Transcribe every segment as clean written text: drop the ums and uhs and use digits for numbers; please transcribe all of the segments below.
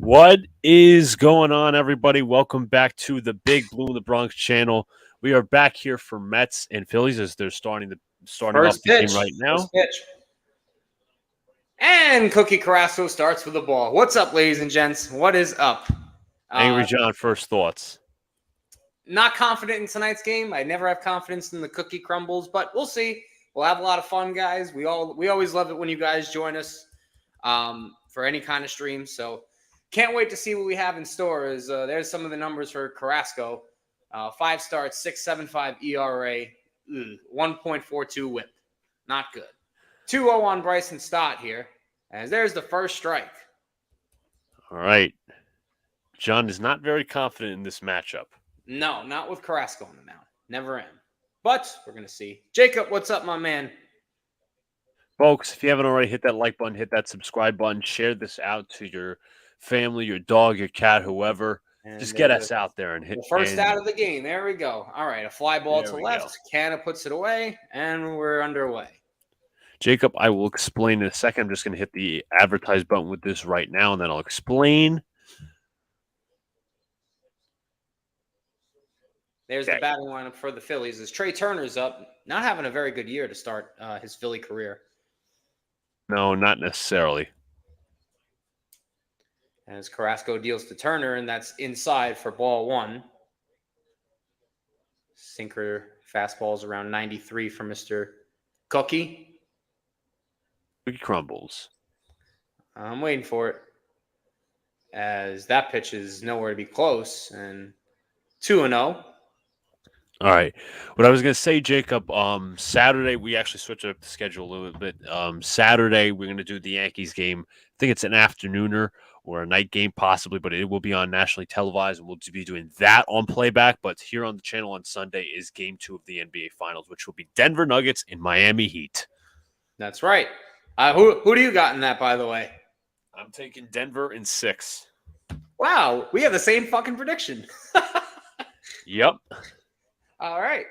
What is going on, everybody? Welcome back to the Big Blue in the Bronx channel. We are back here for Mets and Phillies as they're starting off the game right now. First pitch. And Cookie Carrasco starts with the ball. What's up, ladies and gents? What is up? Angry John, first thoughts. Not confident in tonight's game. I never have confidence in the cookie crumbles, but we'll see. We'll have a lot of fun, guys. We always love it when you guys join us for any kind of stream. So can't wait to see what we have in store. There's some of the numbers for Carrasco. 5 starts, 6.75 ERA, 1.42 WHIP. Not good. 2-0 on Bryson Stott here, as there's the first strike. All right. John is not very confident in this matchup. No, not with Carrasco on the mound. Never am. But we're going to see. Jacob, what's up, my man? Folks, if you haven't already, hit that like button, hit that subscribe button, share this out to your family, your dog, your cat, whoever. And just get us out there and hit. The first out of the game. There we go. All right, a fly ball to left. Canna puts it away, and we're underway. Jacob, I will explain in a second. I'm just going to hit the advertise button with this right now, and then I'll explain. There's the batting lineup for the Phillies. As Trey Turner's up, not having a very good year to start his Philly career. No, not necessarily. As Carrasco deals to Turner, and that's inside for ball 1. Sinker fastballs around 93 for Mr. Cookie. Cookie crumbles. I'm waiting for it, as that pitch is nowhere to be close, and 2-0. All right. What I was going to say, Jacob, Saturday, we actually switched up the schedule a little bit. Saturday, we're going to do the Yankees game. I think it's an afternooner or a night game possibly, but it will be on nationally televised, and we'll be doing that on playback. But here on the channel on Sunday is Game 2 of the NBA Finals, which will be Denver Nuggets and Miami Heat. That's right. Who do you got in that, by the way? I'm taking Denver in 6. Wow, we have the same fucking prediction. Yep. All right.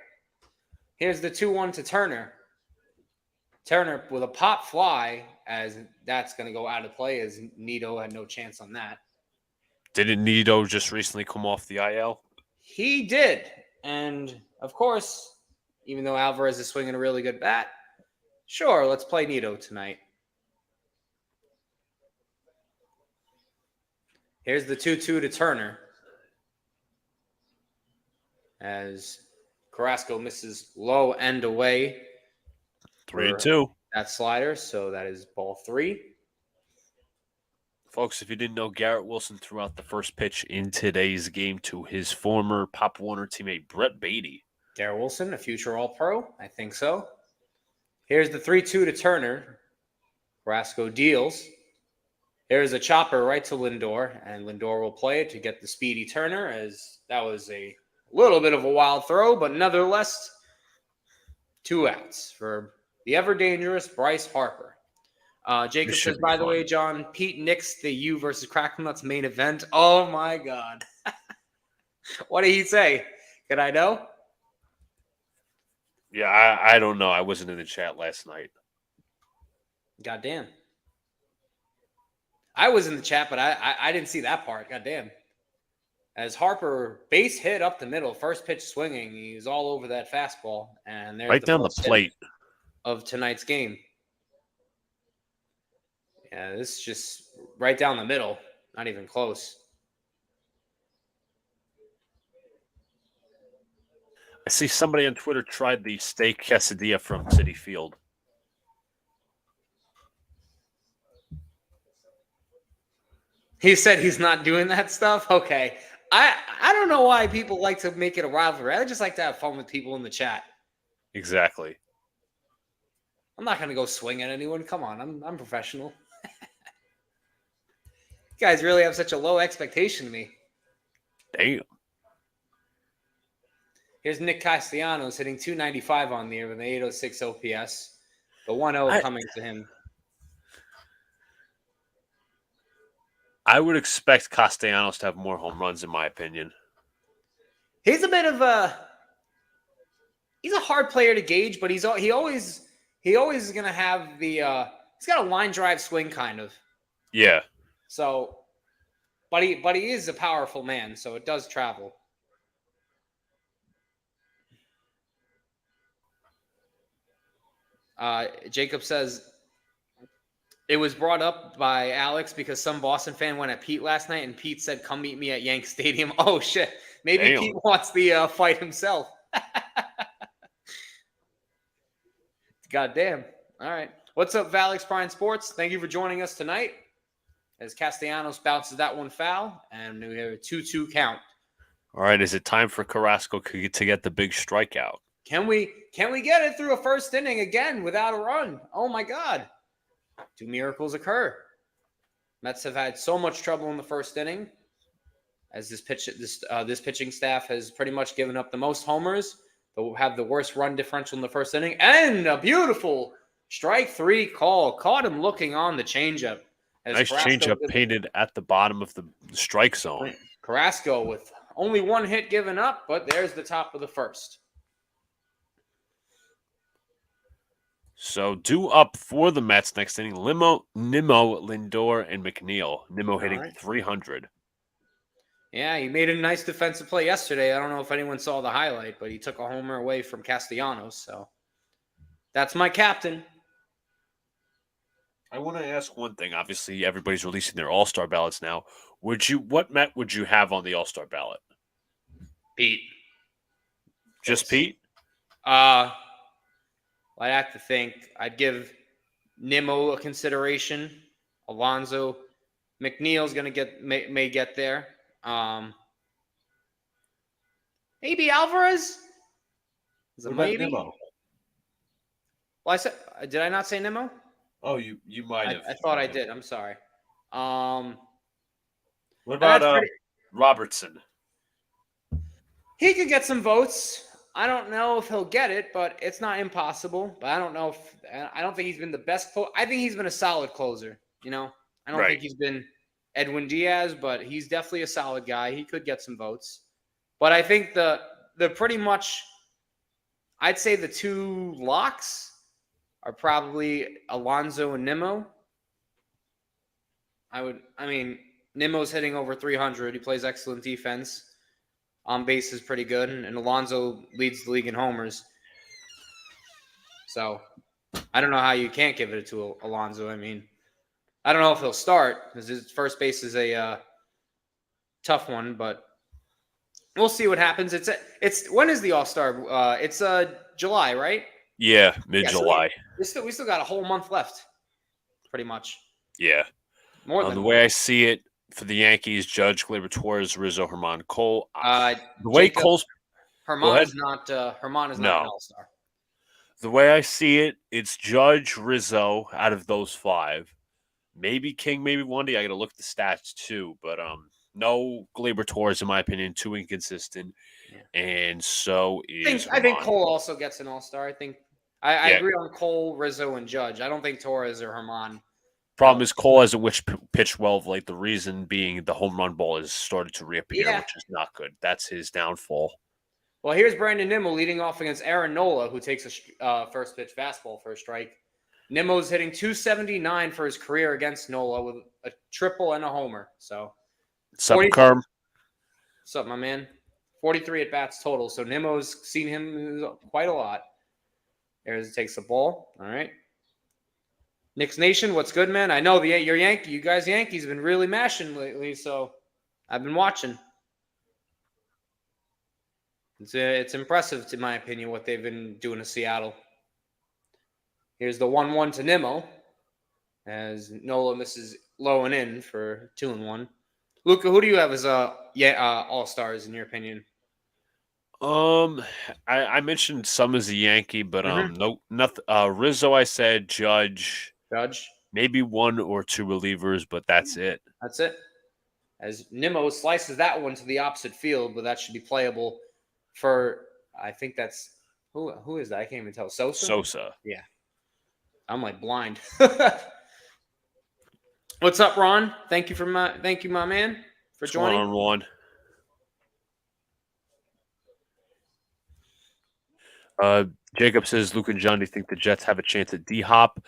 Here's the 2-1 to Turner. Turner with a pop fly, as that's going to go out of play, as Nito had no chance on that. Didn't Nito just recently come off the IL? He did. And, of course, even though Alvarez is swinging a really good bat, sure, let's play Nito tonight. Here's the 2-2 to Turner, as Carrasco misses low end away. 3-2. That slider, so that is ball 3. Folks, if you didn't know, Garrett Wilson threw out the first pitch in today's game to his former Pop Warner teammate, Brett Beatty. Garrett Wilson, a future All-Pro? I think so. Here's the 3-2 to Turner. Carrasco deals. There's a chopper right to Lindor, and Lindor will play it to get the speedy Turner, as that was a little bit of a wild throw, but nonetheless, 2 outs for the ever-dangerous Bryce Harper. Jacob says, by the way, John, Pete Nix, the U versus Cracknuts main event. Oh, my God. What did he say? Can I know? Yeah, I don't know. I wasn't in the chat last night. Goddamn. I was in the chat, but I didn't see that part. Goddamn. As Harper base hit up the middle, first pitch swinging, he's all over that fastball, and there's right down the plate of tonight's game. Yeah, this is just right down the middle, not even close. I see somebody on Twitter tried the steak quesadilla from Citi Field. He said he's not doing that stuff? Okay. I don't know why people like to make it a rivalry. I just like to have fun with people in the chat. Exactly. I'm not going to go swing at anyone. Come on, I'm professional. You guys really have such a low expectation of me. Damn. Here's Nick Castellanos hitting .295 on the year with an 806 OPS. The 1-0 coming to him. I would expect Castellanos to have more home runs, in my opinion. He's a bit of he's a hard player to gauge, but he always is gonna have the he's got a line drive swing kind of. Yeah. So But he is a powerful man, so it does travel. Jacob says it was brought up by Alex because some Boston fan went at Pete last night, and Pete said, "Come meet me at Yank Stadium." Oh shit! Maybe Damn. Pete wants the fight himself. God damn. All right. What's up, Valix Prime Sports? Thank you for joining us tonight. As Castellanos bounces that one foul, and we have a 2-2 count. All right, is it time for Carrasco to get the big strikeout? Can we get it through a first inning again without a run? Oh my God. 2 miracles occur. Mets have had so much trouble in the first inning, as this pitching staff has pretty much given up the most homers. They'll have the worst run differential in the first inning, and a beautiful strike 3 call. Caught him looking on the changeup. Nice changeup painted at the bottom of the strike zone. Carrasco with only 1 hit given up, but there's the top of the first. So due up for the Mets next inning, Nimmo, Lindor, and McNeil. Nimmo hitting 300. Yeah, he made a nice defensive play yesterday. I don't know if anyone saw the highlight, but he took a homer away from Castellanos. So that's my captain. I want to ask one thing. Obviously, everybody's releasing their All-Star ballots now. What Met would you have on the All-Star ballot? Pete. Just Pete? I'd have to think. I'd give Nimmo a consideration. Alonso. McNeil's gonna may get there. Maybe Alvarez. What about Nimmo? Well, I said, did I not say Nimmo? Oh, you might have. I thought I did. I'm sorry. What about Robertson? He could get some votes. I don't know if he'll get it, but it's not impossible. But I don't know if I don't think he's been the best. I think he's been a solid closer. You know, I don't think he's been Edwin Diaz, but he's definitely a solid guy. He could get some votes. But I think the pretty much, I'd say the 2 locks are probably Alonso and Nimmo. Nimmo's hitting over 300. He plays excellent defense. On base is pretty good, and Alonso leads the league in homers. So I don't know how you can't give it to Alonso. I mean, I don't know if he'll start because his first base is a tough one, but we'll see what happens. It's when is the All-Star? It's July, right? Yeah, mid-July. So we still got a whole month left, pretty much. Yeah. More than the way I see it, for the Yankees, Judge, Gleyber Torres, Rizzo, Herman, Cole. The way Cole's Herman is not an All-Star. The way I see it, it's Judge, Rizzo out of those 5. Maybe King, maybe Wandy. I got to look at the stats too, but no Gleyber Torres, in my opinion, too inconsistent. Yeah. And so I think Cole also gets an All-Star. I agree on Cole, Rizzo, and Judge. I don't think Torres or Herman. Problem is Cole hasn't pitched well of late. The reason being the home run ball has started to reappear, which is not good. That's his downfall. Well, here's Brandon Nimmo leading off against Aaron Nola, who takes a first pitch fastball for a strike. Nimmo's hitting 279 for his career against Nola with a triple and a homer. So, what's up, Kerm? What's up, my man? 43 at bats total. So Nimmo's seen him quite a lot. There's takes the ball. All right. Knicks Nation, what's good, man? I know you guys Yankees have been really mashing lately, so I've been watching. It's impressive, in my opinion, what they've been doing to Seattle. Here's the 1-1 to Nimmo, as Nola misses low and in for 2-1. Luca, who do you have as All-Stars in your opinion? I mentioned some as a Yankee, but no, nothing. Rizzo, I said Judge, maybe 1 or 2 relievers, but that's it. That's it. As Nimmo slices that one to the opposite field, but that should be playable for. I think that's who is that? I can't even tell. Sosa. Yeah, I'm like blind. What's up, Ron? Thank you, my man, for joining. What's going on, Ron? Uh, Jacob says, Luca and John, do you think the Jets have a chance at D Hop?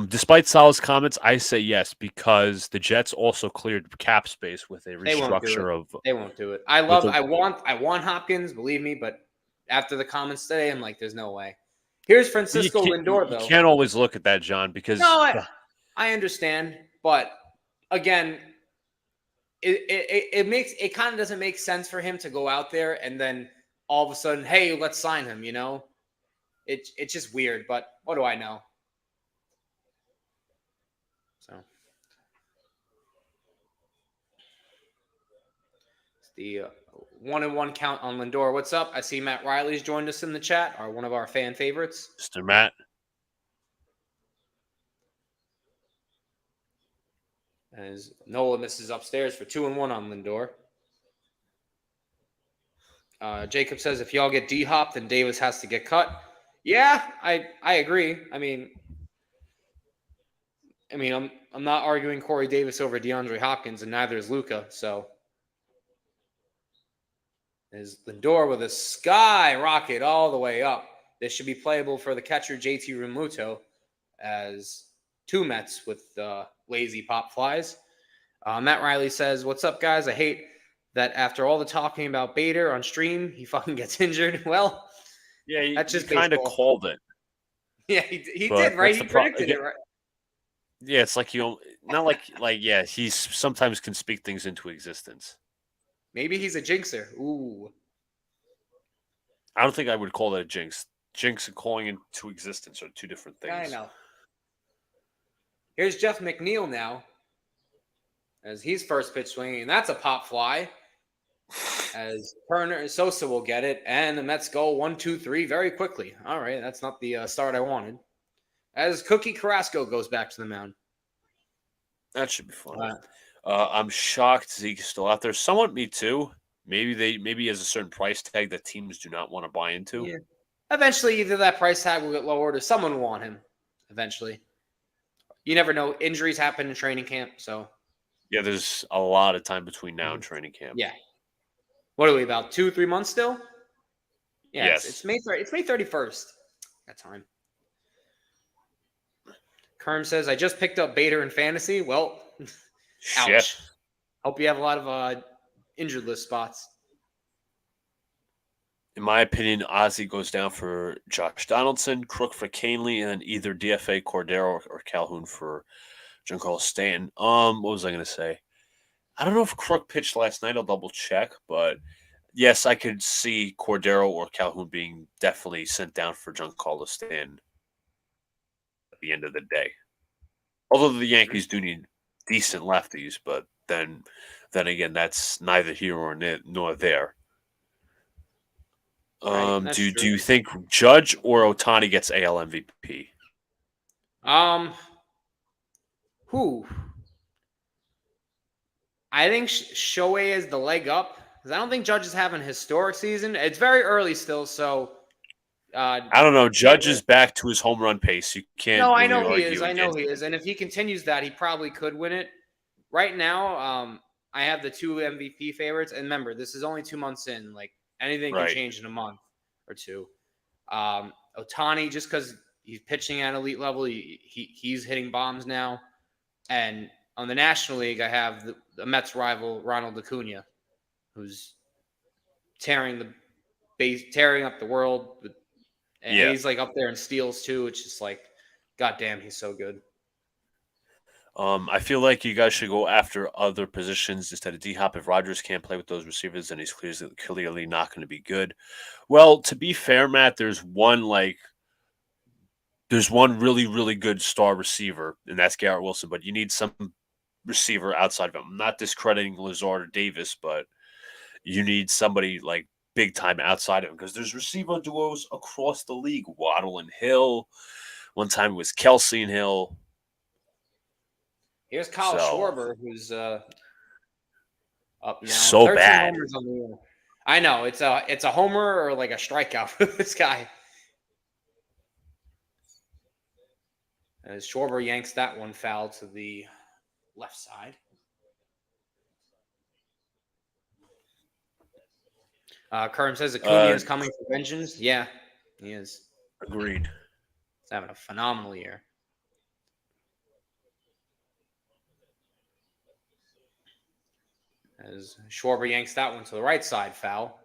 Despite Sal's comments, I say yes because the Jets also cleared cap space with a They won't do it. restructure of They won't do it. with a I want Hopkins, believe me, but after the comments today, I'm like, there's no way. Here's But Francisco Lindor, you though. can't always look at that, John, No, because I understand, but again, it kind of doesn't make sense for him to go out there and then all of a sudden, hey, let's sign him. You know, it's just weird. But what do I know? So it's the 1-1 count on Lindor. What's up? I see Matt Riley's joined us in the chat. Are one of our fan favorites. Mr. Matt, As Nola misses upstairs for 2-1 on Lindor. Jacob says if y'all get D Hop, then Davis has to get cut. Yeah, I agree. I'm not arguing Corey Davis over DeAndre Hopkins, and neither is Luca. So is Lindor with a skyrocket all the way up. This should be playable for the catcher JT Realmuto as two Mets with lazy pop flies. Matt Riley says, "What's up, guys? I hate that after all the talking about Bader on stream, he fucking gets injured." Well, yeah, that's you just kind of baseball. called it, Yeah, he but did, right? that's He the problem. predicted it, right? Yeah, it's like not like yeah, he sometimes can speak things into existence. Maybe he's a jinxer. Ooh. I don't think I would call that a jinx. Jinx and calling into existence are two different Yeah, I things. know. Here's Jeff McNeil now as he's first pitch swinging, and that's a pop fly. As Turner and Sosa will get it, and the Mets go 1-2-3 very quickly. All right, that's not the start I wanted. As Cookie Carrasco goes back to the mound. That should be fun. Uh, I'm shocked Zeke's still out there. Somewhat me too. Maybe he has a certain price tag that teams do not want to buy into. yeah. Eventually, either that price tag will get lowered or someone will want him. Eventually, you never know. Injuries happen in training camp, so Yeah, there's a lot of time between now and training camp. yeah. What are we about 2-3 months still? Yeah, Yes. it's May 30, it's May 31st. That time. Kerm says I just picked up Bader in fantasy. Well, ouch. Shit. Hope you have a lot of injured list spots. In my opinion, Ozzy goes down for Josh Donaldson, Crook for Canely, and either DFA Cordero or Calhoun for Giancarlo Stanton. What was I going to say? I don't know if Crook pitched last night. I'll double check, but yes, I could see Cordero or Calhoun being definitely sent down for Giancarlo Stanton at the end of the day. Although the Yankees do need decent lefties, but then again, that's neither here nor there. Right, Do you think Judge or Ohtani gets AL MVP? Who? I think Shohei is the leg up because I don't think Judge is having a historic season. It's very early still, so I don't know. Judge is back to his home run pace. You can't no, I really know he argue is. I know against he is, and if he continues that, he probably could win it. Right now, I have the two MVP favorites, and remember, this is only 2 months in. Like anything can Right. change in a month or two. Ohtani, just because he's pitching at elite level, he's hitting bombs now, and on the National League, I have the Mets rival Ronald Acuna, who's tearing up the world. And Yeah. he's like up there in steals too. It's just like, goddamn, he's so good. I feel like you guys should go after other positions instead of D Hop. If Rogers can't play with those receivers, then he's clearly not going to be good. Well, to be fair, Matt, there's one really, really good star receiver, and that's Garrett Wilson. But you need some receiver outside of him. I'm not discrediting Lazard or Davis, but you need somebody like big time outside of him because there's receiver duos across the league. Waddle and Hill. One time it was Kelsey and Hill. Here's Kyle Schwarber, who's up now. So 13 bad. homers on the year. I know it's a homer or like a strikeout for this guy. As Schwarber yanks that one foul to the left side. Curran says Acuna is coming for vengeance. Yeah, He is. Agreed. He's having a phenomenal year. As Schwarber yanks that one to the right side, foul.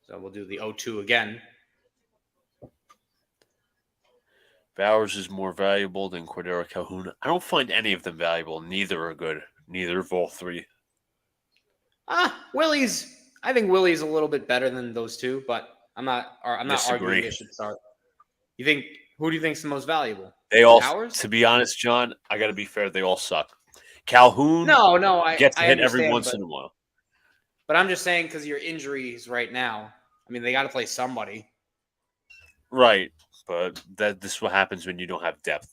So we'll do the 0-2 again. Bowers is more valuable than Cordero Calhoun. I don't find any of them valuable. Neither are good. Neither of all three. Willie's. I think Willie's a little bit better than those two, but I'm not arguing Disagree. they should start. Who do you think's the most valuable? They all, Bowers? to be honest, John, I got to be fair. They all suck. Calhoun No, gets a I hit every understand, once in a while. but I'm just saying because of your injuries right now. I mean, they got to play somebody. Right, but this is what happens when you don't have depth.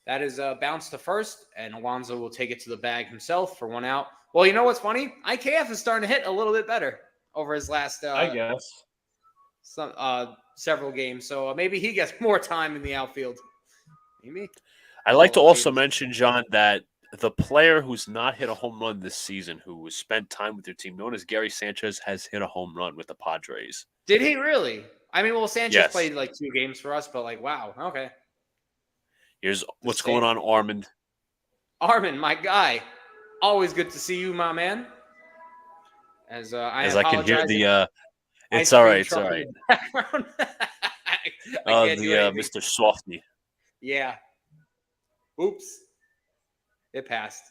That is a bounce to first, and Alonso will take it to the bag himself for 1 out. Well, you know what's funny? IKF is starting to hit a little bit better over his last I guess. several games. So maybe he gets more time in the outfield. Maybe. I'd like to also mention, John, that the player who's not hit a home run this season, who has spent time with their team, known as Gary Sanchez, has hit a home run with the Padres. Did he really? I mean, well, Sanchez Yes. played like 2 games for us, but like, wow, okay. Here's what's going on, Armand. Armand, my guy. Always good to see you, my man. As I can hear the it's ice all cream right, it's all truck in right. the background. I can't do anything. Mr. Softy. Yeah. Oops. It passed.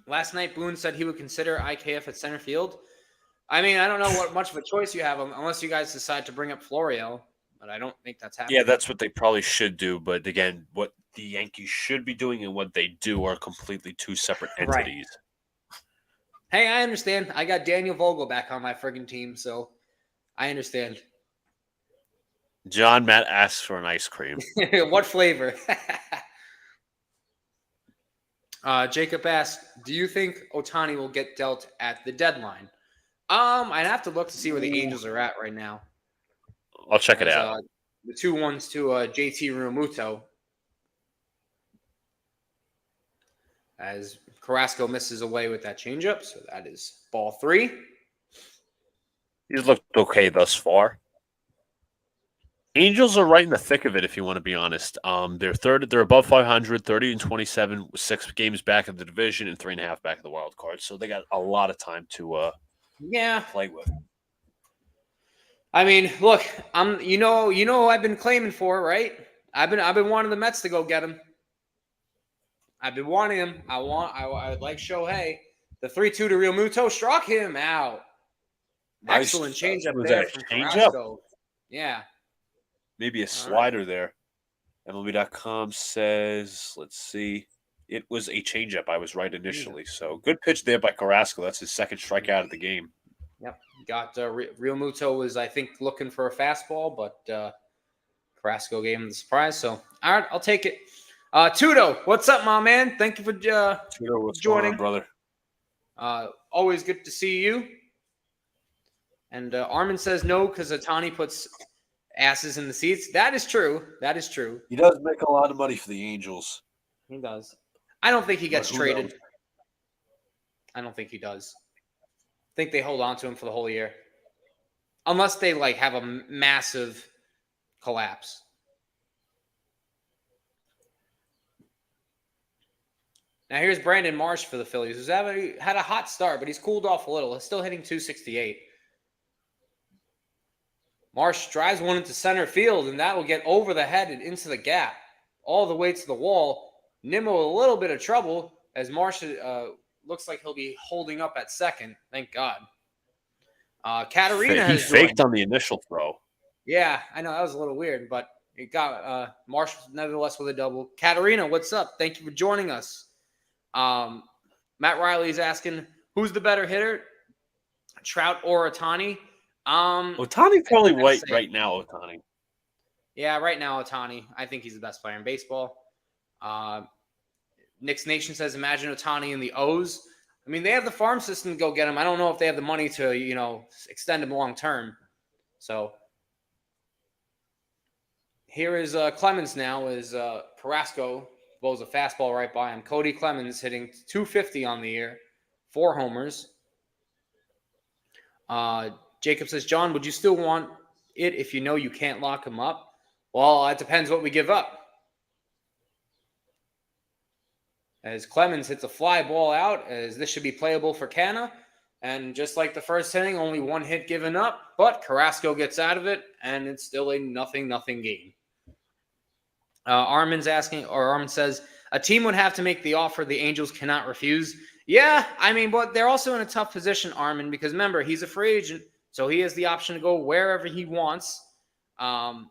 Last night, Boone said he would consider IKF at center field. I mean, I don't know what much of a choice you have unless you guys decide to bring up Florio, but I don't think that's happening. Yeah, that's what they probably should do. But again, what the Yankees should be doing and what they do are completely two separate entities. Right. Hey, I understand. I got Daniel Vogel back on my friggin' team, so I understand. John Matt asks for an ice cream. What flavor? Jacob asks, do you think Ohtani will get dealt at the deadline? I'd have to look to see where the Angels are at right now. I'll check it out. The 2-1s to JT Realmuto. As Carrasco misses away with that changeup, so that is ball 3. He's looked okay thus far. Angels are right in the thick of it, if you want to be honest. They're above 500, 30-27, 6 games back of the division and 3.5 back of the wild card. So they got a lot of time to play with. I mean, look, you know who I've been claiming for, right? I've been wanting the Mets to go get him. I've been wanting him. I would like Shohei. The 3-2 to Realmuto struck him out. Excellent changeup there from Carrasco. Yeah. Maybe a slider there. MLB.com says, let's see. It was a changeup. I was right initially. So good pitch there by Carrasco. That's his second strikeout of the game. Yep. Got Realmuto was, I think, looking for a fastball, but Carrasco gave him the surprise. So, all right, I'll take it. Tudo, what's up, my man? Thank you for Tudo, what's joining, going on, brother. Always good to see you. And Armin says no because Ohtani puts asses in the seats. That is true. That is true. He does make a lot of money for the Angels. He does. I don't think he gets traded. Knows? I don't think he does. I think they hold on to him for the whole year. Unless they have a massive collapse. Now here's Brandon Marsh for the Phillies, who's had a hot start, but he's cooled off a little. He's still hitting .268. Marsh drives one into center field, and that will get over the head and into the gap, all the way to the wall. Nimmo a little bit of trouble as Marsh looks like he'll be holding up at second. Thank God. Katarina has faked on the initial throw. Yeah, I know that was a little weird, but it got Marsh nevertheless with a double. Katarina, what's up? Thank you for joining us. Matt Riley is asking, who's the better hitter, Trout or Ohtani? Ohtani probably right now. Ohtani. Yeah, right now Ohtani. I think he's the best player in baseball. Nick's Nation says, imagine Ohtani in the O's. I mean, they have the farm system to go get him. I don't know if they have the money to, extend him long term. So here is Clemens now as Carrasco blows a fastball right by him. Cody Clemens hitting .250 on the year, 4 homers. Jacob says, John, would you still want it if you know you can't lock him up? Well, it depends what we give up. As Clemens hits a fly ball out, as this should be playable for Canna. And just like the first inning, only one hit given up, but Carrasco gets out of it, and it's still a 0-0 game. Armin says, a team would have to make the offer the Angels cannot refuse. Yeah, I mean, but they're also in a tough position, Armin, because remember, he's a free agent, so he has the option to go wherever he wants and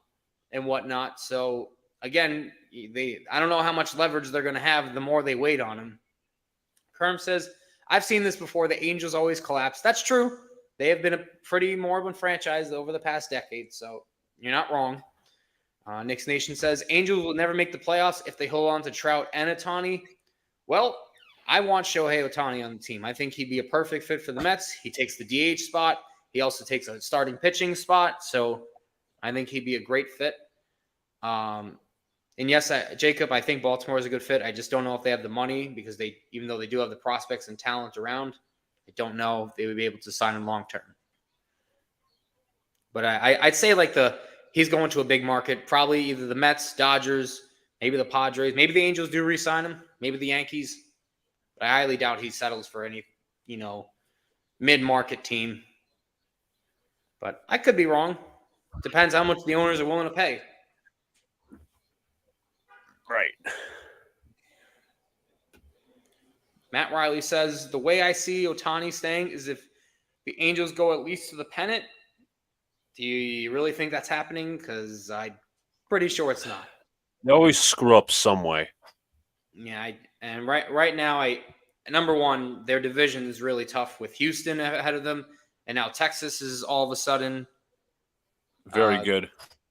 whatnot. So, again, I don't know how much leverage they're going to have the more they wait on him. Kerm says, I've seen this before. The Angels always collapse. That's true. They have been a pretty moribund franchise over the past decade, so you're not wrong. Knicks Nation says, Angels will never make the playoffs if they hold on to Trout and Ohtani. Well, I want Shohei Ohtani on the team. I think he'd be a perfect fit for the Mets. He takes the DH spot. He also takes a starting pitching spot, so I think he'd be a great fit. And yes, Jacob, I think Baltimore is a good fit. I just don't know if they have the money because even though they do have the prospects and talent around, I don't know if they would be able to sign him long term. But I'd say he's going to a big market, probably either the Mets, Dodgers, maybe the Padres, maybe the Angels do re-sign him, maybe the Yankees. But I highly doubt he settles for any, mid-market team. But I could be wrong. Depends how much the owners are willing to pay. Right. Matt Riley says, the way I see Ohtani staying is if the Angels go at least to the pennant. Do you really think that's happening? Because I'm pretty sure it's not. They always screw up some way. Yeah, right now, number one, their division is really tough with Houston ahead of them, and now Texas is all of a sudden very good.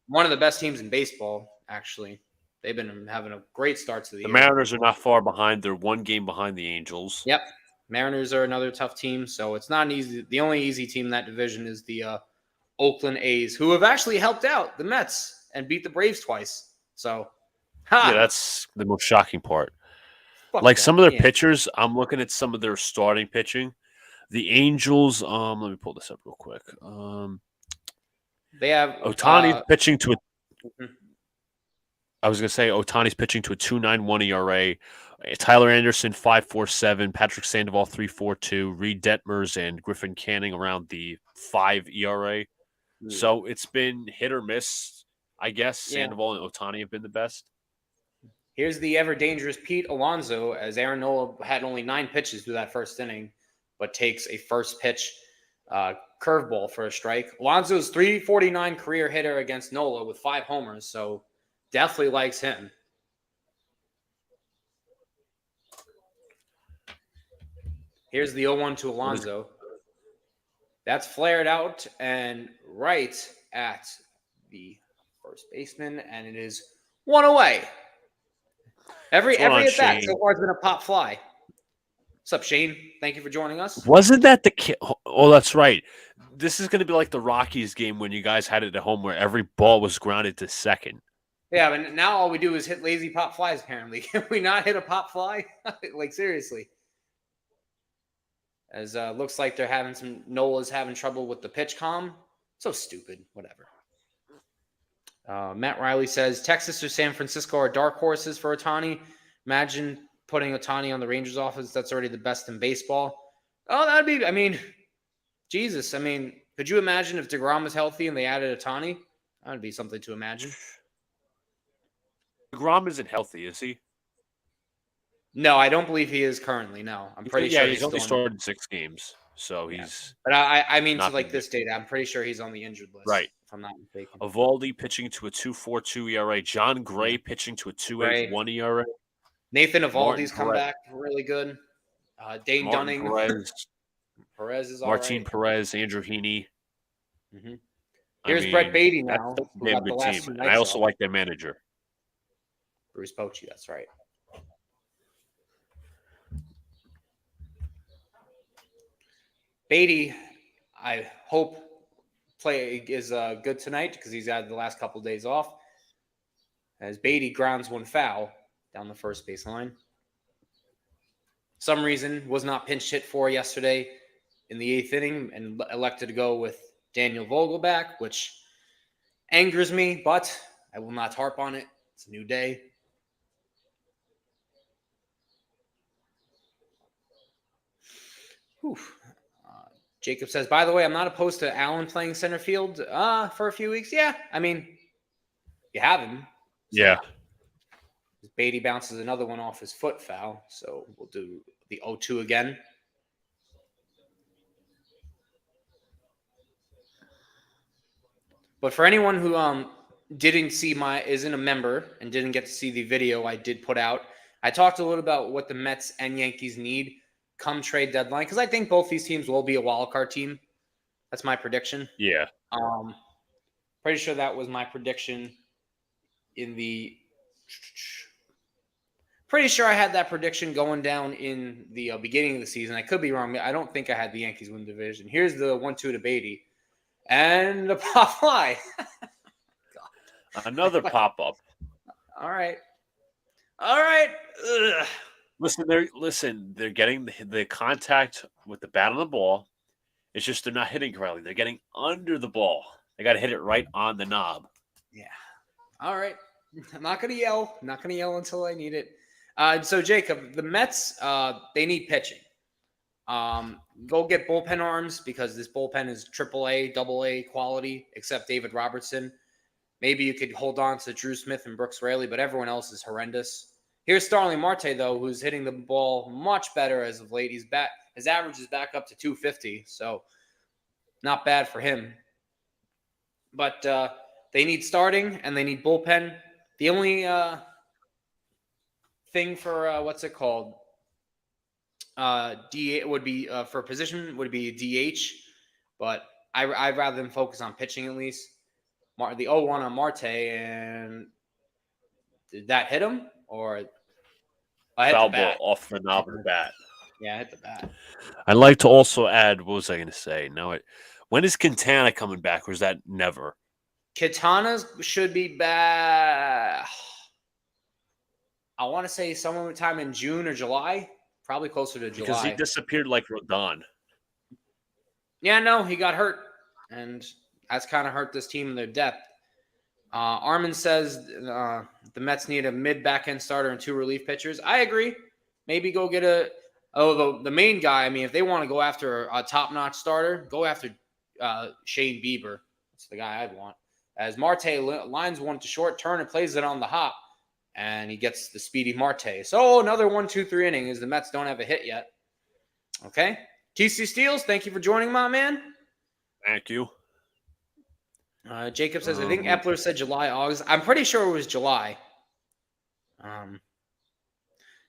One of the best teams in baseball, actually. They've been having a great start to the year. The Mariners are not far behind. They're one game behind the Angels. Yep. Mariners are another tough team, so it's not an easy. The only easy team in that division is the Oakland A's, who have actually helped out the Mets and beat the Braves twice. So, yeah, that's the most shocking part. Some of their pitchers, I'm looking at some of their starting pitching. The Angels, let me pull this up real quick. They have Ohtani's pitching to a. I was going to say Ohtani's pitching to a 2.91 ERA. Tyler Anderson 5.47, Patrick Sandoval 3.42, Reed Detmers and Griffin Canning around the 5 ERA. So it's been hit or miss, I guess. Sandoval and Ohtani have been the best. Here's the ever dangerous Pete Alonso, as Aaron Nola had only 9 pitches through that first inning, but takes a first pitch curveball for a strike. Alonso's 349 career hitter against Nola with 5 homers, so definitely likes him. Here's the 0-1 to Alonso. That's flared out and right at the first baseman, and it is 1 away. Every at bat so far has been a pop fly. What's up, Shane? Thank you for joining us. Wasn't that the kid? Oh, that's right. This is going to be like the Rockies game when you guys had it at home where every ball was grounded to second. Yeah, but now all we do is hit lazy pop flies, apparently. Can we not hit a pop fly? Seriously. As looks like Nola's having trouble with the pitch comm. So stupid. Whatever. Matt Riley says, Texas or San Francisco are dark horses for Ohtani. Imagine putting Ohtani on the Rangers offense. That's already the best in baseball. Oh, that'd be, Jesus. Could you imagine if DeGrom was healthy and they added Ohtani? That would be something to imagine. DeGrom isn't healthy, is he? No, I don't believe he is currently. No, I'm pretty sure he's only started 6 games, so he's. But I mean, to this date, I'm pretty sure he's on the injured list. Right. If I'm not mistaken. Evaldi pitching to a 2.42 ERA. John Gray pitching to a 2.81 ERA. Nathan Evaldi's come back really good. Dane Dunning. Perez is all Martin right. Perez, Andrew Heaney. Mm-hmm. Here's Brett Beatty now. That's a good team. And I also like their manager. Bruce Bochy, that's right. Beatty, I hope play is good tonight because he's had the last couple of days off. As Beatty grounds one foul down the first baseline. Some reason was not pinch hit for yesterday. in the 8th inning and elected to go with Daniel Vogelback, which angers me, but I will not harp on it. It's a new day. Whew. Uh, Jacob says, by the way, I'm not opposed to Allen playing center field for a few weeks. Yeah, I mean, you have him. So. Yeah. Beatty bounces another one off his foot foul. So we'll do the 0-2 again. But for anyone who isn't a member and didn't get to see the video I did put out, I talked a little about what the Mets and Yankees need come trade deadline, because I think both these teams will be a wild card team. That's my prediction. Yeah. Pretty sure that was my prediction in the. Pretty sure I had that prediction going down in the beginning of the season. I could be wrong. I don't think I had the Yankees win the division. Here's the 1-2 to Beatty. And a pop fly. Another pop up. All right. Ugh. They're getting the contact with the bat on the ball. It's just they're not hitting correctly. They're getting under the ball. They got to hit it right on the knob. Yeah. All right. I'm not going to yell. I'm not going to yell until I need it. So, Jacob, the Mets, they need pitching. Go get bullpen arms, because this bullpen is AAA, AA quality, except David Robertson. Maybe you could hold on to Drew Smith and Brooks Raley, but everyone else is horrendous. Here's Starling Marte, though, who's hitting the ball much better as of late. His average is back up to 250, so not bad for him. But they need starting and they need bullpen. The only thing for what's it called? DH would be for position would be DH, but I'd rather them focus on pitching at least. The 0-1 on Marte, and did that hit him or I hit Foul the bat? ball off the knob of the bat. Yeah, I hit the bat. I'd like to also add, what was I going to say? When is Quintana coming back, or is that never? Quintana should be back. I want to say sometime in June or July. Probably closer to July. Because he disappeared like Rodon. Yeah, no, he got hurt. And that's kind of hurt this team in their depth. Armin says the Mets need a mid-back-end starter and 2 relief pitchers. I agree. Maybe go get the main guy. I mean, if they want to go after a top-notch starter, go after Shane Bieber. That's the guy I'd want. As Marte lines one to short turn and plays it on the hop. And he gets the speedy Marte. So another 1-2-3 inning, as the Mets don't have a hit yet. Okay. TC Steels, thank you for joining, my man. Thank you. Jacob says, I think Epler said July, August. I'm pretty sure it was July.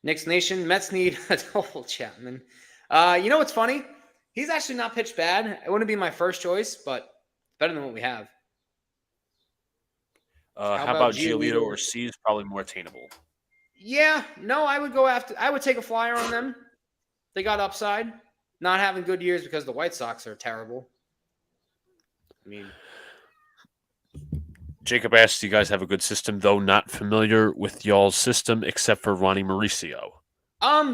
Knicks Nation, Mets need a double Chapman. You know what's funny? He's actually not pitched bad. It wouldn't be my first choice, but better than what we have. How about Giolito or C's? Probably more attainable. Yeah, no, I would take a flyer on them. They got upside. Not having good years because the White Sox are terrible. I mean, Jacob asks, do you guys have a good system, though not familiar with y'all's system except for Ronnie Mauricio?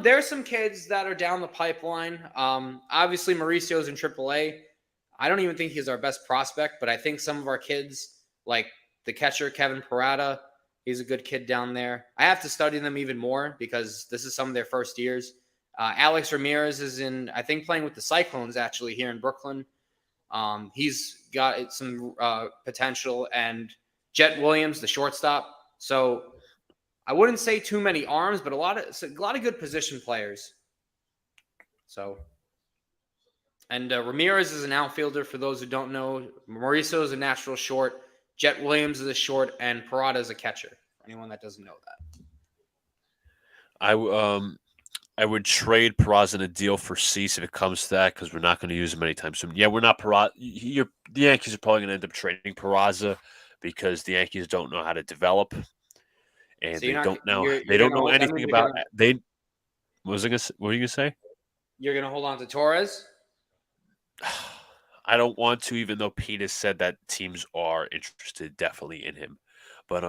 There's some kids that are down the pipeline. Obviously Mauricio's in AAA. I don't even think he's our best prospect, but I think some of our kids, like the catcher, Kevin Parada, he's a good kid down there. I have to study them even more because this is some of their first years. Alex Ramirez is I think playing with the Cyclones actually here in Brooklyn. He's got some potential, and Jet Williams, the shortstop. So I wouldn't say too many arms, but a lot of good position players. So, and Ramirez is an outfielder. For those who don't know, Mauricio is a natural short. Jet Williams is a short, and Parada is a catcher. For anyone that doesn't know that, I would trade Peraza in a deal for Cease if it comes to that, because we're not going to use him anytime soon. Yeah, we're not Peraza. The Yankees are probably going to end up trading Peraza because the Yankees don't know how to develop, and so they don't know anything about. What were you going to say? You're going to hold on to Torres? I don't want to, even though Pete has said that teams are interested definitely in him. But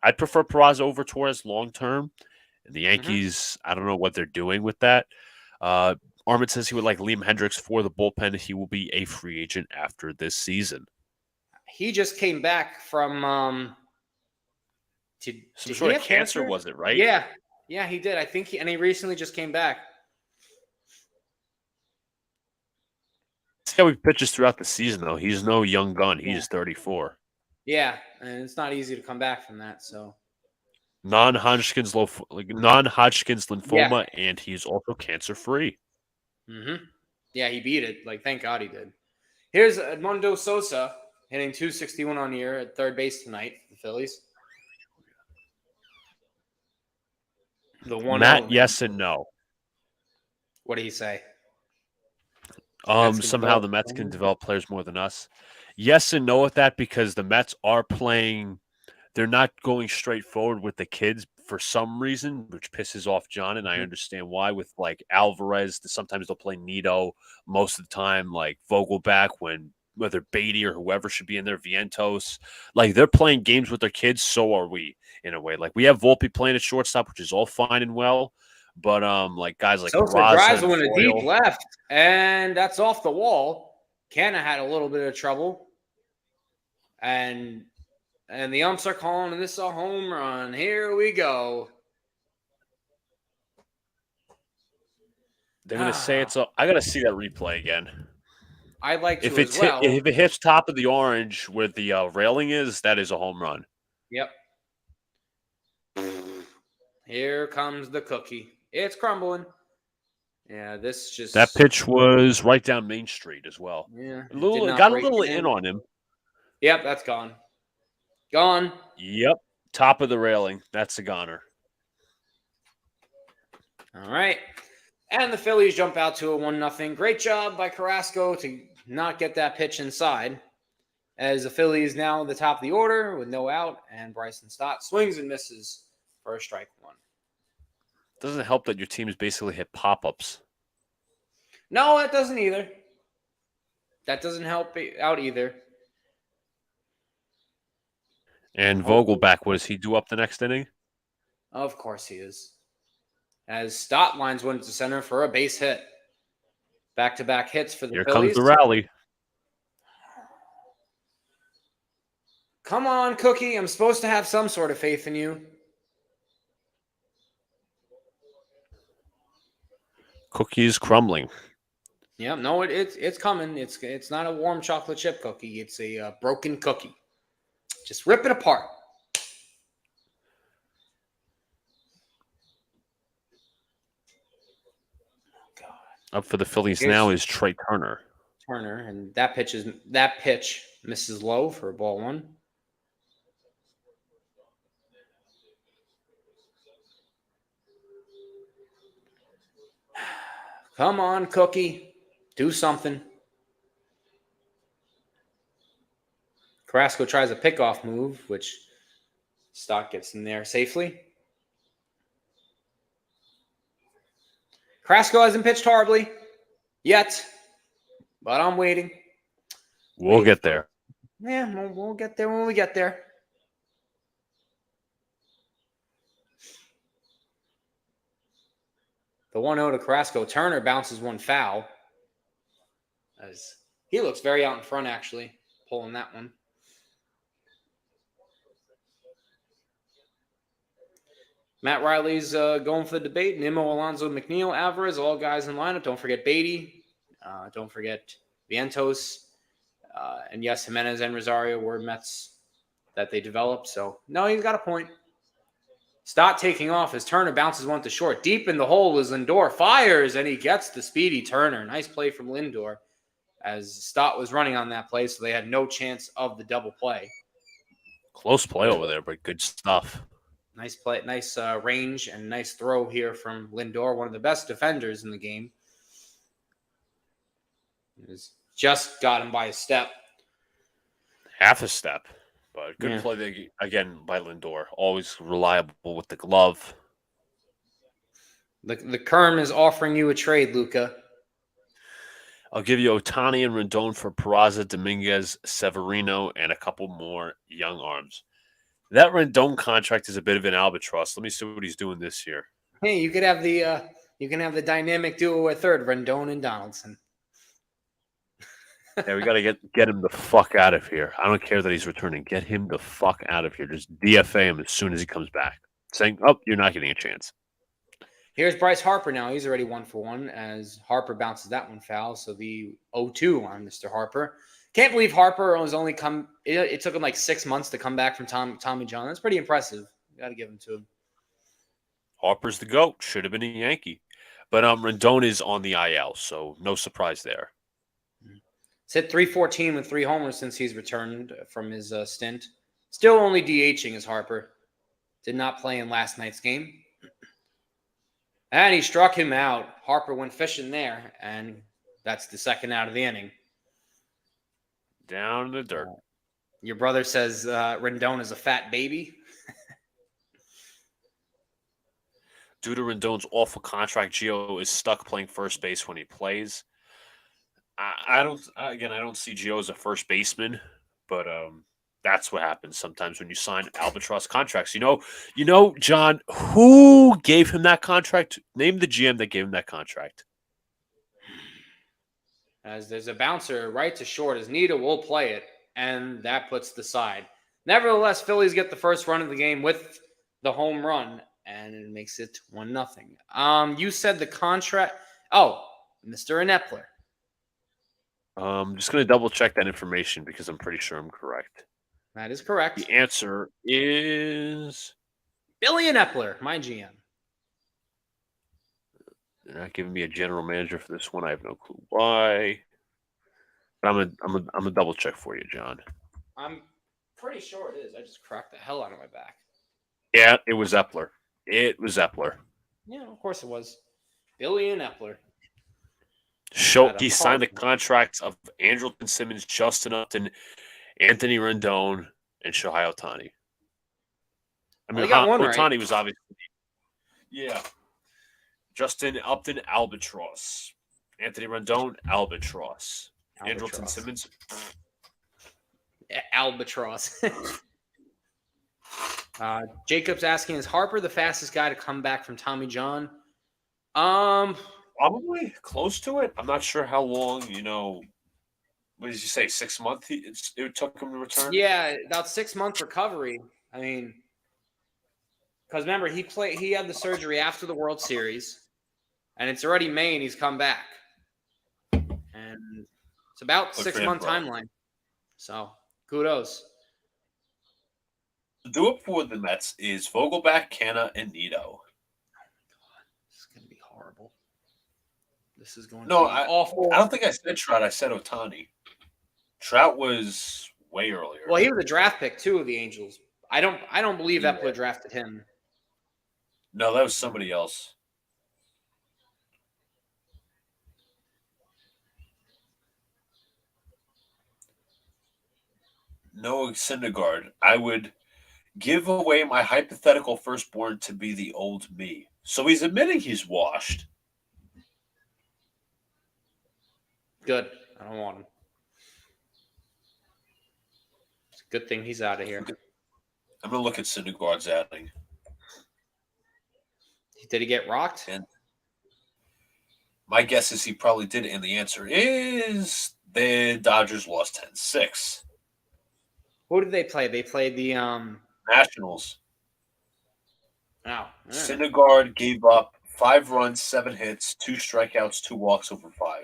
I'd prefer Peraza over Torres long term. And the Yankees, I don't know what they're doing with that. Armin says he would like Liam Hendricks for the bullpen. He will be a free agent after this season. He just came back from Some did he sort of have cancer, cancer? was it, right? Yeah. Yeah, he did. I think he recently just came back. See how he pitches throughout the season, though. He's no young gun. Yeah. He's 34. Yeah, and it's not easy to come back from that, so Non-Hodgkin's yeah. lymphoma, and he's also cancer-free. Yeah, he beat it. Like, thank God he did. Here's Edmundo Sosa hitting 261 on the year at third base tonight for the Phillies. The 1-0. Matt, yes and no. What did he say? Somehow the Mets can develop players more than us. Yes and no with that because the Mets are playing. They're not going straight forward with the kids for some reason, which pisses off John, and I understand why. With like Alvarez, sometimes they'll play Nito. Most of the time, like Vogelback, when whether Beatty or whoever should be in there, Vientos, like they're playing games with their kids. So are we in a way. Like we have Volpe playing at shortstop, which is all fine and well, but like guys like Sosa Peraza drives and one to deep Foyle, left, and that's off the wall. Canna had a little bit of trouble, and the umps are calling, and this is a home run. Here we go. they're gonna say it's a. I gotta see that replay again. I'd like to If it's as well. if it hits top of the orange where the railing is, that is a home run. Yep. Here comes the cookie. It's crumbling. Yeah, this just That pitch was right down Main Street as well. Yeah, Got a little in on him. Yep, that's gone. Gone. Yep, top of the railing. That's a goner. All right. And the Phillies jump out to a 1-0. Great job by Carrasco to not get that pitch inside. As the Phillies now at the top of the order with no out, and Bryson Stott swings and misses for a strike one. Doesn't help that your team has basically hit pop-ups. No, that doesn't either. That doesn't help out either. And Vogelback, what does he do up the next inning? Of course he is. As Stott lines one to center for a base hit. Back-to-back hits for the Here Phillies. comes the rally. Come on, Cookie. I'm supposed to have some sort of faith in you. Cookie is crumbling. Yeah, no, it's coming. It's not a warm chocolate chip cookie. It's a broken cookie. Just rip it apart. God. Up for the Phillies now is Trey Turner. And that pitch misses low for a ball one. Come on, Cookie. Do something. Carrasco tries a pickoff move, which Stott gets in there safely. Carrasco hasn't pitched horribly yet, but I'm waiting. We'll get there. Yeah, we'll get there when we get there. The 1-0 to Carrasco. Turner bounces one foul. As he looks very out in front, actually, pulling that one. Matt Riley's going for the debate. Nimmo, Alonso, McNeil, Alvarez, all guys in lineup. Don't forget Beatty. Don't forget Vientos. And yes, Jimenez and Rosario were Mets that they developed. So, no, he's got a point. Stott taking off as Turner bounces one to short. Deep in the hole is Lindor. Fires, and he gets the speedy Turner. Nice play from Lindor as Stott was running on that play, so they had no chance of the double play. Close play over there, but good stuff. Nice play, nice range, and nice throw here from Lindor, one of the best defenders in the game. Just got him by a step. Half a step. But good play again by Lindor. Always reliable with the glove. The Kerm is offering you a trade, Luca. I'll give you Ohtani and Rendon for Peraza, Dominguez, Severino, and a couple more young arms. That Rendon contract is a bit of an albatross. Let me see what he's doing this year. Hey, you could have the You can have the dynamic duo at third, Rendon and Donaldson. Yeah, we got to get him the fuck out of here. I don't care that he's returning. Get him the fuck out of here. Just DFA him as soon as he comes back. Saying, oh, you're not getting a chance. Here's Bryce Harper now. He's already 1-for-1 as Harper bounces that one foul. So the 0-2 on Mr. Harper. Can't believe Harper was only come. It took him like 6 months to come back from Tommy John. That's pretty impressive. Got to give him to him. Harper's the GOAT. Should have been a Yankee. But Rendon is on the IL, so no surprise there. He's hit .314 with 3 homers since he's returned from his stint. Still only DHing as Harper. Did not play in last night's game. And he struck him out. Harper went fishing there, and that's the second out of the inning. Down in the dirt. Your brother says Rendon is a fat baby. Due to Rendon's awful contract, Gio is stuck playing first base when he plays. I don't see Gio as a first baseman, but that's what happens sometimes when you sign albatross contracts. You know, John, who gave him that contract? Name the GM that gave him that contract. As there's a bouncer right to short as Nita will play it, and that puts the side. Nevertheless, Phillies get the first run of the game with the home run, and it makes it 1-0. You said the contract. Oh, Mr. Epler. I'm just going to double check that information because I'm pretty sure I'm correct. That is correct. The answer is Billy Epler, my GM. They're not giving me a general manager for this one. I have no clue why. But I'm a double check for you, John. I'm pretty sure it is. I just cracked the hell out of my back. Yeah, it was Epler. It was Epler. Yeah, of course it was. Billy Epler. He signed the contracts of Andrelton Simmons, Justin Upton, Anthony Rendon, and Shohei Ohtani. I mean, Ohtani right. Was obviously, yeah. Justin Upton, Albatross. Anthony Rendon, Albatross. Andrelton Simmons, Albatross. Jacob's asking, is Harper the fastest guy to come back from Tommy John? Probably close to it. I'm not sure how long, what did you say, 6 months it took him to return? Yeah, about 6-month recovery. I mean, because remember, he had the surgery after the World Series, and it's already May, and he's come back. And it's about 6-month timeline. So, kudos. To do it for the Mets is Vogelback, Canna, and Nito. Oh, my God. This is going to be horrible. This is going to be awful. I don't think I said Trout. I said Ohtani. Trout was way earlier. Well, he was a draft pick, too, of the Angels. I don't believe Epler drafted him. No, that was somebody else. Noah Syndergaard. I would give away my hypothetical firstborn to be the old me. So he's admitting he's washed. Good. I don't want him. It's a good thing he's out of here. I'm going to look at Syndergaard's outing. Did he get rocked? And my guess is he probably did, and the answer is the Dodgers lost 10-6. Who did they play? They played the Nationals. Oh, Syndergaard gave up 5 runs, 7 hits, 2 strikeouts, 2 walks over 5.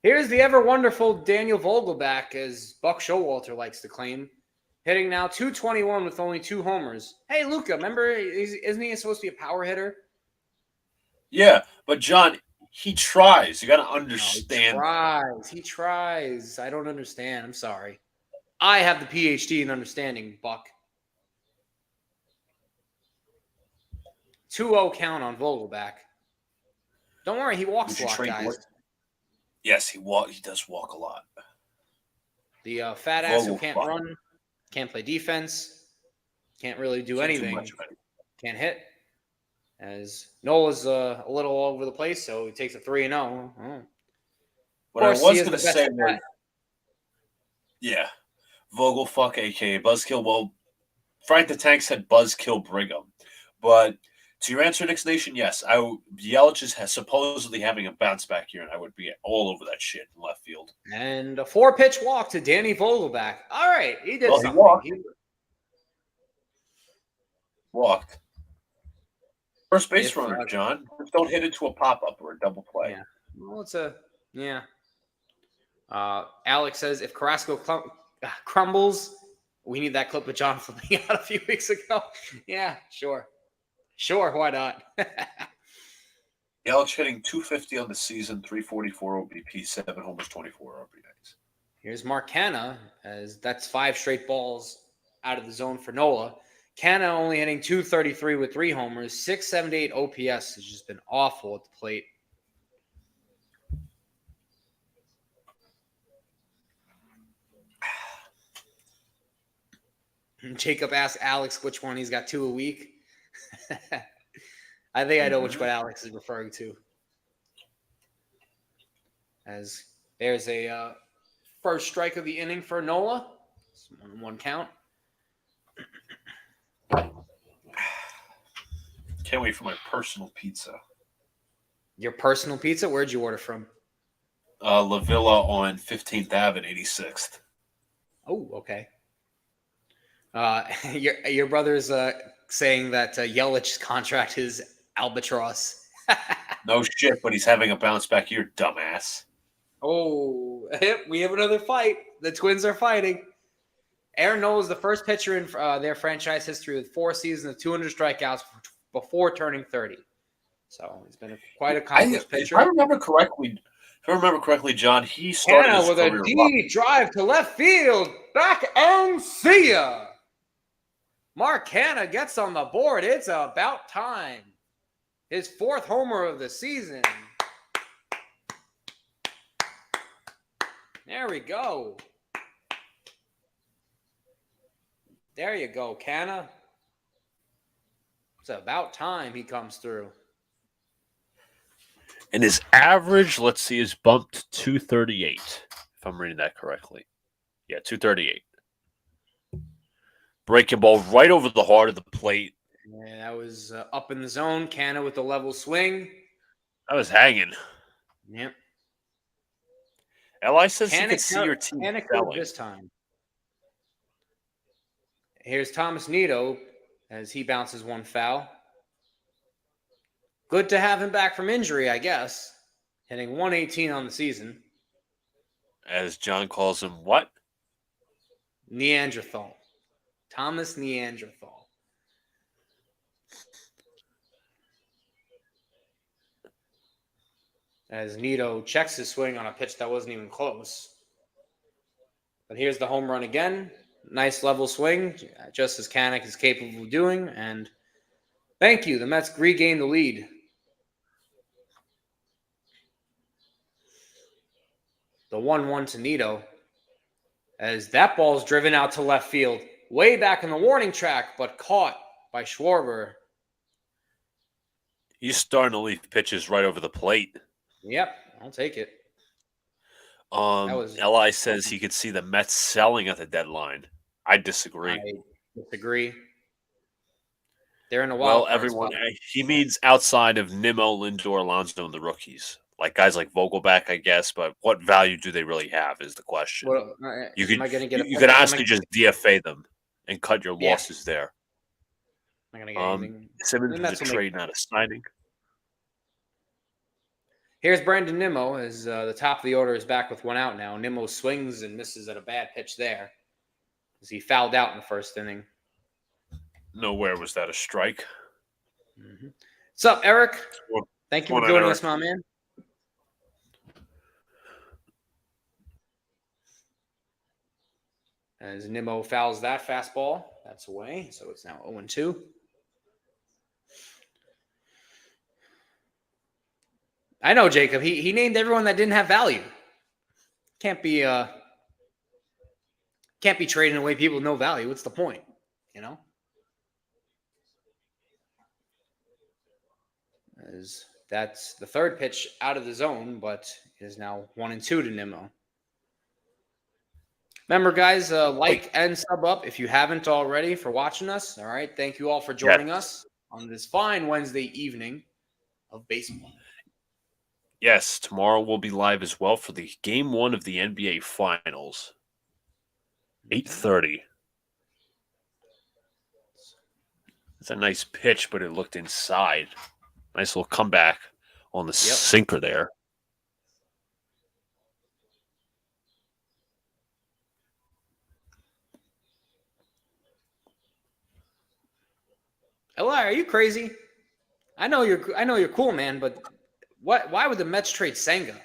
Here's the ever wonderful Daniel Vogelback, as Buck Showalter likes to claim, hitting now .221 with only 2 homers. Hey, Luca, remember, isn't he supposed to be a power hitter? Yeah, but John, he tries. You got to understand. No, he tries. I don't understand. I'm sorry. I have the PhD in understanding, Buck. 2-0 count on Vogelback. Don't worry, he walks a lot, guys. Yes, he does walk a lot. The fat ass who can't run, can't play defense, can't really do anything, can't hit. As Nola's a little all over the place, so he takes a 3-0. What I was going to say was, yeah, Vogelfuck, a.k.a. Buzzkill. Well, Frank the Tank said Buzzkill Brigham. But To your answer, Knicks Nation, yes. Yelich is supposedly having a bounce back here, and I would be all over that shit in left field. And a 4-pitch walk to Danny Vogelback. All right, he did Well, something. he walked. First base runner, John. Don't hit it to a pop-up or a double play. Yeah. Well, Alex says if Carrasco crumbles, we need that clip of John flipping out a few weeks ago. Yeah, sure. Sure, why not? Yelich hitting 250 on the season, 344 OBP, 7 homers, 24 RBIs. Here's Mark Canha, as that's 5 straight balls out of the zone for Nola. Canha only hitting 233 with 3 homers, 678 OPS has just been awful at the plate. Jacob asked Alex which one he's got 2 a week. I think I know which one Alex is referring to. As there's a first strike of the inning for Nola. It's 1-1 count. Can't wait for my personal pizza. Your personal pizza? Where'd you order from? La Villa on 15th Ave and 86th. Oh, okay. Your brother's saying that Yelich's contract is albatross. No shit, but he's having a bounce back here, dumbass. Oh, we have another fight. The Twins are fighting. Aaron Nola is the first pitcher in their franchise history with 4 seasons of 200 strikeouts before turning 30. So he's been a quite accomplished pitcher. If I remember correctly, John, he started his with career a deep drive to left field. Back and see ya. Mark Canha gets on the board. It's about time. His 4th homer of the season. There we go. There you go, Canha. It's about time he comes through. And his average, let's see, is bumped to 238, if I'm reading that correctly. Yeah, 238. Breaking ball right over the heart of the plate. Yeah, that was up in the zone. Canha with the level swing. I was hanging. Yep. Li says he could see your team selling this time. Here's Thomas Nido as he bounces one foul. Good to have him back from injury, I guess. Hitting 118 on the season. As John calls him, what? Neanderthal. Thomas Neanderthal. As Nido checks his swing on a pitch that wasn't even close. But here's the home run again. Nice level swing, just as Canha is capable of doing. And thank you. The Mets regained the lead. The 1-1 to Nido. As that ball is driven out to left field. Way back in the warning track, but caught by Schwarber. He's starting to leave pitches right over the plate. Yep, I'll take it. Li says he could see the Mets selling at the deadline. I disagree. They're in a wild card everyone. spot. He means outside of Nimmo, Lindor, Alonso, and the rookies. Like guys like Vogelback, I guess, but what value do they really have is the question. Well, you could honestly just DFA them and cut your losses there. I'm not gonna get anything. Simmons was a trade, not a signing. Here's Brandon Nimmo as the top of the order is back with 1 out now. Nimmo swings and misses at a bad pitch there as he fouled out in the first inning. Nowhere was that a strike. Mm-hmm. What's up, Eric? Thank you for joining us, my man. As Nimmo fouls that fastball, that's away. So it's now 0-2. I know, Jacob. He named everyone that didn't have value. Can't be trading away people with no value. What's the point? You know? As that's the 3rd pitch out of the zone, but it is now 1-2 to Nimmo. Remember, guys, like and sub up if you haven't already for watching us. All right. Thank you all for joining us on this fine Wednesday evening of baseball. Yes, tomorrow we'll be live as well for the Game 1 of the NBA Finals. 8:30. It's a nice pitch, but it looked inside. Nice little comeback on the sinker there. Eli, are you crazy? I know you're cool, man, but why would the Mets trade Senga?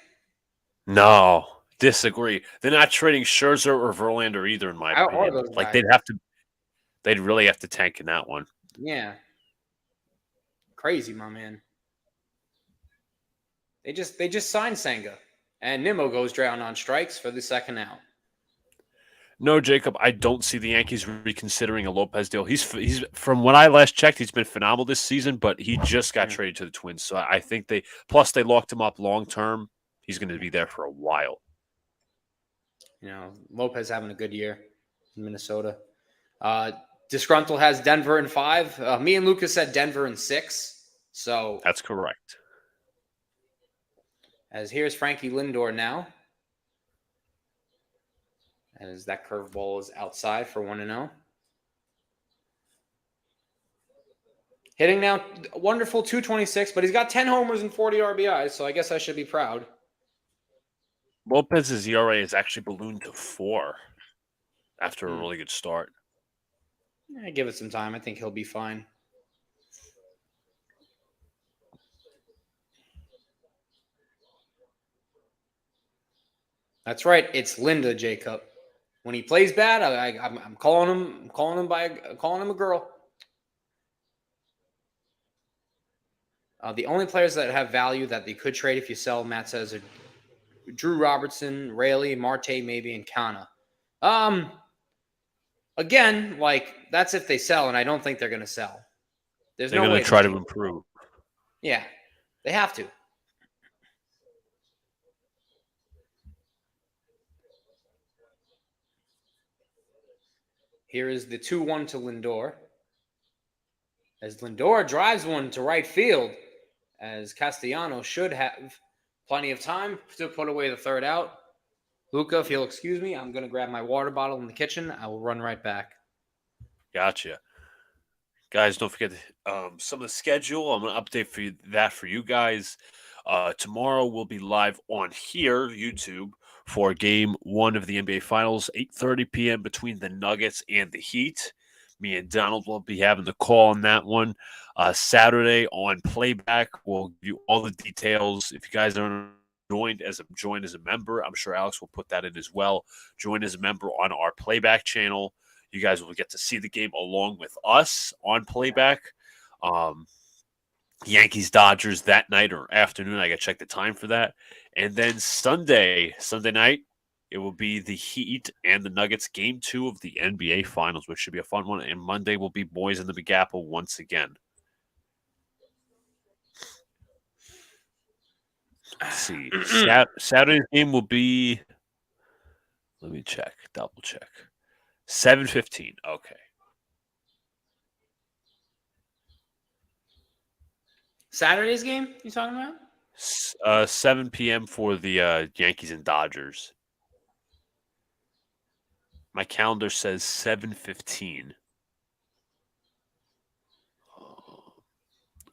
No, disagree. They're not trading Scherzer or Verlander either, in my How are opinion. those Like guys? they'd really have to tank in that one. Yeah. Crazy, my man. They just signed Senga. And Nimmo goes down on strikes for the second out. No, Jacob, I don't see the Yankees reconsidering a Lopez deal. He's from when I last checked, he's been phenomenal this season, but he just got traded to the Twins. So I think they locked him up long term. He's going to be there for a while. You know, Lopez having a good year in Minnesota. Disgruntled has Denver in 5. Me and Lucas said Denver in 6. So that's correct. As here's Frankie Lindor now. As that curveball is outside for 1-0. Hitting now, wonderful 226, but he's got 10 homers and 40 RBIs, so I guess I should be proud. Lopez's ERA has actually ballooned to 4 after a really good start. Yeah, give it some time. I think he'll be fine. That's right. It's Linda, Jacob. When he plays bad, I'm calling him. I'm calling him a girl. The only players that have value that they could trade if you sell, Matt says, are Drew Robertson, Rayleigh, Marte, maybe, and Kana. Again, like that's if they sell, and I don't think they're going to sell. They're going to try to improve. Yeah, they have to. Here is the 2-1 to Lindor. As Lindor drives one to right field, as Castellanos should have plenty of time to put away the third out. Luca, if you'll excuse me, I'm going to grab my water bottle in the kitchen. I will run right back. Gotcha. Guys, don't forget some of the schedule. I'm going to update for you guys. Tomorrow we'll be live on here, YouTube, for Game 1 of the NBA Finals, 8:30 p.m. between the Nuggets and the Heat. Me and Donald will be having the call on that one. Saturday on playback, we'll give you all the details. If you guys aren't joined as a member, I'm sure Alex will put that in as well. Join as a member on our playback channel. You guys will get to see the game along with us on playback. Yankees Dodgers that night or afternoon. I got to check the time for that. And then Sunday night, it will be the Heat and the Nuggets Game 2 of the NBA Finals, which should be a fun one. And Monday will be Boys in the Big Apple once again. Let's see. Saturday's game will be, let me check, double check. 7:15. Okay. Saturday's game you talking about? 7 p.m. for the Yankees and Dodgers. My calendar says 7:15.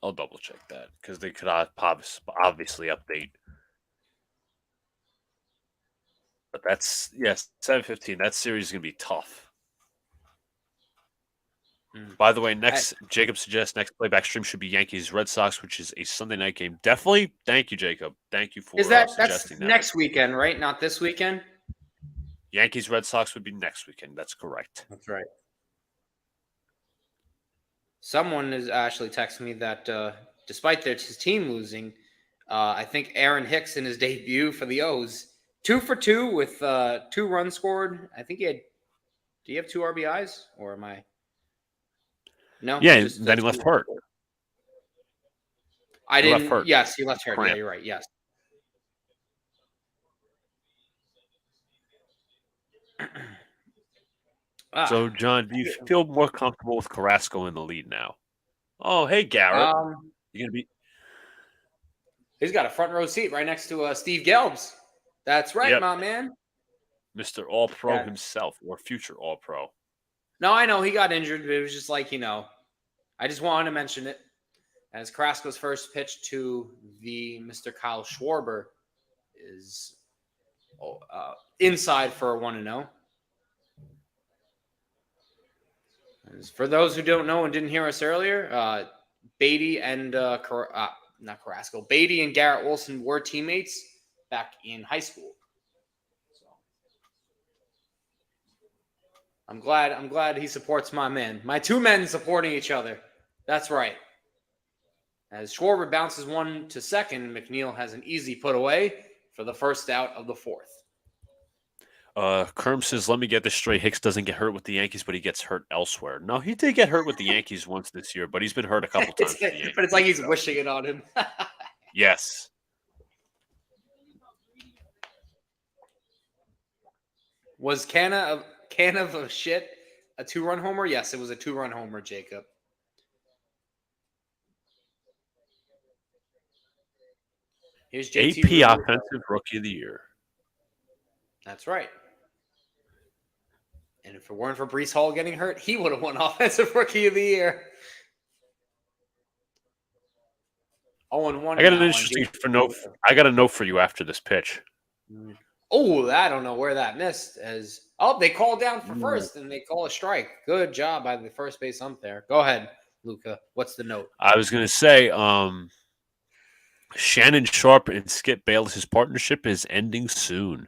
I'll double check that because they could obviously update. But that's 7:15. That series is gonna be tough. By the way, Jacob suggests next playback stream should be Yankees Red Sox, which is a Sunday night game. Definitely, thank you, Jacob. Thank you for suggesting that. Next weekend, right? Not this weekend. Yankees Red Sox would be next weekend. That's correct. That's right. Someone is actually texting me that despite his team losing, I think Aaron Hicks in his debut for the O's, 2 for 2 with 2 runs scored. I think he had. Do you have 2 RBIs or am I? No. Yeah, then he left hurt. I didn't. Hurt. Yes, he left hurt. Cramp. Yeah, you're right. Yes. So, John, do you feel more comfortable with Carrasco in the lead now? Oh, hey Garrett, Um, you gonna be? he's got a front row seat right next to Steve Gelbs. That's right, Yep, my man. Mr. All Pro Yeah. himself, or future All Pro. No, I know he got injured, but it was just like, I just wanted to mention it as Carrasco's first pitch to the Mr. Kyle Schwarber is inside for a 1-0. For those who don't know and didn't hear us earlier, Beatty and not Carrasco, Beatty and Garrett Wilson were teammates back in high school. So I'm glad he supports my men. My two men supporting each other. That's right. As Schwarber bounces one to second, McNeil has an easy put away for the first out of the fourth. Kerm says, "Let me get this straight. Hicks doesn't get hurt with the Yankees, but he gets hurt elsewhere." No, he did get hurt with the Yankees once this year, but he's been hurt a couple times with the But Yankees. it's like he's So. wishing it on him. Yes. Was can of shit a 2-run homer? Yes, it was a 2-run homer, Jacob. Here's JT AP Realmuto. Offensive Rookie of the Year. That's right. And if it weren't for Brees Hall getting hurt, he would have won Offensive Rookie of the Year. 0-1. I got an interesting note. I got a note for you after this pitch. Oh, I don't know where that missed. They call down for first and they call a strike. Good job by the first base ump there. Go ahead, Luca. What's the note? I was gonna say, Shannon Sharp and Skip Bayless's partnership is ending soon.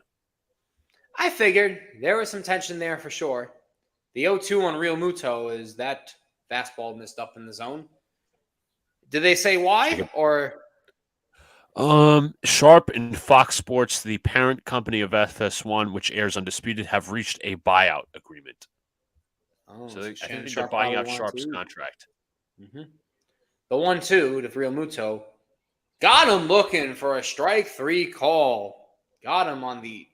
I figured there was some tension there for sure. The 0-2 on Real Muto is that fastball missed up in the zone. Did they say why or? Sharp and Fox Sports, the parent company of FS1, which airs Undisputed, have reached a buyout agreement. Oh, So I think they're Sharp buying out probably Sharp's wants contract. Mm-hmm. The 1-2 to Real Muto. Got him looking for a strike three call. Got him on the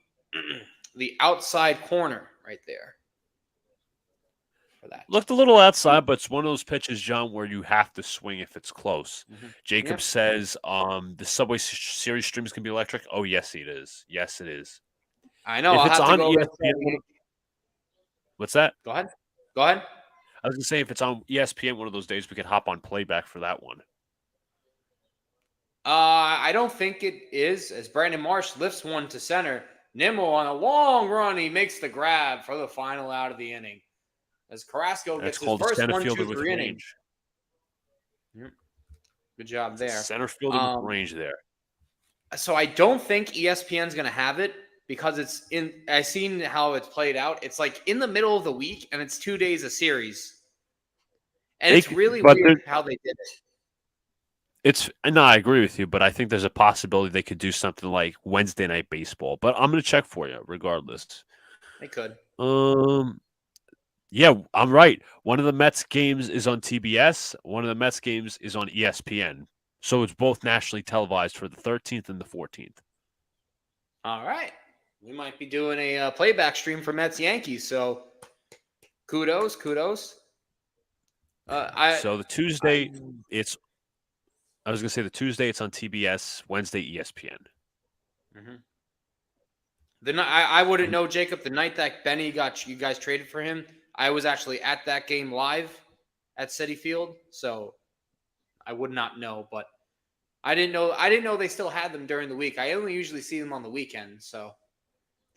outside corner right there. For that. Looked a little outside, but it's one of those pitches, John, where you have to swing if it's close. Mm-hmm. Jacob says, the Subway Series stream is going to be electric. Oh, yes, it is. Yes, it is. I know. If I'll it's have to on go ESPN, what's that? Go ahead. Go ahead. I was going to say, if it's on ESPN one of those days, we could hop on playback for that one. I don't think it is, as Brandon Marsh lifts one to center. Nimmo on a long run, he makes the grab for the final out of the inning. As Carrasco gets his first 1-2-3 inning. Yep. Good job there. Center fielder with range there. So I don't think ESPN's going to have it because it's in. I've seen how it's played out. It's like in the middle of the week, and it's 2 days a series, and it's really weird how they did it. I agree with you, but I think there's a possibility they could do something like Wednesday Night Baseball. But I'm going to check for you, regardless. They could. Yeah, I'm right. One of the Mets games is on TBS. One of the Mets games is on ESPN. So it's both nationally televised for the 13th and the 14th. All right. We might be doing a playback stream for Mets Yankees. So kudos. So the Tuesday, I was going to say the Tuesday it's on TBS, Wednesday ESPN. Mm-hmm. I wouldn't know, Jacob. The night that Benny got you guys traded for him, I was actually at that game live at Citi Field, so I would not know. But I didn't know they still had them during the week. I only usually see them on the weekend, so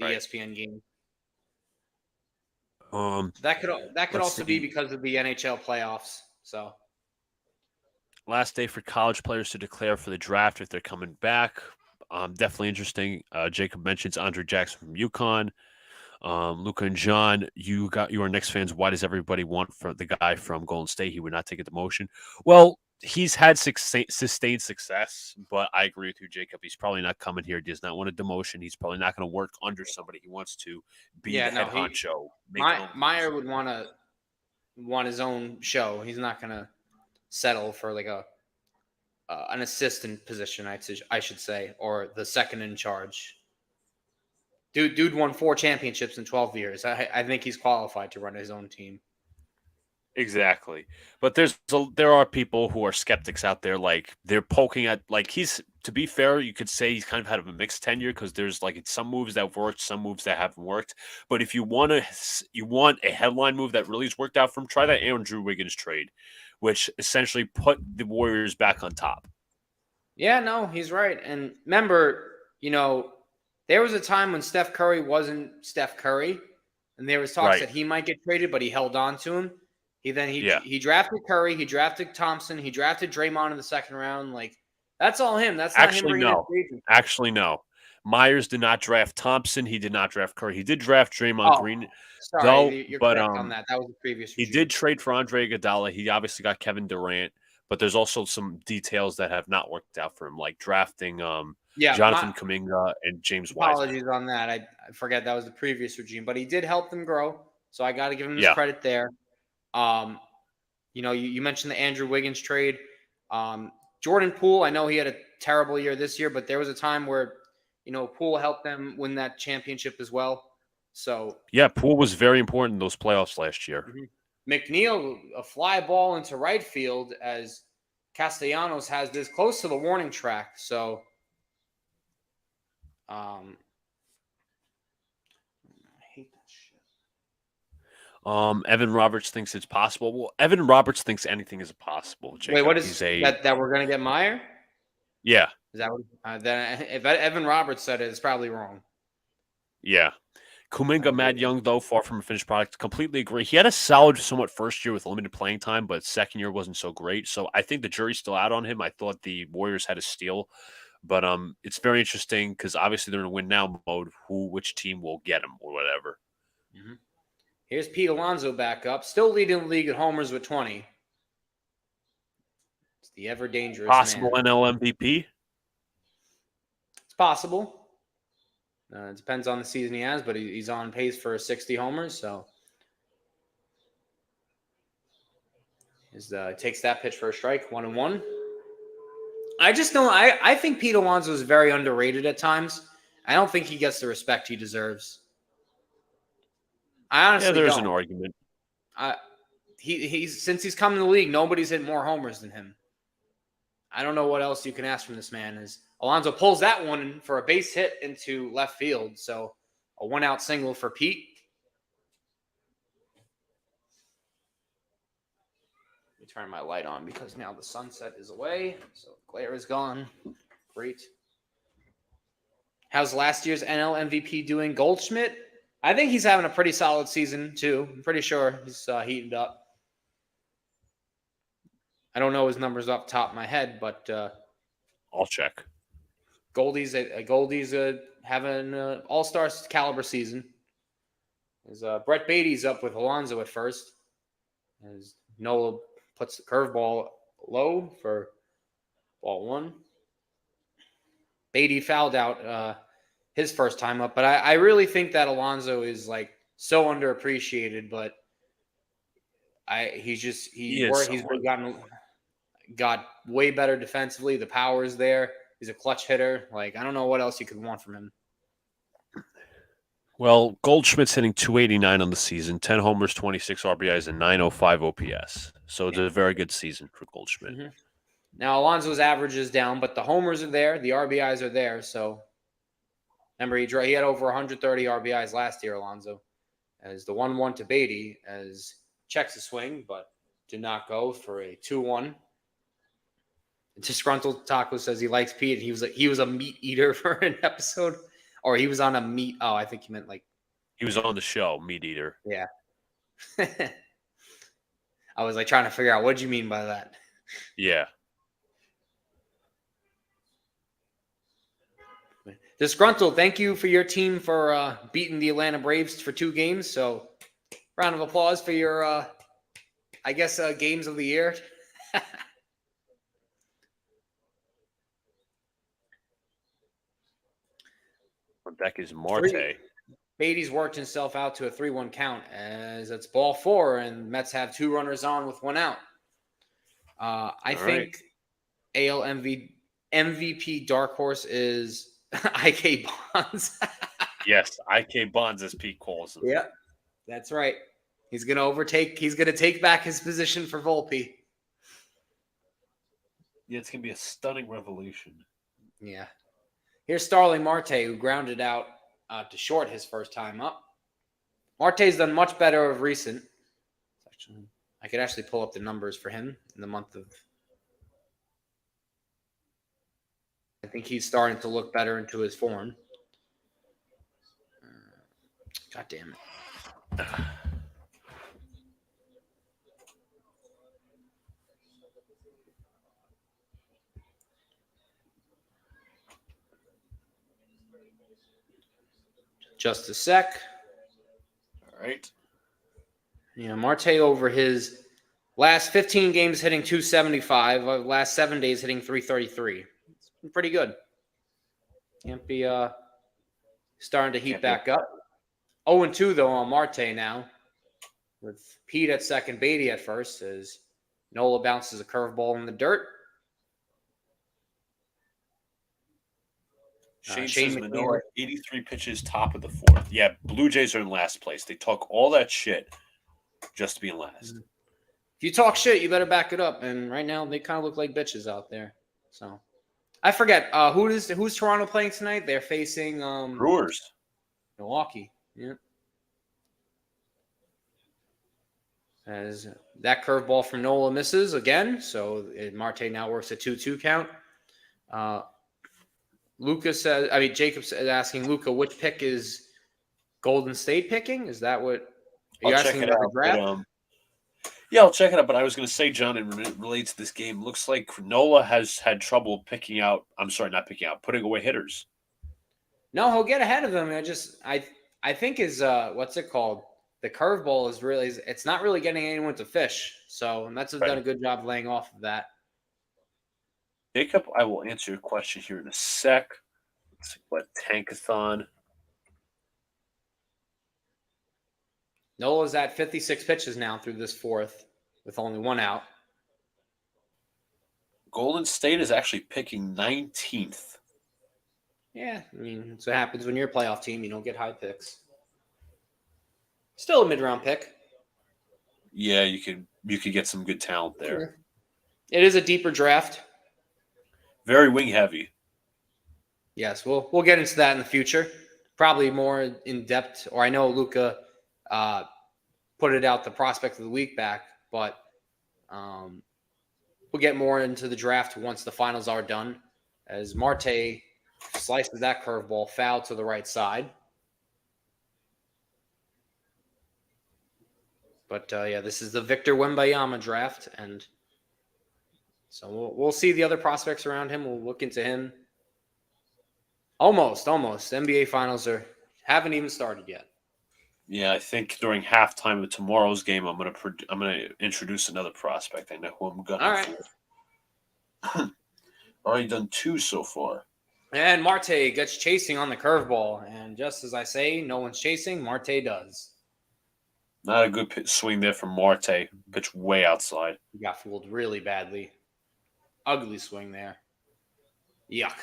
the ESPN game. That could also be because of the NHL playoffs. So last day for college players to declare for the draft if they're coming back. Definitely interesting. Jacob mentions Andre Jackson from UConn. Luca and John, you are Knicks fans. Why does everybody want for the guy from Golden State? He would not take a demotion. Well, he's had sustained success, but I agree with you, Jacob. He's probably not coming here. He does not want a demotion. He's probably not going to work under somebody. He wants to be the head honcho. Meyer would want his own show. He's not going to settle for like an assistant position, I should say, or the second in charge. Dude won 4 championships in 12 years. I think he's qualified to run his own team. Exactly. But there are people who are skeptics out there. Like they're poking at like he's to be fair, you could say he's kind of had a mixed tenure because there's like some moves that have worked, some moves that haven't worked. But if you want a headline move that really has worked out for him, try that Andrew Wiggins trade, which essentially put the Warriors back on top. Yeah, no, he's right. And remember, there was a time when Steph Curry wasn't Steph Curry, and there was talks Right. that he might get traded, but he held on to him. Yeah. He drafted Curry, he drafted Thompson, he drafted Draymond in the second round. Like that's all him. That's not him Actually, bringing in no. free agents. Actually, no. Myers did not draft Thompson. He did not draft Curry. He did draft Draymond Oh, Green, though. sorry, you're But correct on that. That was the previous he regime. did trade for Andre Iguodala. He obviously got Kevin Durant, but there's also some details that have not worked out for him, like drafting Yeah, my Jonathan Kuminga and James Wiseman. apologies on that. I forget that was the previous regime, but he did help them grow. So I got to give him his Yeah, credit there. Um, you mentioned the Andrew Wiggins trade. Jordan Poole, I know he had a terrible year this year, but there was a time where, Poole helped them win that championship as well. So yeah. Poole was very important in those playoffs last year. McNeil, a fly ball into right field as Castellanos has this close to the warning track. So, I hate that shit. Evan Roberts thinks it's possible. Well, Evan Roberts thinks anything is possible. Wait, Jacob, what is he's a that we're going to get Meyer? yeah, Is that what? Then if Evan Roberts said it, it's probably wrong. yeah. I Kuminga, agree. Mad Young, though, far from a finished product. Completely agree. He had a solid, somewhat first year with limited playing time, but second year wasn't so great. So I think the jury's still out on him. I thought the Warriors had a steal, but it's very interesting because obviously they're in a win now mode. Which team will get him or whatever. Mm-hmm. Here's Pete Alonso back up, still leading the league at homers with 20. It's the ever dangerous Possible man. NL MVP. It's possible. It depends on the season he has, but he's on pace for 60 homers. So takes that pitch for a strike, 1-1. I just don't. I think Pete Alonso is very underrated at times. I don't think he gets the respect he deserves. I Yeah, honestly there's an don't. argument. He's since he's come in the league, nobody's hit more homers than him. I don't know what else you can ask from this man. Is Alonso pulls that one for a base hit into left field, so a 1-out single for Pete. Let me turn my light on because now the sunset is away, so glare is gone. Great. How's last year's NL MVP doing? Goldschmidt? I think he's having a pretty solid season too. I'm pretty sure he's heated up. I don't know his numbers off the top of my head, but I'll check. Goldie's having an all-star caliber season. As Brett Beatty's up with Alonso at first, as Nola puts the curveball low for ball one. Beatty fouled out his first time up, but I really think that Alonso is like so underappreciated. But he's got way better defensively. The power is there. He's a clutch hitter. Like I don't know what else you could want from him. Well, Goldschmidt's hitting 289 on the season, 10 homers, 26 RBIs, and 905 OPS. So it's a very good season for Goldschmidt. Mm-hmm. Now, Alonso's average is down, but the homers are there. The RBIs are there. So remember, he had over 130 RBIs last year, Alonso. As the 1-1 to Beatty, as checks a swing, but did not go for a 2-1. Disgruntled Taco says he likes Pete. He was a meat eater for an episode. Or he was on a meat. Oh, I think he meant like. He was on the show, Meat Eater. Yeah. I was like trying to figure out what you mean by that. Yeah. Disgruntled, thank you for your team for beating the Atlanta Braves for 2 games. So, round of applause for your, games of the year. On deck is Marte. Beatty's worked himself out to a 3-1 count as it's ball 4, and Mets have 2 runners on with 1 out. I think AL MVP dark horse is IK Bonds. Yes, IK Bonds, as Pete calls him. Yeah, that's right. He's going to overtake. He's going to take back his position for Volpe. Yeah, it's going to be a stunning revelation. Yeah. Here's Starling Marte, who grounded out to short his first time up. Marte's done much better of recent. I could actually pull up the numbers for him in the month of. I think he's starting to look better into his form. God damn it. Just a sec. All right. Yeah, Marte over his last 15 games hitting 275. Last 7 days hitting 333. It's been pretty good. Can't be starting to heat back up. 0-2 though on Marte now, with Pete at second, Beatty at first, as Nola bounces a curveball in the dirt. Shane Shane says McNeil. Manoah, 83 pitches, top of the fourth. Yeah, Blue Jays are in last place. They talk all that shit just to be in last. If you talk shit, you better back it up. And right now, they kind of look like bitches out there. So, I forget who's Toronto playing tonight. They're facing Brewers. Milwaukee. Yeah. As that curveball from Nola misses again, so Marte now works a 2-2 count. Jacob is asking Luca, which pick is Golden State picking? Is that what? Are you asking about the draft? Yeah, I'll check it out. But I was going to say, John, in relates to this game, looks like Nola has had trouble putting away hitters. No, he'll get ahead of them. I think his what's it called? The curveball is really, it's not really getting anyone to fish. So Mets have done a good job laying off of that. Jacob, I will answer your question here in a sec. Let's see what Tankathon. Nola's at 56 pitches now through this fourth with only one out. Golden State is actually picking 19th. Yeah, I mean, that's what happens when you're a playoff team. You don't get high picks. Still a mid-round pick. Yeah, you could get some good talent there. Sure. It is a deeper draft. Very wing heavy. Yes, we'll get into that in the future. Probably more in depth. Or I know Luca put it out the prospect of the week back, but we'll get more into the draft once the finals are done. As Marte slices that curveball foul to the right side. But this is the Victor Wembanyama draft, and so we'll see the other prospects around him. We'll look into him. Almost. NBA finals haven't even started yet. Yeah, I think during halftime of tomorrow's game, I'm gonna introduce another prospect. I know who I'm gunning All right. for. Already done 2 so far. And Marte gets chasing on the curveball, and just as I say, no one's chasing. Marte does. Not a good swing there from Marte. Pitch way outside. He got fooled really badly. Ugly swing there. Yuck.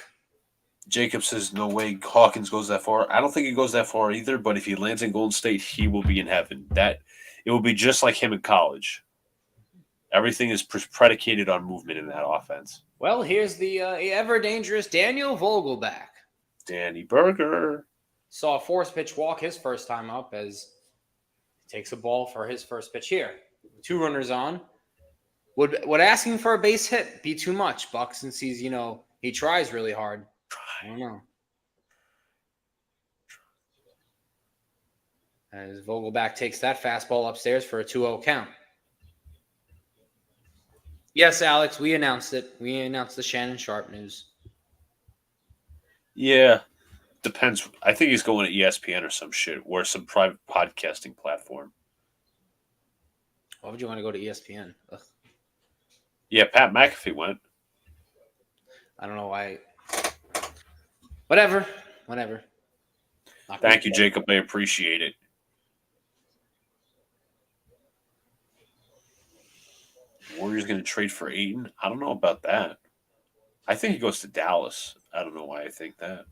Jacob says no way Hawkins goes that far. I don't think he goes that far either, but if he lands in Golden State, he will be in heaven. It will be just like him in college. Everything is predicated on movement in that offense. Well, here's the ever-dangerous Daniel Vogelbach. Danny Berger. Saw a force pitch walk his first time up as he takes a ball for his first pitch here. 2 runners on. Would asking for a base hit be too much? Buck, since he tries really hard. I don't know. As Vogelbach takes that fastball upstairs for a 2-0 count. Yes, Alex, we announced it. We announced the Shannon Sharp news. Yeah, depends. I think he's going to ESPN or some shit, or some private podcasting platform. Why would you want to go to ESPN? Ugh. Yeah, Pat McAfee went. I don't know why. Whatever. Thank you, Jacob. I appreciate it. Warriors going to trade for Ayton? I don't know about that. I think he goes to Dallas. I don't know why I think that.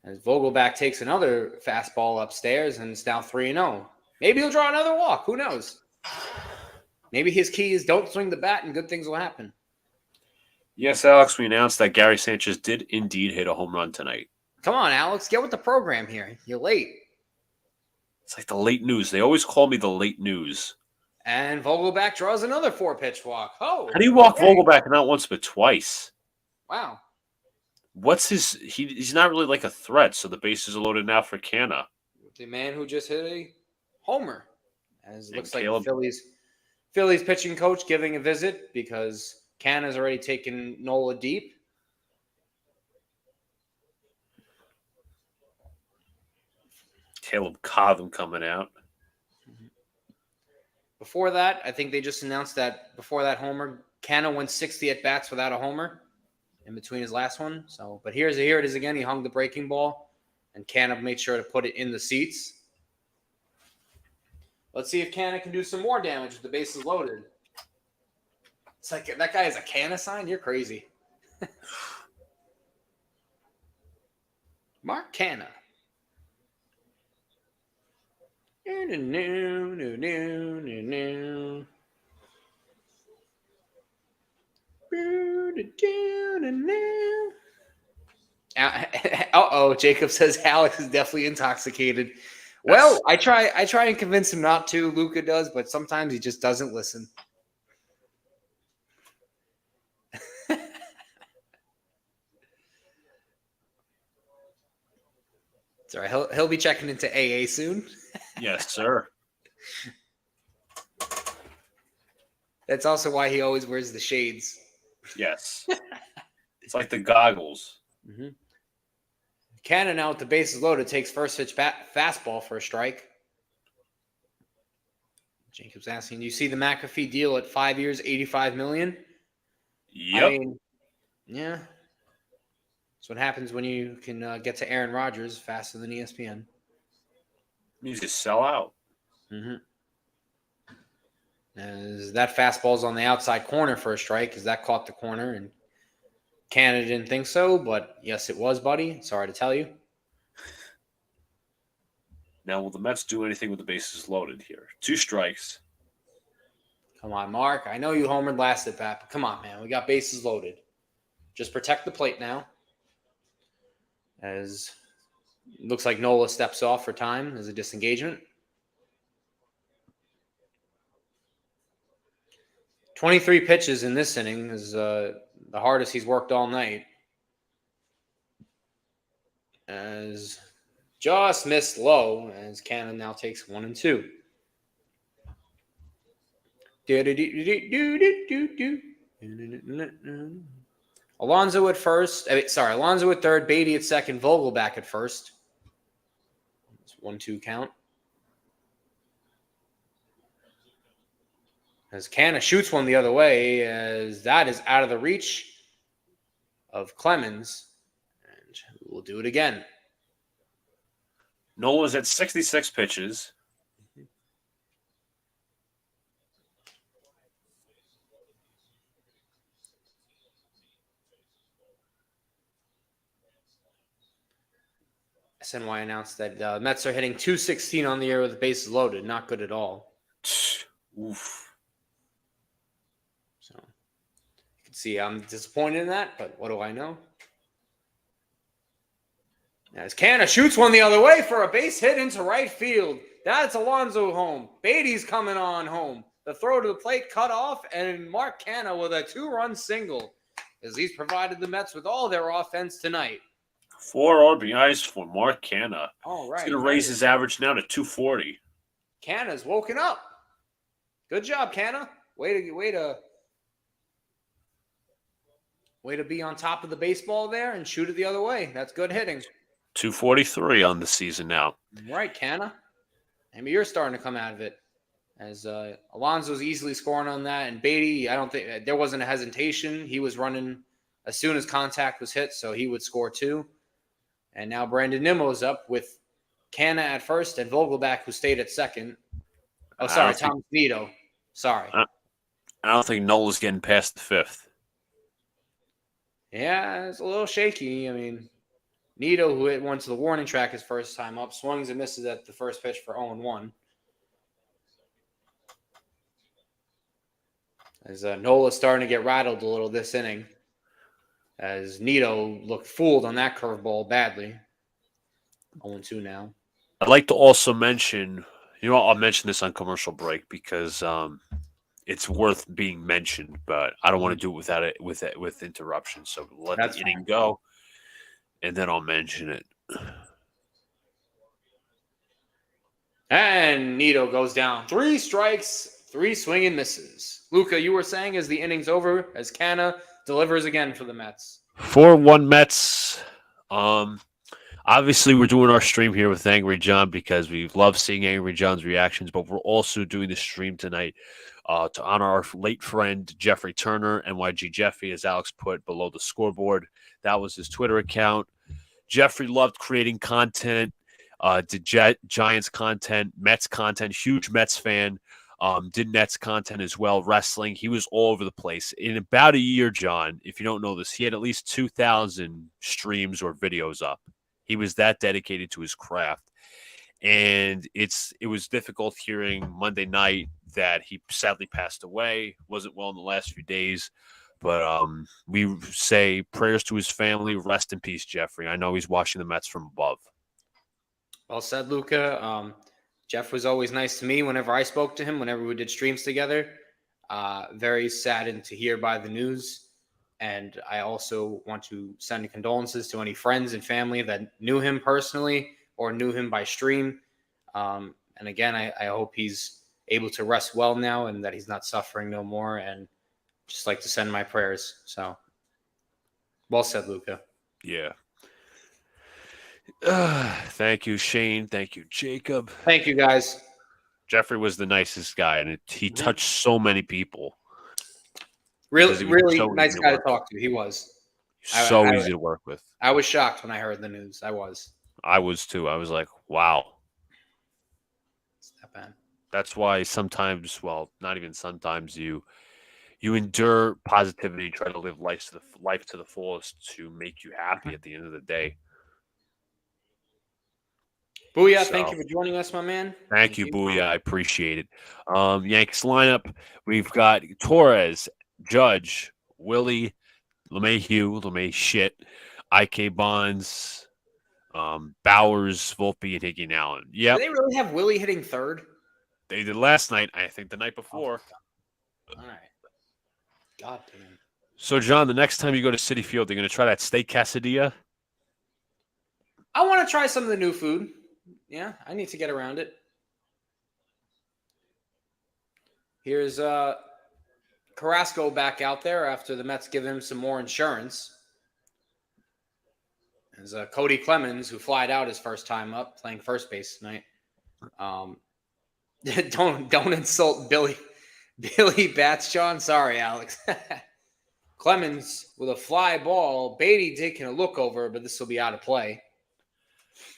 As Vogelbach takes another fastball upstairs, and it's now 3-0. Maybe he'll draw another walk. Who knows? Maybe his key is don't swing the bat and good things will happen. Yes, Alex, we announced that Gary Sanchez did indeed hit a home run tonight. Come on, Alex. Get with the program here. You're late. It's like the late news. They always call me the late news. And Vogelback draws another 4-pitch walk. Oh, How do you walk okay. Vogelback not once but twice? Wow. What's his? He's not really like a threat. So the bases are loaded now for Canna. The man who just hit a homer. As it And looks like Caleb- the Phillies pitching coach giving a visit because Canna's already taken Nola deep. Caleb Cobham coming out. Before that, I think they just announced that before that homer, Canna went 60 at bats without a homer in between his last one. So, but here it is again. He hung the breaking ball, and Canna made sure to put it in the seats. Let's see if Canna can do some more damage with the bases loaded. It's like that guy has a Canna sign. You're crazy. Mark Canna. Uh-oh, Jacob says Alex is definitely intoxicated. Well, I try and convince him not to. Luca does, but sometimes he just doesn't listen. It's all right. He'll be checking into AA soon. Yes, sir. That's also why he always wears the shades. Yes. It's like the goggles. Mm-hmm. Cannon now with the bases loaded takes first pitch fastball for a strike. Jacob's asking, do you see the McAfee deal at 5 years, $85 million? Yep. I mean, yeah. That's what happens when you can get to Aaron Rodgers faster than ESPN. Means you sell out. Mm-hmm. As that fastball's on the outside corner for a strike, because that caught the corner, and Canada didn't think so, but yes, it was, buddy. Sorry to tell you. Now, will the Mets do anything with the bases loaded here? 2 strikes. Come on, Mark. I know you homered last at bat, but come on, man. We got bases loaded. Just protect the plate now. As it looks like Nola steps off for time as a disengagement. 23 pitches in this inning is the hardest he's worked all night. As just missed low, as Cannon now takes 1 and 2. Alonso at first. Alonso at third. Beatty at second. Vogelback at first. It's 1-2 count. As Canna shoots one the other way, as that is out of the reach of Clemens. And we'll do it again. Nola's at 66 pitches. SNY announced that Mets are hitting .216 on the year with the bases loaded. Not good at all. Oof. So you can see I'm disappointed in that, but what do I know? As Canna shoots one the other way for a base hit into right field. That's Alonso home. Beatty's coming on home. The throw to the plate cut off, and Mark Canna with a 2-run single as he's provided the Mets with all their offense tonight. 4 RBIs for Mark Canna. All right. He's going to raise his average now to 240. Canna's woken up. Good job, Canna. Way to be on top of the baseball there and shoot it the other way. That's good hitting. 243 on the season now. Right, Canna. Maybe you're starting to come out of it. As Alonso's easily scoring on that. And Beatty, I don't think there wasn't a hesitation. He was running as soon as contact was hit, so he would score too. And now Brandon Nimmo's up with Canna at first and Vogelback, who stayed at second. Oh, sorry, Thomas Nido. Sorry. I don't think Nola's getting past the 5th. Yeah, it's a little shaky. I mean, Nido, who hit one to the warning track his first time up, swings and misses at the first pitch for 0-1. As Nola's starting to get rattled a little this inning. As Nito looked fooled on that curveball badly. 0-2 now. I'd like to also mention, I'll mention this on commercial break because it's worth being mentioned, but I don't want to do it without it with interruption. So let That's the inning fine. go, and then I'll mention it. And Nito goes down. 3 strikes, 3 swing and misses. Luca, you were saying as the inning's over, as Canna delivers again for the Mets. 4-1 Mets. Obviously, we're doing our stream here with Angry John because we love seeing Angry John's reactions, but we're also doing the stream tonight to honor our late friend Jeffrey Turner, NYG Jeffy, as Alex put below the scoreboard. That was his Twitter account. Jeffrey loved creating content, did Giants content, Mets content, huge Mets fan, did Nets content as well, wrestling. He was all over the place. In about a year, John, if you don't know this, he had at least 2,000 streams or videos up. He was that dedicated to his craft. And it was difficult hearing Monday night that he sadly passed away, wasn't well in the last few days. But we say prayers to his family. Rest in peace, Jeffrey. I know he's watching the Mets from above. Well said, Luca. Jeff was always nice to me whenever I spoke to him, whenever we did streams together. Very saddened to hear by the news. And I also want to send condolences to any friends and family that knew him personally or knew him by stream. And again, I hope he's able to rest well now and that he's not suffering no more. And just like to send my prayers. So, well said, Luca. Yeah. Thank you, Shane. Thank you, Jacob. Thank you, guys. Jeffrey was the nicest guy, and he touched so many people. Really, really so nice guy to talk to. He was. So easy to work with. I was shocked when I heard the news. I was. I was too. I was like, wow. It's that bad. That's why sometimes, well, not even sometimes, you endure positivity, try to live life to the fullest to make you happy at the end of the day. Booyah, thank you for joining us, my man. Thank you, Booyah. I appreciate it. Yankees lineup, we've got Torres, Judge, Willie, LeMahieu shit, IK Bonds, Bowers, Volpe, and Higgy and Allen. Yeah. Do they really have Willie hitting third? They did last night. I think the night before. All right. God damn. So, John, the next time you go to Citi Field, they're going to try that steak quesadilla? I want to try some of the new food. Yeah, I need to get around it. Here's Carrasco back out there after the Mets give him some more insurance. There's Cody Clemens, who flied out his first time up, playing first base tonight. Don't insult Billy Bats, John. Sorry, Alex. Clemens with a fly ball. Beatty taking a look over, but this will be out of play.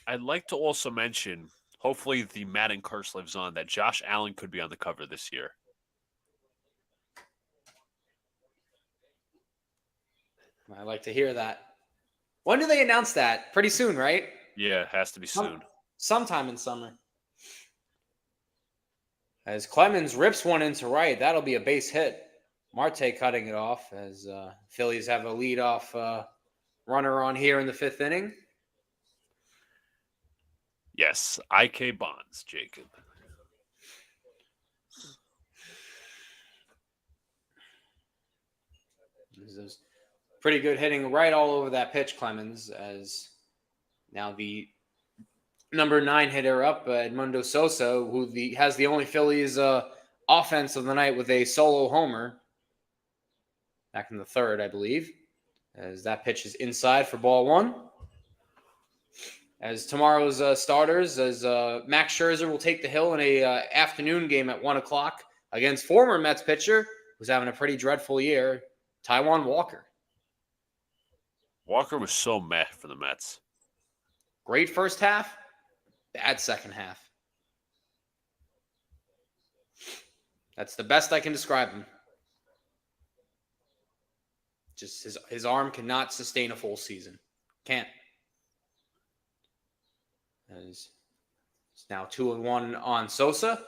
I'd like to also mention, hopefully the Madden curse lives on, that Josh Allen could be on the cover this year. I like to hear that. When do they announce that? Pretty soon, right? Yeah, it has to be soon. Sometime in summer. As Clemens rips one into right, that'll be a base hit. Marte cutting it off as Phillies have a leadoff runner on here in the 5th inning. Yes, IK Bonds, Jacob. There's pretty good hitting right all over that pitch, Clemens, as now the number 9 hitter up, Edmundo Sosa, who has the only Phillies offense of the night with a solo homer back in the 3rd, I believe, as that pitch is inside for ball 1. As tomorrow's starters, as Max Scherzer will take the hill in a afternoon game at 1 o'clock against former Mets pitcher who's having a pretty dreadful year, Taijuan Walker. Walker was so meh for the Mets. Great first half, bad second half. That's the best I can describe him. Just his arm cannot sustain a full season. Can't. It's now 2-1 on Sosa.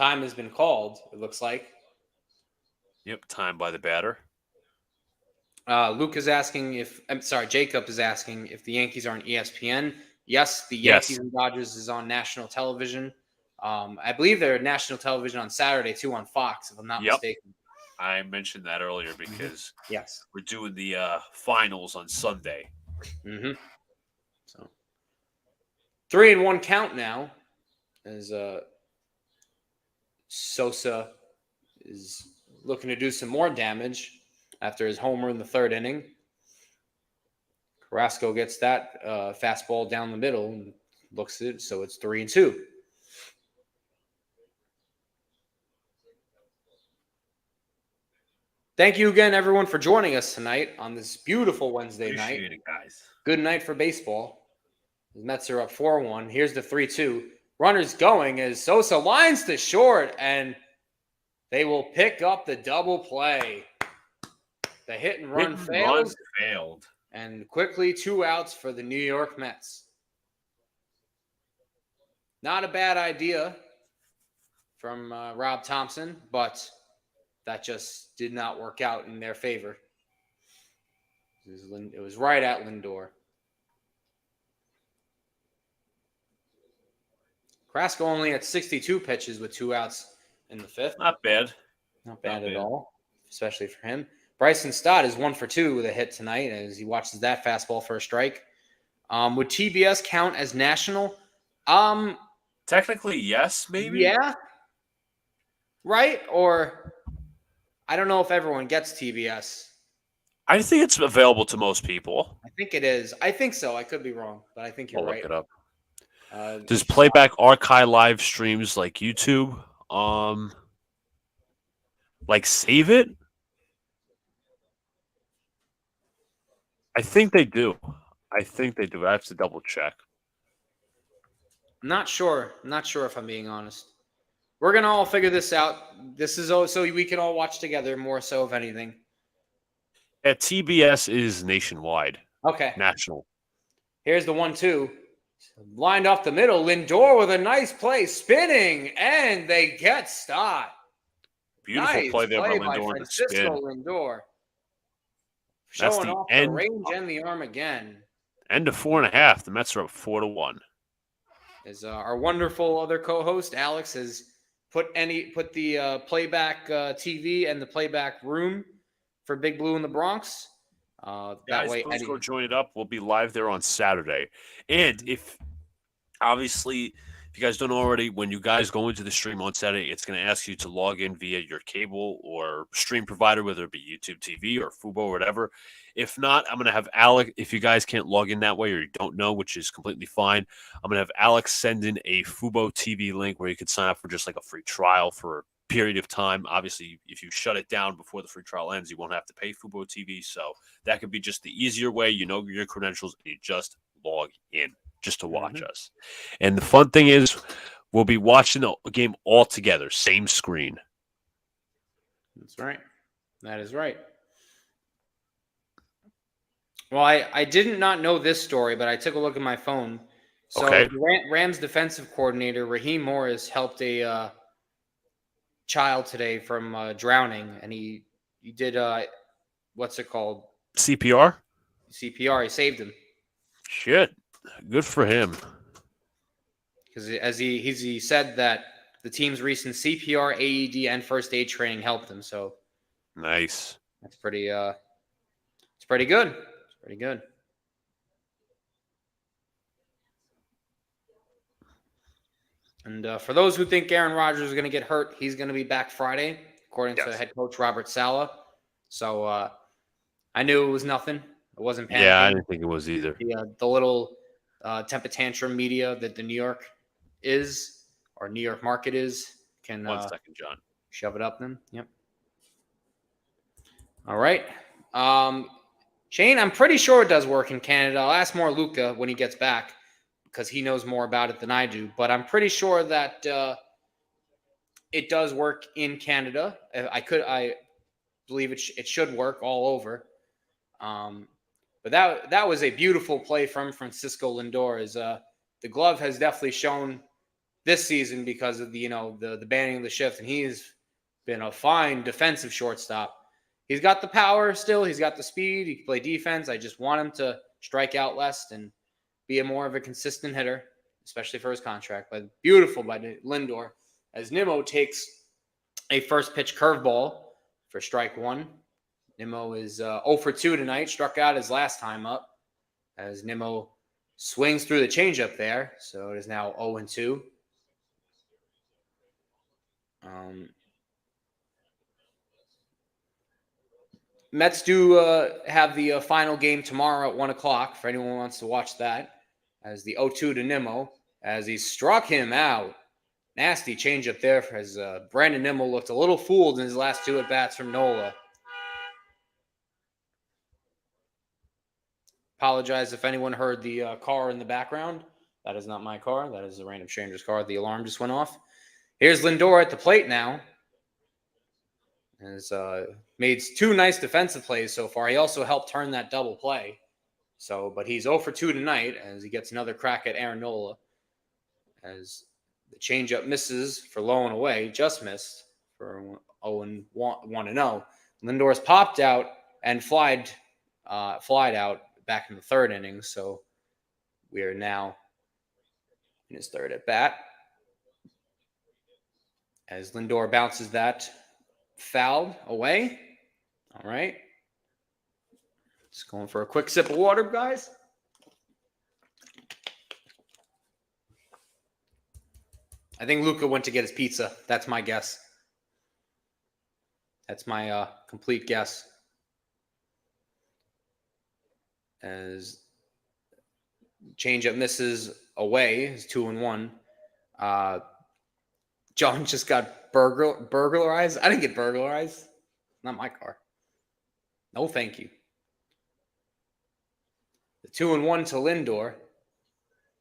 Time has been called, it looks like. Yep, time by the batter. Luke is asking Jacob is asking if the Yankees are on ESPN. Yes, the Yes. Yankees and Dodgers is on national television. I believe they're national television on Saturday, too, on Fox, if I'm not mistaken. I mentioned that earlier because Yes. we're doing the finals on Sunday. Mm-hmm. So 3-1 count now as Sosa is looking to do some more damage after his homer in the third inning. Carrasco gets that fastball down the middle and looks at it, so it's 3-2. Thank you again, everyone, for joining us tonight on this beautiful Wednesday night. Appreciate it, guys. Good night for baseball. The Mets are up 4-1. Here's the 3-2. Runners going as Sosa lines to short, and they will pick up the double play. The hit and run failed. And quickly 2 outs for the New York Mets. Not a bad idea from Rob Thompson, but that just did not work out in their favor. It was right at Lindor. Carrasco only had 62 pitches with 2 outs in the fifth. Not bad. Not bad at all, especially for him. Bryson Stott is 1 for 2 with a hit tonight as he watches that fastball for a strike. Would TBS count as national? Technically, yes, maybe. Yeah. Right? Or I don't know if everyone gets TBS. I think it's available to most people. I think it is. I think so. I could be wrong, but I think you're right. Look it up. Does Playback archive live streams like YouTube? Like save it? I think they do. I have to double check. I'm not sure. I'm not sure if I'm being honest. We're going to all figure this out. This is so we can all watch together more so if anything. Yeah, TBS is nationwide. Okay. National. Here's the 1-2. Lined off the middle. Lindor with a nice play. Spinning. And they get Stott. Beautiful play there by Lindor. Francisco Lindor. Showing off the range and the arm again. End of 4.5. The Mets are up 4-1. As our wonderful other co-host Alex has put the playback TV and the playback room for Big Blue in the Bronx. That way, please go join it up. We'll be live there on Saturday. And if you guys don't already, when you guys go into the stream on Saturday, it's going to ask you to log in via your cable or stream provider, whether it be YouTube TV or Fubo or whatever. If not, I'm going to have Alex, if you guys can't log in that way or you don't know, which is completely fine, I'm going to have Alex send in a Fubo TV link where you can sign up for just like a free trial for a period of time. Obviously, if you shut it down before the free trial ends, you won't have to pay Fubo TV. So that could be just the easier way. You know your credentials, and you just log in just to watch us. And the fun thing is, we'll be watching the game all together, same screen. That's right. That is right. Well, I did not know this story, but I took a look at my phone. So Rams defensive coordinator Raheem Morris helped a child today from drowning, and he did what's it called? CPR. CPR. He saved him. Shit, good for him. Because as he said that the team's recent CPR, AED, and first aid training helped him. So nice. That's pretty. It's pretty good. It's pretty good. And for those who think Aaron Rodgers is going to get hurt, he's going to be back Friday, according to head coach Robert Saleh. So I knew it was nothing. It wasn't panicking. Yeah, I didn't think it was either. The little temper tantrum media that the New York market is can 1 second, John. Shove it up then. Yep. All right. Shane, I'm pretty sure it does work in Canada. I'll ask more Luca when he gets back because he knows more about it than I do. But I'm pretty sure that it does work in Canada. I believe it should work all over. But that was a beautiful play from Francisco Lindor. The glove has definitely shown this season because of the banning of the shift, and he's been a fine defensive shortstop. He's got the power still. He's got the speed. He can play defense. I just want him to strike out less and be a more of a consistent hitter, especially for his contract. But beautiful by Lindor as Nimmo takes a first pitch curveball for strike one. Nimmo is 0 for 2 tonight, struck out his last time up as Nimmo swings through the changeup there. So it is now 0 and 2. Mets do have the final game tomorrow at 1 o'clock for anyone who wants to watch that. As the 0-2 to Nimmo, as he struck him out. Nasty changeup there as Brandon Nimmo looked a little fooled in his last 2 at-bats from Nola. Apologize if anyone heard the car in the background. That is not my car. That is a random stranger's car. The alarm just went off. Here's Lindor at the plate now. Has made 2 nice defensive plays so far. He also helped turn that double play. But he's 0 for 2 tonight as he gets another crack at Aaron Nola. As the changeup misses for low and away, just missed for 1-0. Lindor's popped out and flied out back in the third inning. So we are now in his third at bat. As Lindor bounces that fouled away. All right. Just going for a quick sip of water, guys. I think Luca went to get his pizza. That's my guess. That's my complete guess. As changeup misses away, is 2-1. John just got burglarized. I didn't get burglarized. Not my car. No, thank you. The 2-1 to Lindor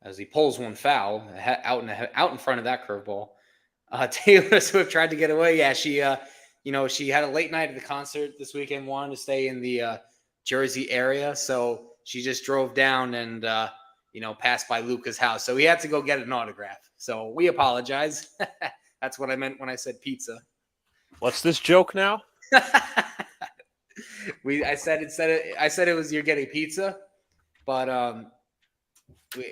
as he pulls one foul out in front of that curveball. Taylor Swift tried to get away. Yeah, she had a late night at the concert this weekend, wanted to stay in the Jersey area, so she just drove down and passed by Luca's house. So he had to go get an autograph. So we apologize. That's what I meant when I said pizza. What's this joke now? I said it was you're getting pizza, but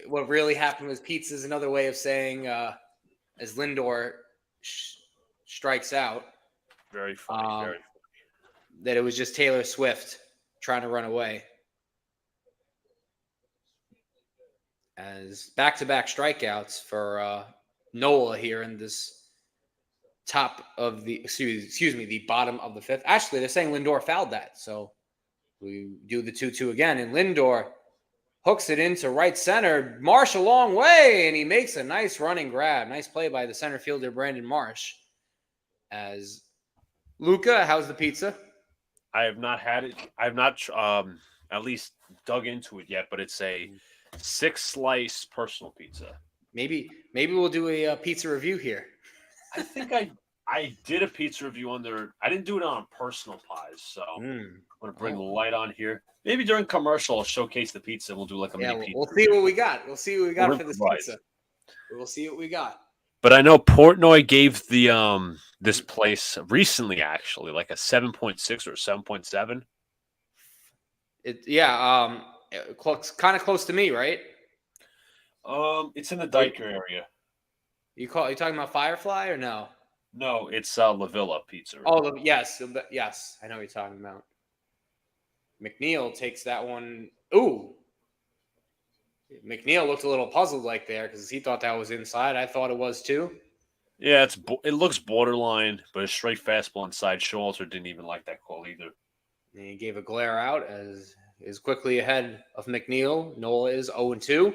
what really happened was pizza is another way of saying as Lindor strikes out. Very funny. Very funny. That it was just Taylor Swift trying to run away. As back-to-back strikeouts for Nola here in this top of the the bottom of the fifth. Actually, they're saying Lindor fouled that, so we do the 2-2 again, and Lindor hooks it into right center. Marsh a long way, and he makes a nice running grab. Nice play by the center fielder, Brandon Marsh. As Luca, how's the pizza? I have not had it. I have not at least dug into it yet, but it's a 6-slice personal pizza. Maybe we'll do a pizza review here. I think I did a pizza review on there. I didn't do it on personal pies, so I'm going to bring the light on here. Maybe during commercial, I'll showcase the pizza. We'll do like a mini pizza. We'll see what we got. We'll see what we got for this pizza. We'll see what we got. But I know Portnoy gave the this place recently, actually, like a 7.6 or 7.7. Kind of close to me, right? It's in the Diker area. You talking about Firefly or no? No, it's La Villa Pizza. Oh, yes, I know what you're talking about. McNeil takes that one. Ooh. McNeil looked a little puzzled like there because he thought that was inside. I thought it was too. Yeah, it looks borderline, but a straight fastball inside. Showalter didn't even like that call either. And he gave a glare out as is quickly ahead of McNeil. Nola is 0-2.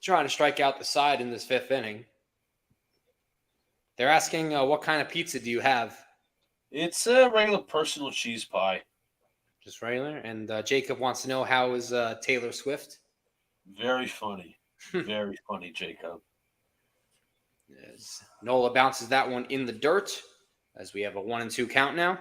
Trying to strike out the side in this fifth inning. They're asking what kind of pizza do you have? It's a regular personal cheese pie. Just regular. And Jacob wants to know how is Taylor Swift? Very funny. Very funny, Jacob. As Nola bounces that one in the dirt as we have a 1-2 count now.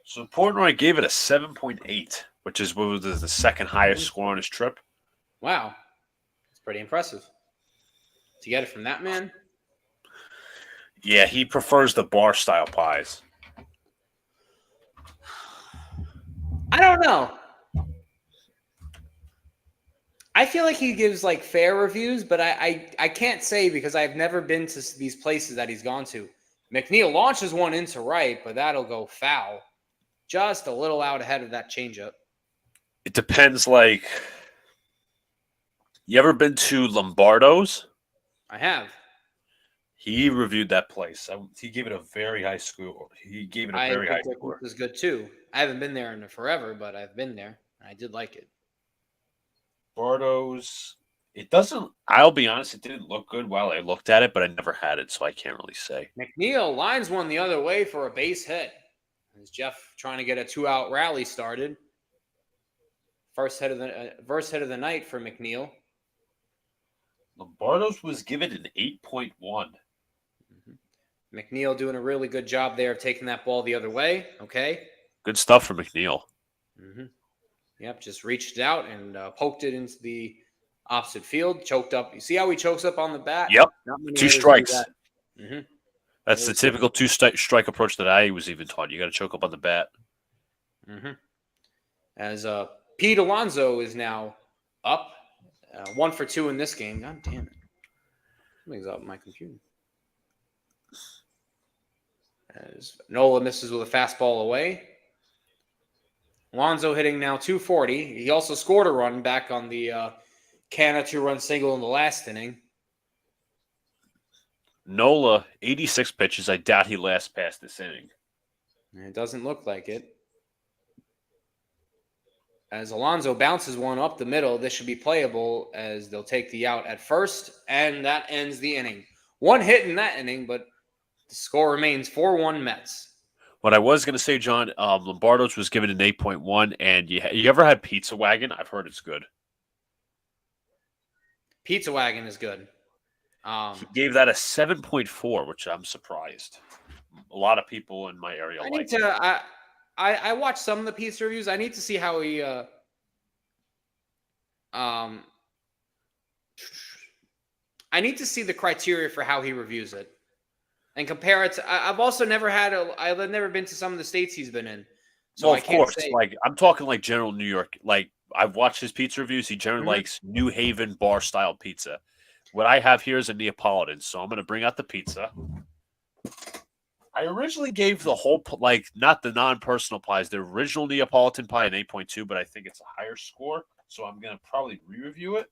So Portnoy gave it a 7.8, which is what was the second highest score on his trip. Wow. It's pretty impressive. To get it from that man? Yeah, he prefers the bar style pies. I don't know. I feel like he gives like fair reviews, but I can't say because I've never been to these places that he's gone to. McNeil launches one into right, but that'll go foul. Just a little out ahead of that changeup. It depends. Like, you ever been to Lombardo's? I have. He reviewed that place. He gave it a very high score. He gave it a I very high think their score. pizza is good too. I haven't been there in forever, but I've been there. I did like it. Lombardo's. It doesn't. I'll be honest. It didn't look good while I looked at it, but I never had it, so I can't really say. McNeil lines one the other way for a base hit. As Jeff trying to get a 2-out rally started. First hit of the night for McNeil. Lombardo's was given an 8.1. McNeil doing a really good job there of taking that ball the other way. Okay. Good stuff for McNeil. Yep, just reached out and poked it into the opposite field. Choked up. You see how he chokes up on the bat? Yep. Not many 2 hitters do strikes. that. That's the typical two-strike approach that I was even taught. You got to choke up on the bat. As Pete Alonso is now up. 1 for 2 in this game. God damn it. Something's up with my computer. As Nola misses with a fastball away. Alonso hitting now 240. He also scored a run back on the Canna 2-run single in the last inning. Nola, 86 pitches. I doubt he last passed this inning. It doesn't look like it. As Alonso bounces one up the middle, this should be playable as they'll take the out at first, and that ends the inning. 1 hit in that inning, but the score remains 4-1 Mets. What I was going to say, John, Lombardo's was given an 8.1, and you ever had Pizza Wagon? I've heard it's good. Pizza Wagon is good. He gave that a 7.4, which I'm surprised. A lot of people in my area like it. I watched some of the pizza reviews. I need to see how he I need to see the criteria for how he reviews it and compare it to. I've also never I've never been to some of the states he's been in, so well, I can't say. Like I'm talking like general New York. Like I've watched his pizza reviews. He generally likes New Haven bar style pizza. What I have here is a Neapolitan, so I'm going to bring out the pizza. I originally gave the whole, like, not the non-personal pies, the original Neapolitan pie an 8.2, but I think it's a higher score, so I'm going to probably re-review it.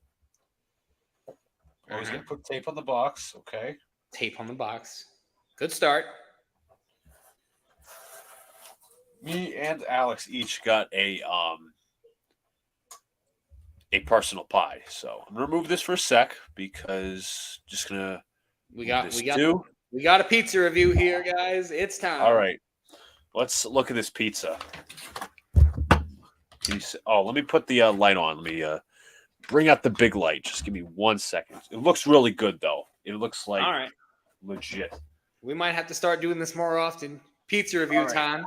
Always going to put tape on the box, okay? Tape on the box. Good start. Me and Alex each got a personal pie, so I'm going to remove this for a sec because just going to We got a pizza review here, guys. It's time. All right. Let's look at this pizza. Let me put the light on. Let me bring out the big light. Just give me 1 second. It looks really good, though. It looks like legit. We might have to start doing this more often. Pizza review time.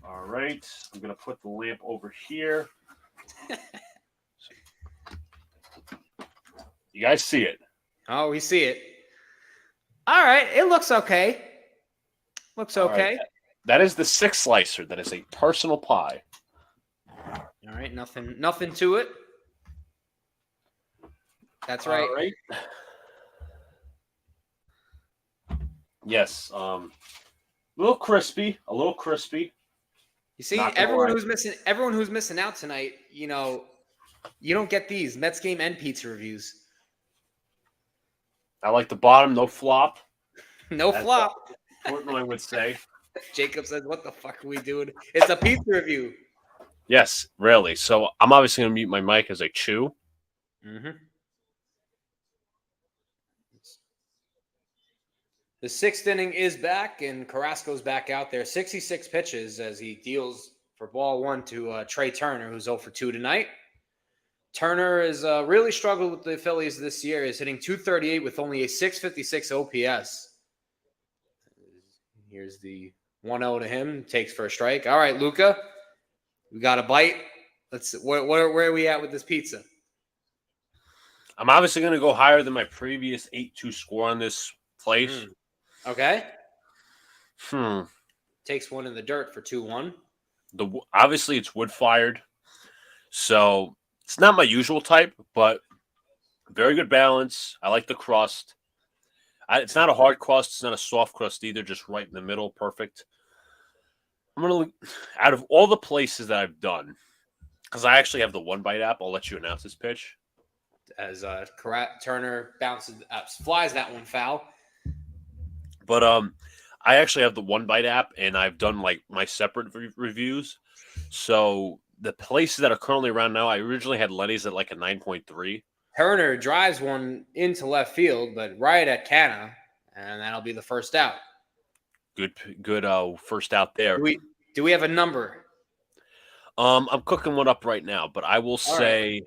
All right. I'm going to put the lamp over here. You guys see it? Oh, we see it. All right, it looks okay. Looks okay. Right. That is the 6 slicer. That is a personal pie. All right, nothing to it. That's right. All right. Yes. A little crispy. You see, everyone who's missing out tonight, you don't get these Mets game and pizza reviews. I like the bottom, no flop. No flop. Portnoy would say. Jacob says, "What the fuck are we doing? It's a pizza review." Yes, really. So I'm obviously going to mute my mic as I chew. The 6th inning is back, and Carrasco's back out there. 66 pitches as he deals for ball 1 to Trey Turner, who's 0 for 2 tonight. Turner has really struggled with the Phillies this year. He's hitting .238 with only a .656 OPS. Here's the 1-0 to him. Takes for a strike. All right, Luca, we got a bite. Where are we at with this pizza? I'm obviously going to go higher than my previous 8-2 score on this place. Okay. Hmm. Takes one in the dirt for 2-1. Obviously it's wood fired, so it's not my usual type, but very good balance. I like the crust. It's not a hard crust. It's not a soft crust either. Just right in the middle, perfect. I'm gonna out of all the places that I've done, because I actually have the One Bite app. I'll let you announce this pitch. As Turner flies that one foul. But I actually have the One Bite app, and I've done like my separate reviews. So the places that are currently around now, I originally had Lenny's at like a 9.3. Turner drives one into left field, but right at Canna, and that'll be the first out. Good first out there. Do we have a number? I'm cooking one up right now, but I will say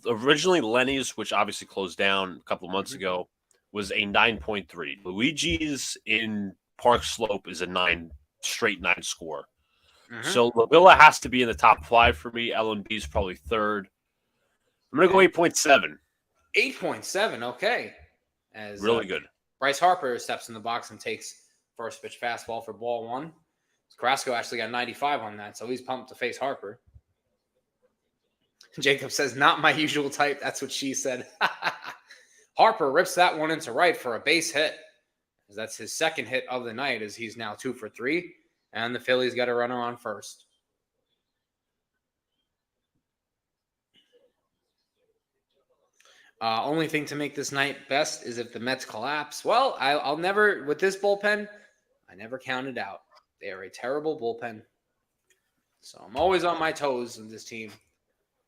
originally Lenny's, which obviously closed down a couple of months ago, was a 9.3. Luigi's in Park Slope is a straight 9 score. So La Villa has to be in the top 5 for me. L&B is probably third. I'm going to go 8.7. 8.7, okay. As really good. Bryce Harper steps in the box and takes first pitch fastball for ball 1. Carrasco actually got 95 on that, so he's pumped to face Harper. Jacob says, not my usual type. That's what she said. Harper rips that one into right for a base hit. That's his second hit of the night, as he's now 2 for 3. And the Phillies got a runner on first. Only thing to make this night best is if the Mets collapse. Well, I'll never, with this bullpen, I never counted out. They are a terrible bullpen. So I'm always on my toes with this team.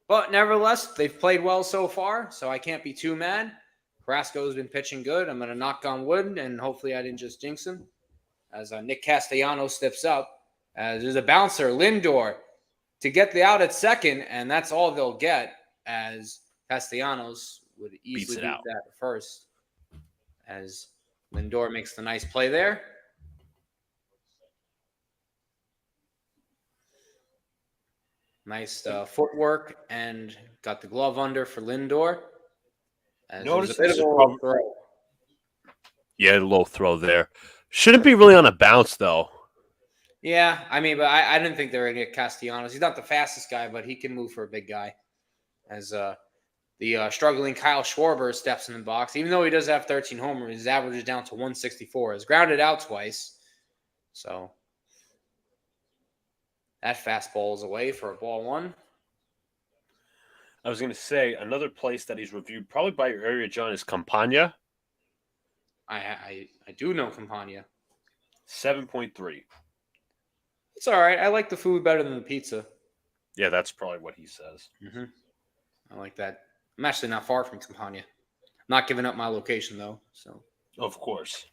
But nevertheless, they've played well so far, so I can't be too mad. Carrasco's been pitching good. I'm going to knock on wood, and hopefully I didn't just jinx him. As Nick Castellanos steps up. As there's a bouncer, Lindor, to get the out at second, and that's all they'll get, as Castellanos would easily beat that at first. As Lindor makes the nice play there. Nice footwork, and got the glove under for Lindor. Notice a bit of a throw. Yeah, a little throw there. Shouldn't be really on a bounce, though. Yeah, I mean, but I didn't think they were going to get Castellanos. He's not the fastest guy, but he can move for a big guy. As the struggling Kyle Schwarber steps in the box. Even though he does have 13 homers, his average is down to 164. He's grounded out twice. So that fastball is away for a ball 1. I was going to say, another place that he's reviewed, probably by your area, John, is Campagna. I do know Campagna. 7.3. It's all right. I like the food better than the pizza. Yeah, that's probably what he says. I like that. I'm actually not far from Campagna. I'm not giving up my location, though. So, of course.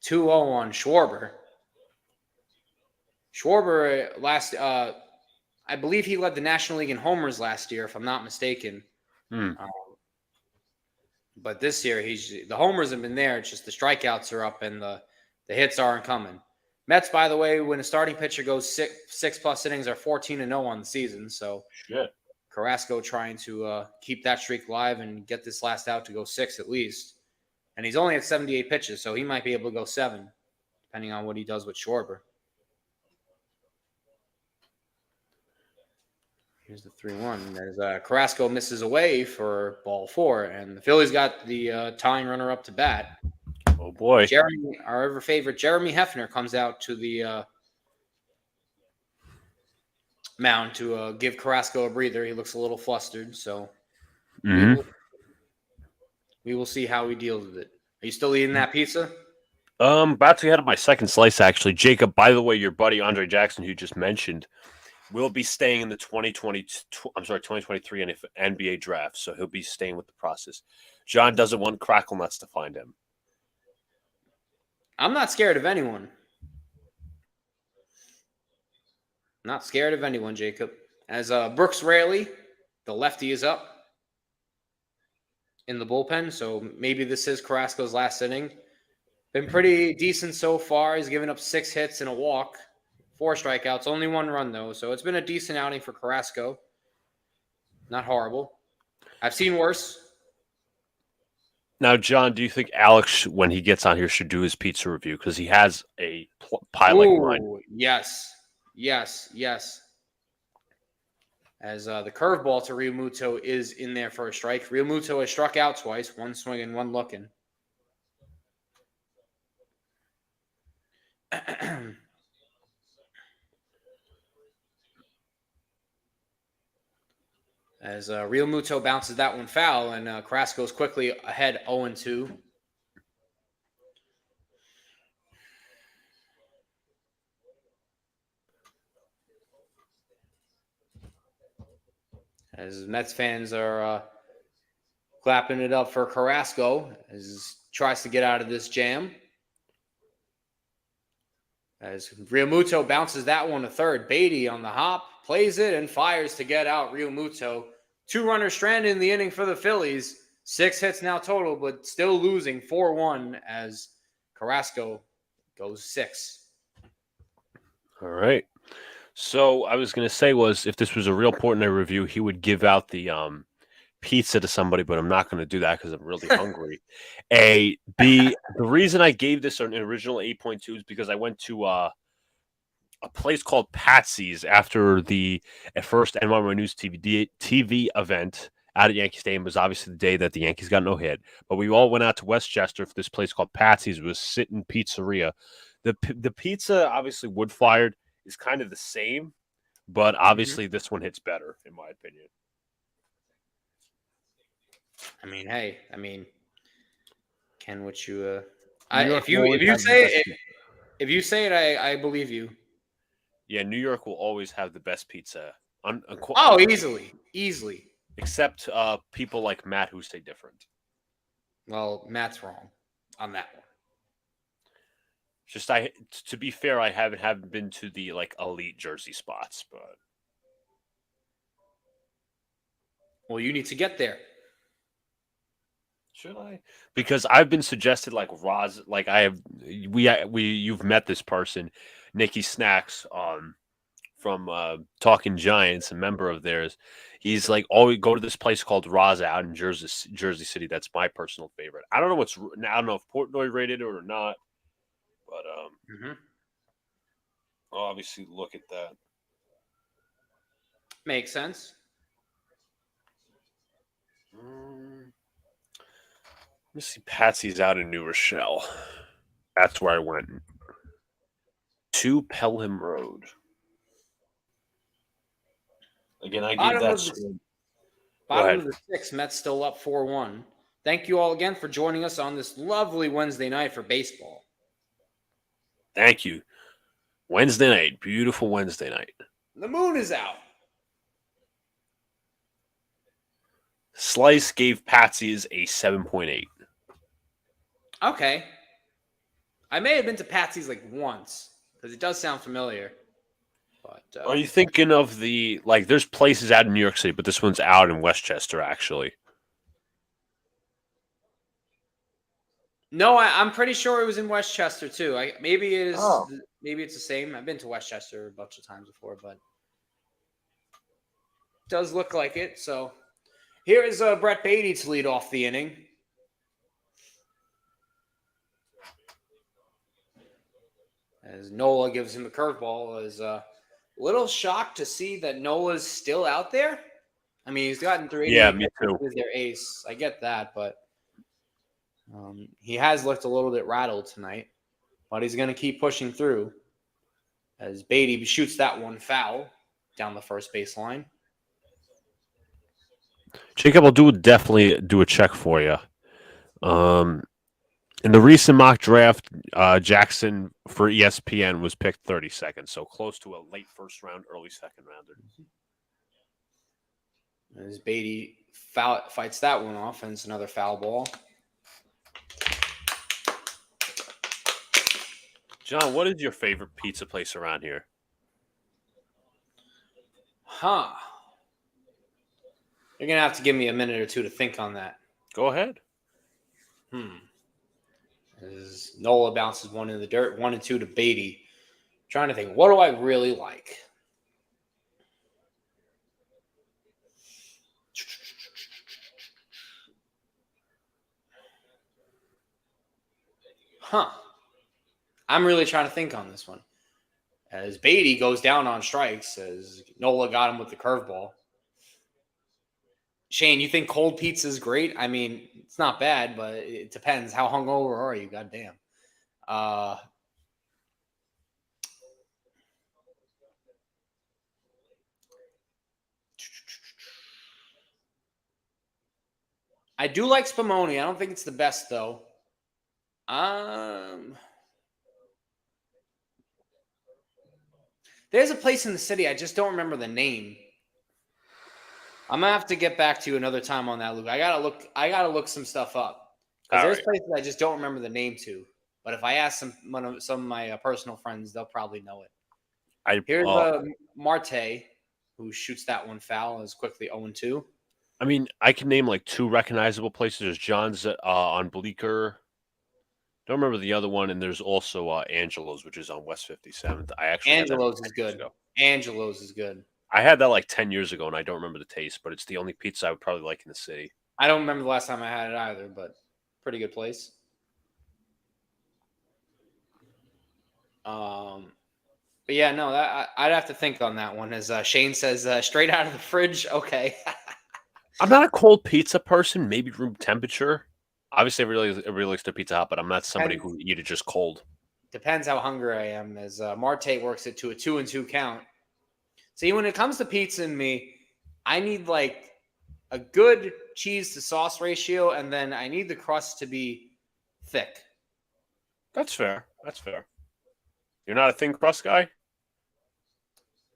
(2-0) on Schwarber. Schwarber I believe he led the National League in homers last year, if I'm not mistaken. But this year, the homers have been there. It's just the strikeouts are up and the hits aren't coming. Mets, by the way, when a starting pitcher goes six plus innings, are 14-0 on the season. So Carrasco trying to keep that streak alive and get this last out to go 6 at least. And he's only at 78 pitches, so he might be able to go 7, depending on what he does with Schwarber. Here's the 3-1. As Carrasco misses away for ball 4, and the Phillies got the tying runner up to bat. Oh, boy. Our ever favorite Jeremy Hefner comes out to the mound to give Carrasco a breather. He looks a little flustered, so we will see how he deals with it. Are you still eating that pizza? About to head up my second slice, actually. Jacob, by the way, your buddy Andre Jackson, who you just mentioned, will be staying in the 2023 NBA draft, so he'll be staying with the process. John doesn't want crackle nuts to find him. I'm not scared of anyone. Not scared of anyone, Jacob. As Brooks Raley, the lefty, is up. in the bullpen, so maybe this is Carrasco's last inning. Been pretty decent so far. He's given up 6 hits and a walk, 4 strikeouts, only 1 run though. So it's been a decent outing for Carrasco. Not horrible. I've seen worse. Now, John, do you think Alex, when he gets on here, should do his pizza review? Because he has a pie like mine. Ooh, yes. Yes, yes. As the curveball to Real Muto is in there for a strike. Real Muto has struck out twice, 1 swinging, 1 looking. As Real Muto bounces that one foul, and Carrasco's quickly ahead 0-2. As Mets fans are clapping it up for Carrasco as he tries to get out of this jam. As Real Muto bounces that one to third. Beatty on the hop, plays it, and fires to get out Real Muto. 2-runner stranded in the inning for the Phillies. 6 hits now total, but still losing 4-1 as Carrasco goes 6. All right. So I was going to say was if this was a real Portnoy review, he would give out the pizza to somebody, but I'm not going to do that because I'm really hungry. A, B, the reason I gave this an original 8.2 is because I went to a place called Patsy's after the first NY News TV event out at Yankee Stadium. It was obviously the day that the Yankees got no hit, but we all went out to Westchester for this place called Patsy's. It was Sitting Pizzeria. The pizza, obviously wood-fired, is kind of the same, but obviously this one hits better, in my opinion. I mean, hey, can what you If you say it, I believe you. Yeah, New York will always have the best pizza. Easily. Except people like Matt who say different. Well, Matt's wrong on that one. Just to be fair, I haven't been to the like elite Jersey spots, but well, you need to get there. Should I? Because I've been suggested like Roz, like you've met this person, Nikki Snacks, from Talking Giants, a member of theirs. He's like, always go to this place called Raza out in Jersey City. That's my personal favorite. I don't know if Portnoy rated it or not, but I'll obviously look at that. Makes sense. Let me see. Patsy's out in New Rochelle. That's where I went. 2 Pelham Road. Again, I gave that. Bottom of the 6th, Mets still up 4-1. Thank you all again for joining us on this lovely Wednesday night for baseball. Thank you. Wednesday night. Beautiful Wednesday night. The moon is out. Slice gave Patsy's a 7.8. Okay. I may have been to Patsy's like once because it does sound familiar. But are you thinking of the there's places out in New York City, but this one's out in Westchester actually? No, I'm pretty sure it was in Westchester too. Maybe it is. Oh. Maybe it's the same. I've been to Westchester a bunch of times before, but it does look like it. So here is Brett Beatty to lead off the inning. As Nola gives him a curveball, is a little shocked to see that Nola's still out there. I mean, he's gotten 3 Yeah, me too. With their ace. I get that, but he has looked a little bit rattled tonight. But he's going to keep pushing through as Beatty shoots that one foul down the first baseline. Jacob, I'll definitely do a check for you. In the recent mock draft, Jackson for ESPN was picked 32nd, so close to a late first round, early second rounder. As Beatty fights that one off, and it's another foul ball. John, what is your favorite pizza place around here? You're going to have to give me a minute or two to think on that. Go ahead. As Nola bounces one in the dirt, 1-2 to Beatty. Trying to think, what do I really like? I'm really trying to think on this one. As Beatty goes down on strikes, as Nola got him with the curveball. Shane, you think cold pizza is great? I mean, it's not bad, but it depends. How hungover are you? Goddamn. I do like Spumoni. I don't think it's the best though. There's a place in the city. I just don't remember the name. I'm gonna have to get back to you another time on that, Luke. I gotta look some stuff up because there's places I just don't remember the name to. But if I ask some of my personal friends, they'll probably know it. Here's Marte, who shoots that one foul, is quickly 0-2. I mean, I can name like two recognizable places. There's John's on Bleecker. Don't remember the other one, and there's also Angelo's, which is on West 57th. I actually Angelo's is good. Angelo's is good. I had that like 10 years ago, and I don't remember the taste, but it's the only pizza I would probably like in the city. I don't remember the last time I had it either, but pretty good place. But yeah, no, I'd have to think on that one. As Shane says, straight out of the fridge. Okay. I'm not a cold pizza person. Maybe room temperature. Obviously, everybody likes their pizza hot, but I'm not somebody who eat it just cold. Depends how hungry I am. As Marte works it to a 2-2 count. See, when it comes to pizza and me, I need like a good cheese to sauce ratio, and then I need the crust to be thick. That's fair. That's fair. You're not a thin crust guy?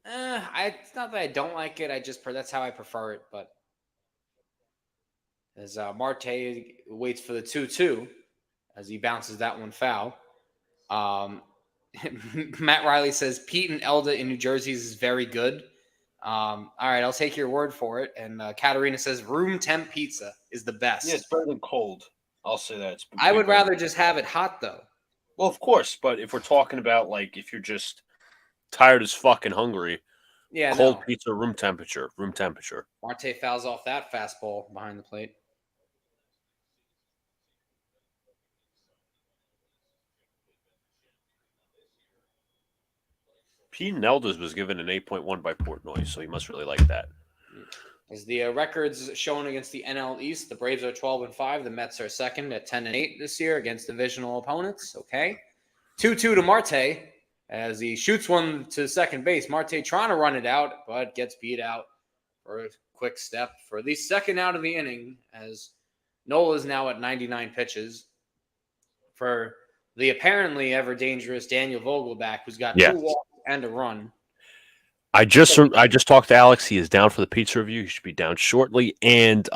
It's not that I don't like it. That's how I prefer it. But as Marte waits for the 2-2, as he bounces that one foul. Matt Riley says Pete and Elda in New Jersey is very good. All right, I'll take your word for it. And Katarina says room temp pizza is the best. Yeah, it's better than cold. I'll say that. I would rather just have it hot, though. Well, of course, but if we're talking about, like, if you're just tired as fucking hungry, cold pizza, room temperature. Marte fouls off that fastball behind the plate. Pete Neldas was given an 8.1 by Portnoy, so he must really like that. As the records shown against the NL East, the Braves are 12-5. The Mets are second at 10-8 this year against divisional opponents. Okay. 2-2 to Marte as he shoots one to second base. Marte trying to run it out, but gets beat out for a quick step for the second out of the inning as Nola is now at 99 pitches for the apparently ever dangerous Daniel Vogelback, who's got 2 walks and a run. I just talked to Alex. He is down for the pizza review. He should be down shortly. And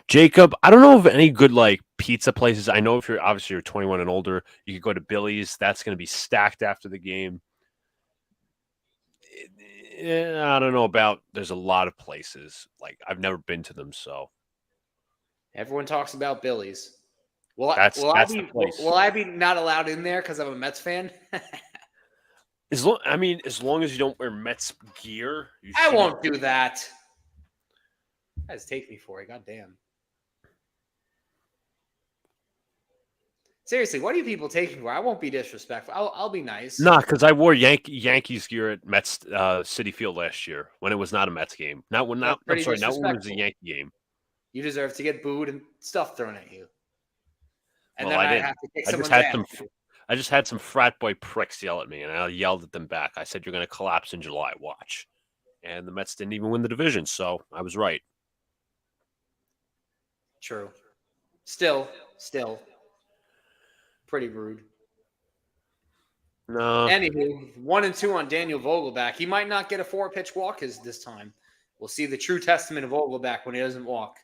Jacob, I don't know of any good like pizza places. I know if you're 21 and older, you could go to Billy's. That's going to be stacked after the game. I don't know about. There's a lot of places. Like I've never been to them, so everyone talks about Billy's. Will I be not allowed in there because I'm a Mets fan? As long as you don't wear Mets gear, I won't do that. You guys take me for it. Goddamn. Seriously, what do you people take me for? I won't be disrespectful. I'll be nice. Nah, because I wore Yankees gear at Mets City Field last year when it was not a Mets game. Not when it was a Yankee game. You deserve to get booed and stuff thrown at you. And well, then I didn't. have to kick someone's ass. I just had some frat boy pricks yell at me, and I yelled at them back. I said, "You're going to collapse in July. Watch." And the Mets didn't even win the division, so I was right. True. Still, pretty rude. No. Anywho, 1-2 on Daniel Vogelback. He might not get a 4-pitch walk this time. We'll see the true testament of Vogelback when he doesn't walk.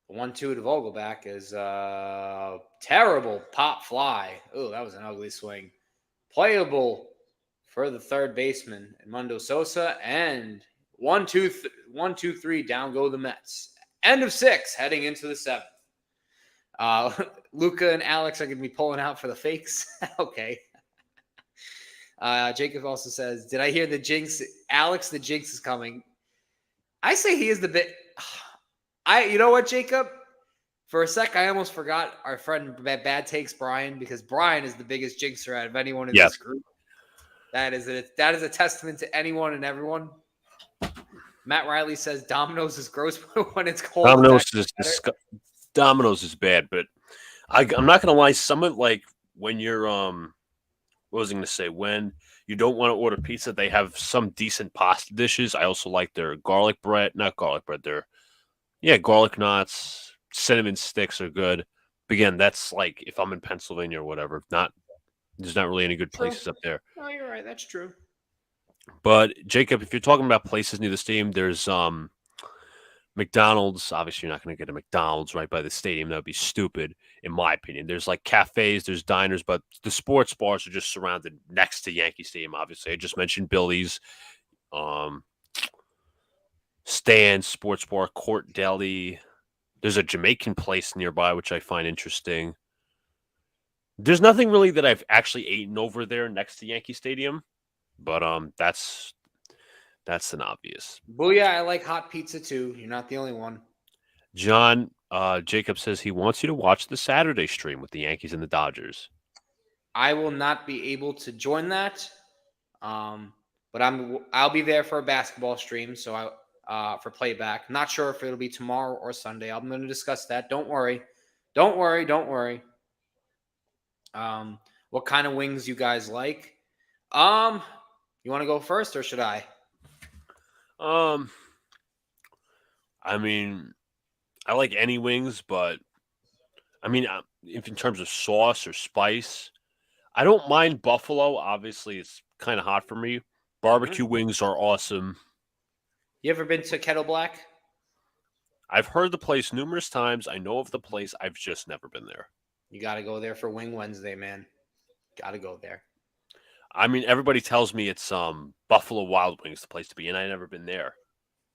The 1-2 to Vogelback is terrible pop fly. Oh, that was an ugly swing. Playable for the third baseman, Edmundo Sosa, and 1-2-3, down go the Mets. End of 6, heading into the 7th. Luca and Alex are going to be pulling out for the fakes. Okay. Jacob also says, did I hear the jinx? Alex, the jinx is coming. I say he is the bit. You know what, Jacob? For a sec, I almost forgot our friend Bad Takes Brian, because Brian is the biggest jinxer out of anyone in this group. That is a testament to anyone and everyone. Matt Riley says Domino's is gross when it's cold. Domino's is bad, but I'm not gonna lie. Some of like when you're what was I gonna say? When you don't want to order pizza, they have some decent pasta dishes. I also like their garlic bread, not garlic bread. Garlic knots. Cinnamon sticks are good. But again, that's like if I'm in Pennsylvania or whatever. There's not really any good places up there. Oh, you're right. That's true. But Jacob, if you're talking about places near the stadium, there's McDonald's. Obviously, you're not going to get a McDonald's right by the stadium. That would be stupid, in my opinion. There's like cafes, there's diners, but the sports bars are just surrounded next to Yankee Stadium. Obviously, I just mentioned Billy's, Stan's Sports Bar, Court Deli. There's a Jamaican place nearby, which I find interesting. There's nothing really that I've actually eaten over there next to Yankee Stadium, but that's an obvious. Booyah, I like hot pizza too. You're not the only one. John, Jacob says he wants you to watch the Saturday stream with the Yankees and the Dodgers. I will not be able to join that, but I'll be there for a basketball stream, so for playback. Not sure if it'll be tomorrow or Sunday. I'm going to discuss that. Don't worry. What kind of wings you guys like? You want to go first or should I? I mean, I like any wings, but I mean, if in terms of sauce or spice, I don't mind buffalo. Obviously, it's kind of hot for me. Barbecue wings are awesome. You ever been to Kettle Black? I've heard the place numerous times. I know of the place. I've just never been there. You got to go there for Wing Wednesday, man. Got to go there. I mean, everybody tells me it's Buffalo Wild Wings, the place to be, and I've never been there.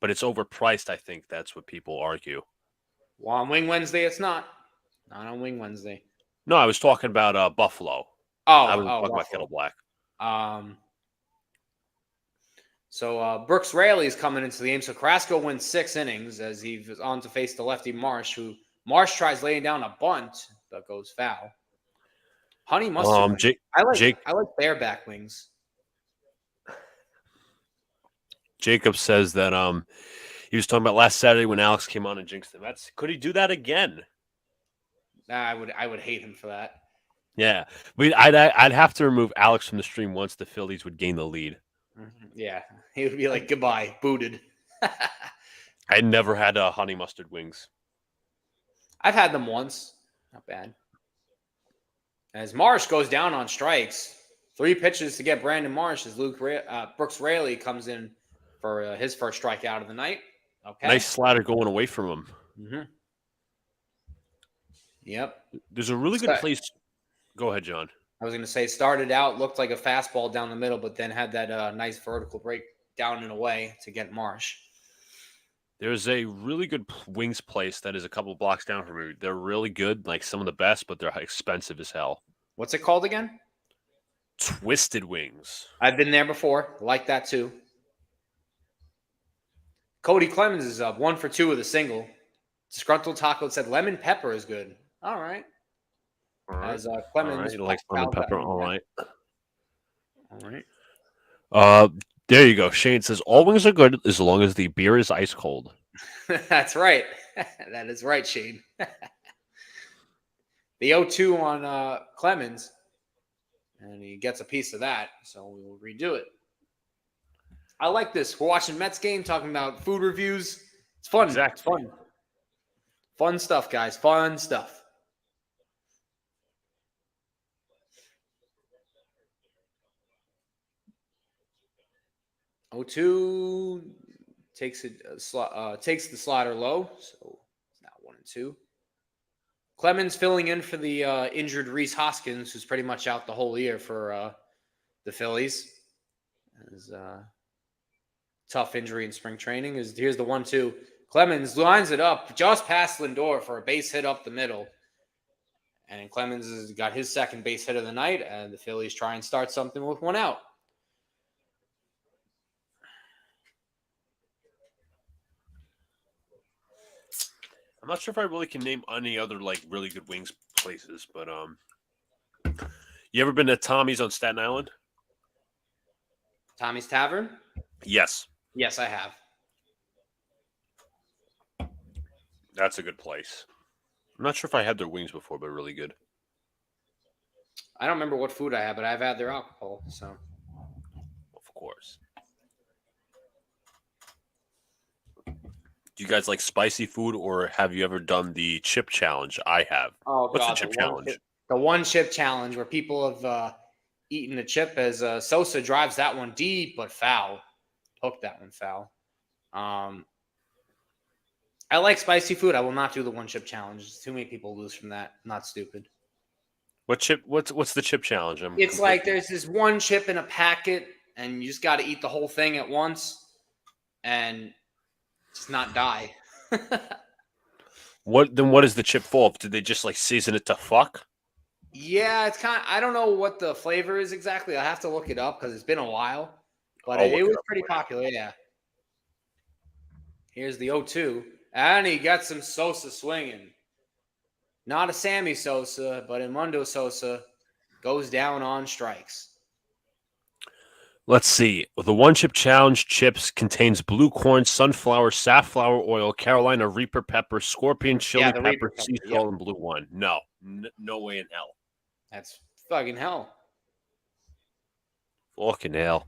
But it's overpriced, I think. That's what people argue. Well, on Wing Wednesday, it's not. Not on Wing Wednesday. No, I was talking about Buffalo. I was talking about Kettle Black. So Brooks Raley is coming into the game. So Carrasco wins 6 innings as he's on to face the lefty Marsh, who Marsh tries laying down a bunt but goes foul. Honey mustard. I like bareback wings. Jacob says that he was talking about last Saturday when Alex came on and jinxed the Mets. Could he do that again? I would hate him for that. Yeah, but I'd have to remove Alex from the stream once the Phillies would gain the lead. Yeah, he would be like, goodbye, booted. I never had honey mustard wings. I've had them once. Not bad. As Marsh goes down on strikes, 3 pitches to get Brandon Marsh as Brooks Raley comes in for his first strikeout of the night. Okay, nice slider going away from him. Mm-hmm. Yep. There's a really good place. Go ahead, John. I was going to say, started out, looked like a fastball down the middle, but then had that nice vertical break down and away to get Marsh. There's a really good wings place that is a couple blocks down from me. They're really good, like some of the best, but they're expensive as hell. What's it called again? Twisted Wings. I've been there before. Like that too. Cody Clemens is up 1 for 2 with a single. Disgruntled Taco said lemon pepper is good. All right. As Clemens, he likes lemon pepper. All right. There you go. Shane says all wings are good as long as the beer is ice cold. That's right. That is right, Shane. The 0-2 on Clemens, and he gets a piece of that, so we will redo it. I like this. We're watching Mets game, talking about food reviews. It's fun. Exactly. It's fun. Fun stuff, guys. Fun stuff. O2 takes the slider low, so it's now 1-2. Clemens filling in for the injured Rhys Hoskins, who's pretty much out the whole year for the Phillies. As tough injury in spring training. Here's the 1-2. Clemens lines it up just past Lindor for a base hit up the middle. And Clemens has got his second base hit of the night, and the Phillies try and start something with one out. I'm not sure if I really can name any other like really good wings places, but you ever been to Tommy's on Staten Island? Tommy's Tavern? Yes. Yes, I have. That's a good place. I'm not sure if I had their wings before, but really good. I don't remember what food I had, but I've had their alcohol, so. Of course. Do you guys like spicy food, or have you ever done the chip challenge? I have. Oh, What's God, the chip challenge? The one chip challenge where people have eaten a chip as Sosa drives that one deep, but foul. Hooked that one foul. I like spicy food. I will not do the one chip challenge. Too many people lose from that. Not stupid. What chip? What's the chip challenge? It's like there's this one chip in a packet, and you just got to eat the whole thing at once, and just not die. What is the chip full of? Did they just like season it to fuck? Yeah, it's kind of, I don't know what the flavor is exactly. I have to look it up because it's been a while, but it was pretty popular. Yeah. Here's the 0-2, and he got some Sosa swinging. Not a Sammy Sosa, but Edmundo Sosa goes down on strikes. Let's see. The one chip challenge chips contains blue corn, sunflower, safflower oil, Carolina Reaper pepper, scorpion, chili pepper, sea salt, and blue one. No, no way in hell. That's fucking hell. Fucking hell.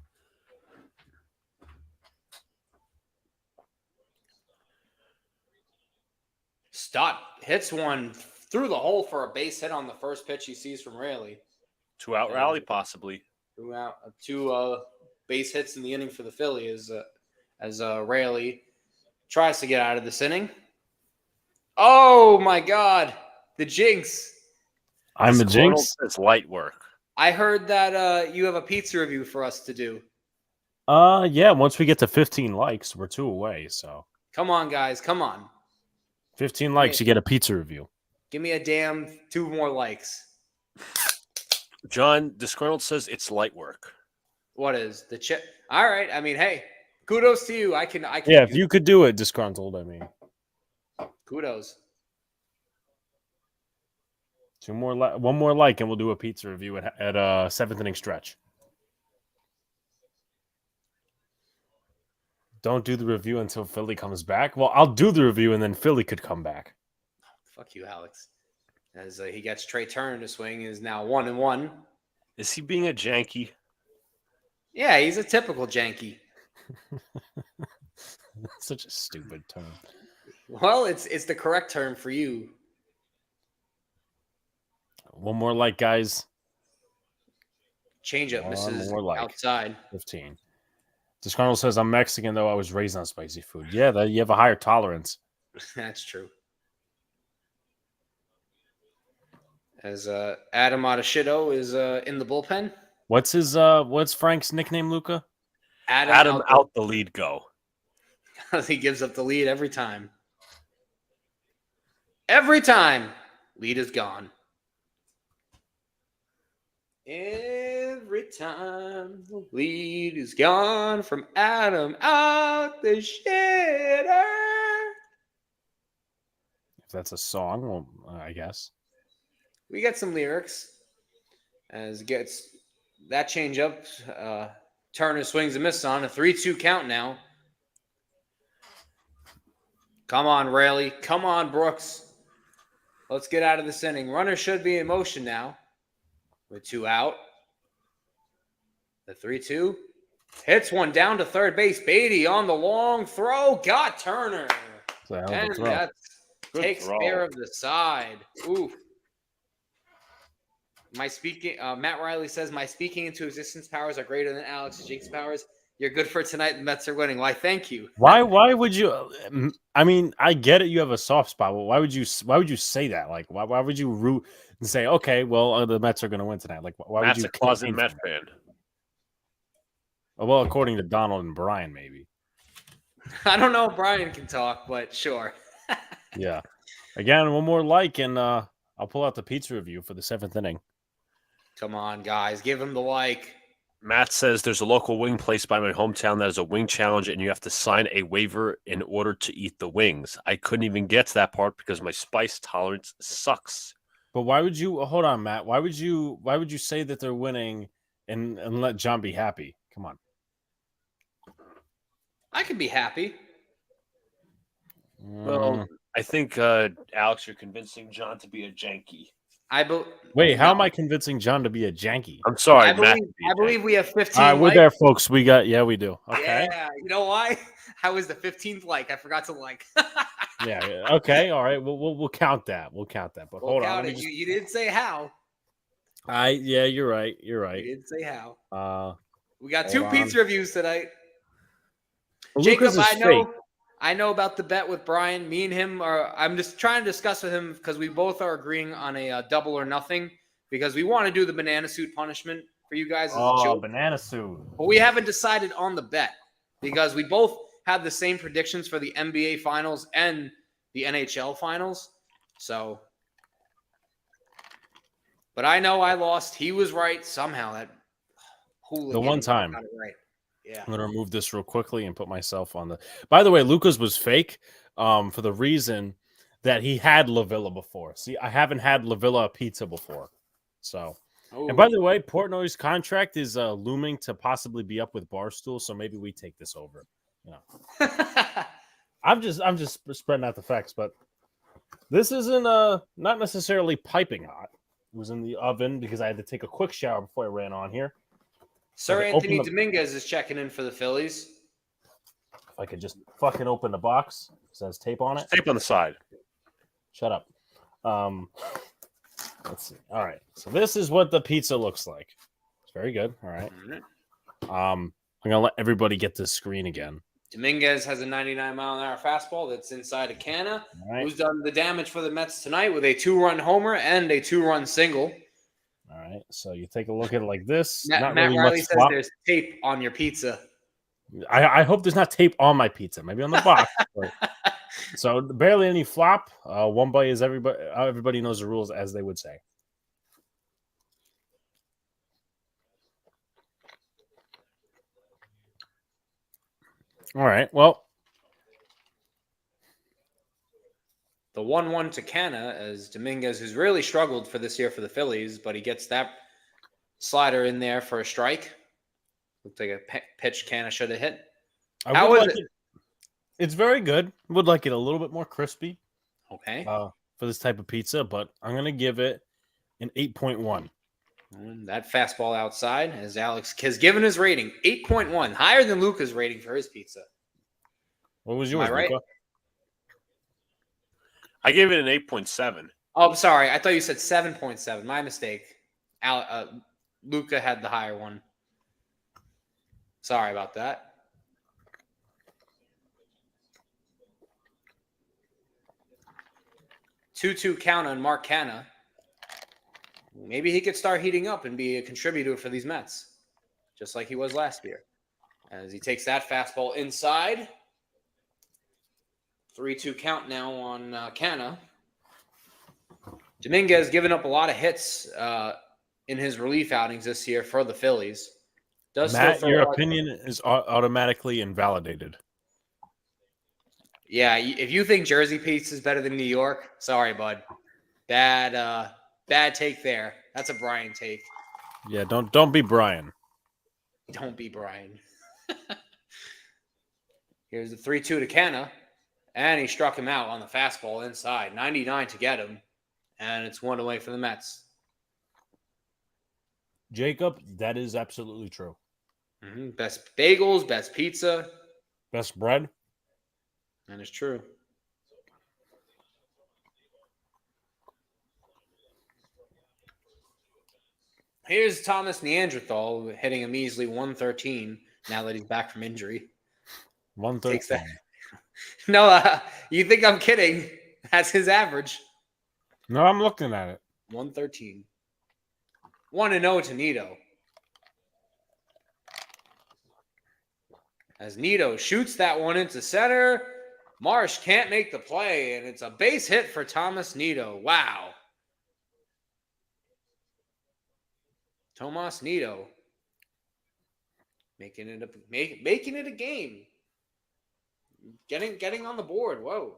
Stott hits one through the hole for a base hit on the first pitch he sees from Raley. 2-out rally, possibly. Two base hits in the inning for the Phillies as Raley tries to get out of this inning. Oh my God, the jinx! I'm a jinx. It's light work. I heard that you have a pizza review for us to do. Yeah. Once we get to 15 likes, we're 2 away. So come on, guys, come on. 15 likes, you get a pizza review. Give me a damn 2 more likes. John Disgruntled says it's light work. What is the chip? All right. I mean, hey, kudos to you. I can. Yeah, if you could do it, Disgruntled. I mean, kudos. 2 more, one more like, and we'll do a pizza review at a 7th inning stretch. Don't do the review until Philly comes back. Well, I'll do the review, and then Philly could come back. Fuck you, Alex. As he gets Trey Turner to swing, is now 1-1. Is he being a janky? Yeah, he's a typical janky. Such a stupid term. Well, it's the correct term for you. 1 more like, guys. Change up, Mrs. Like. Outside. 15. Disgruntled says, I'm Mexican, though I was raised on spicy food. Yeah, you have a higher tolerance. That's true. As Adam Adeshido is in the bullpen. What's Frank's nickname, Luca? Adam out the lead go. He gives up the lead every time. Every time, lead is gone. Every time the lead is gone from Adam out the shitter. If that's a song, well, I guess. We get some lyrics. As gets that change up. Turner swings a miss on a 3-2 count now. Come on, Raley. Come on, Brooks. Let's get out of this inning. Runner should be in motion now. With 2 out. The 3-2. Hits one down to third base. Beatty on the long throw. Got Turner. And that takes care of the side. Ooh. Matt Riley says, my speaking into existence powers are greater than Alex-Gajovich's powers. You're good for tonight. The Mets are winning. Why, thank you. Why would you? I mean, I get it. You have a soft spot, but why would you say that? Like, why would you root and say, okay, well, the Mets are going to win tonight? Like, why Matt's would you? A closet Met fan. Well, according to Donald and Brian, maybe. I don't know if Brian can talk, but sure. Yeah. Again, one more like, and I'll pull out the pizza review for the 7th inning. Come on, guys. Give him the like. Matt says there's a local wing place by my hometown that is a wing challenge, and you have to sign a waiver in order to eat the wings. I couldn't even get to that part because my spice tolerance sucks. But why would you hold on, Matt? Why would you say that they're winning and let John be happy? Come on. I could be happy. Well, I think Alex, you're convincing John to be a janky. Wait, how am I convincing John to be a janky? I'm sorry, I believe we have 15 All right, we're likes. there, folks. We do. Okay. Yeah, you know why? I was the 15th like. I forgot to like. Yeah. Okay. All right. We'll count that. We'll count that. But hold on. You didn't say how. Yeah, you're right. You're right. You didn't say how. We got hold 2 on. pizza reviews tonight. Well, Jacob, Lucas is fake. I know about the bet with Brian. Me and him I'm just trying to discuss with him because we both are agreeing on a double or nothing because we want to do the banana suit punishment for you guys as a joke. Banana suit. But we haven't decided on the bet because we both have the same predictions for the NBA finals and the NHL finals. So, but I know I lost. He was right somehow. That hooligan The one time. got it right. Yeah. I'm gonna remove this real quickly and put myself on the. By the way, Lucas was fake, for the reason that he had La Villa before. See, I haven't had La Villa pizza before, so. Ooh. And by the way, Portnoy's contract is looming to possibly be up with Barstool, so maybe we take this over. You know, I'm just spreading out the facts, but this isn't not necessarily piping hot. It was in the oven because I had to take a quick shower before I ran on here. Sir Anthony Dominguez is checking in for the Phillies. If I could just fucking open the box. It says tape on it. Tape on the side. Shut up. Let's see. All right. So this is what the pizza looks like. It's very good. All right. I'm gonna let everybody get this screen again. Dominguez has a 99-mile-an-hour fastball that's inside a canna. Right. Who's done the damage for the Mets tonight with a 2-run homer and a 2-run single. All right. So you take a look at it like this. Matt really Riley much says flop. there's tape on your pizza. I hope there's not tape on my pizza. Maybe on the box. So barely any flop. One bite is everybody. Everybody knows the rules, as they would say. All right. Well, The 1-1 to Canna as Dominguez, who's really struggled for this year for the Phillies, but he gets that slider in there for a strike. Looked like a pitch Canna should have hit. How is it? It's very good. Would like it a little bit more crispy. Okay. For this type of pizza, but I'm gonna give it an 8.1. That fastball outside, as Alex has given his rating 8.1, higher than Luca's rating for his pizza. What was yours, Am I right? Luca? I gave it an 8.7. Oh, sorry. I thought you said 7.7. My mistake. Luca had the higher one. Sorry about that. Two count on Mark Canna. Maybe he could start heating up and be a contributor for these Mets, just like he was last year. As he takes that fastball inside. 3-2 count now on Canna. Dominguez given up a lot of hits in his relief outings this year for the Phillies. Matt, your opinion is automatically invalidated. Yeah, if you think Jersey pizza is better than New York, sorry, bud. Bad take there. That's a Brian take. Yeah, don't be Brian. Don't be Brian. Here's the 3-2 to Canna. And he struck him out on the fastball inside. 99 to get him. And it's 1 away for the Mets. Jacob, that is absolutely true. Mm-hmm. Best bagels, best pizza. Best bread. That is true. Here's Thomas Neanderthal hitting a measly 113 now that he's back from injury. 113. No, you think I'm kidding. That's his average. No, I'm looking at it. 113. 1-0 to Nito. As Nito shoots that one into center. Marsh can't make the play, and it's a base hit for Thomas Nito. Wow. Tomas Nito making it a game. Getting on the board. Whoa.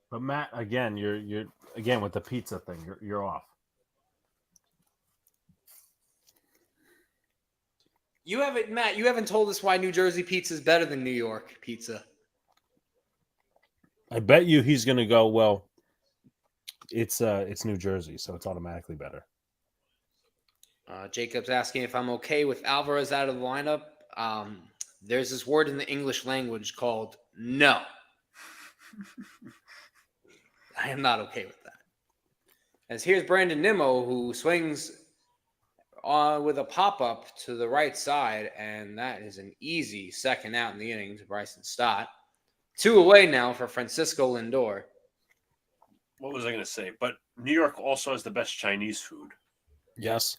But Matt, again, you're again with the pizza thing. You're off. Matt, you haven't told us why New Jersey pizza is better than New York pizza. I bet you he's gonna go, well, it's New Jersey, so it's automatically better. Jacob's asking if I'm okay with Alvarez out of the lineup. There's this word in the English language called no. I am not okay with that. As here's Brandon Nimmo, who swings with a pop-up to the right side, and that is an easy second out in the inning to Bryson Stott. 2 away now for Francisco Lindor. What was I going to say? But New York also has the best Chinese food. Yes.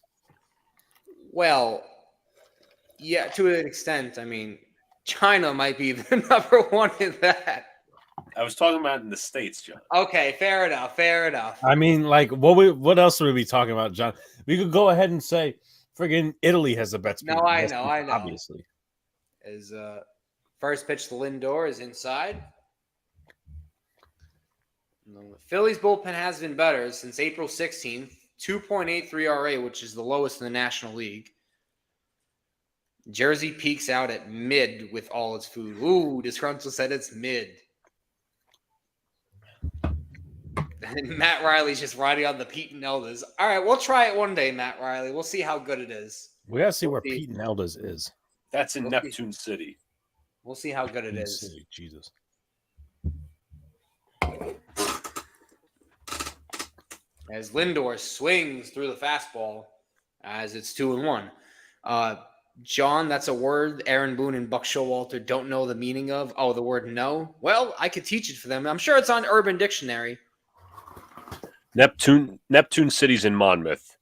Well, yeah, to an extent. I mean, China might be the number one in that. I was talking about in the States, John. Okay, fair enough. I mean, like, what else would we be talking about, John? We could go ahead and say, friggin' Italy has the best. No, I know. Obviously. As first pitch to Lindor is inside. The Phillies bullpen has been better since April 16th. 2.83 RA, which is the lowest in the National League. Jersey peaks out at mid with all its food. Ooh, Disgruntled said it's mid. And Matt Riley's just riding on the Pete and Eldas. All right, we'll try it one day, Matt Riley. We'll see how good it is. We got to see where Pete and Eldas is. That's in Neptune City. We'll see how good it is. City. Jesus. As Lindor swings through the fastball as it's 2-1. John, that's a word Aaron Boone and Buck Showalter don't know the meaning of. Oh, the word no? Well, I could teach it for them. I'm sure it's on Urban Dictionary. Neptune City's in Monmouth.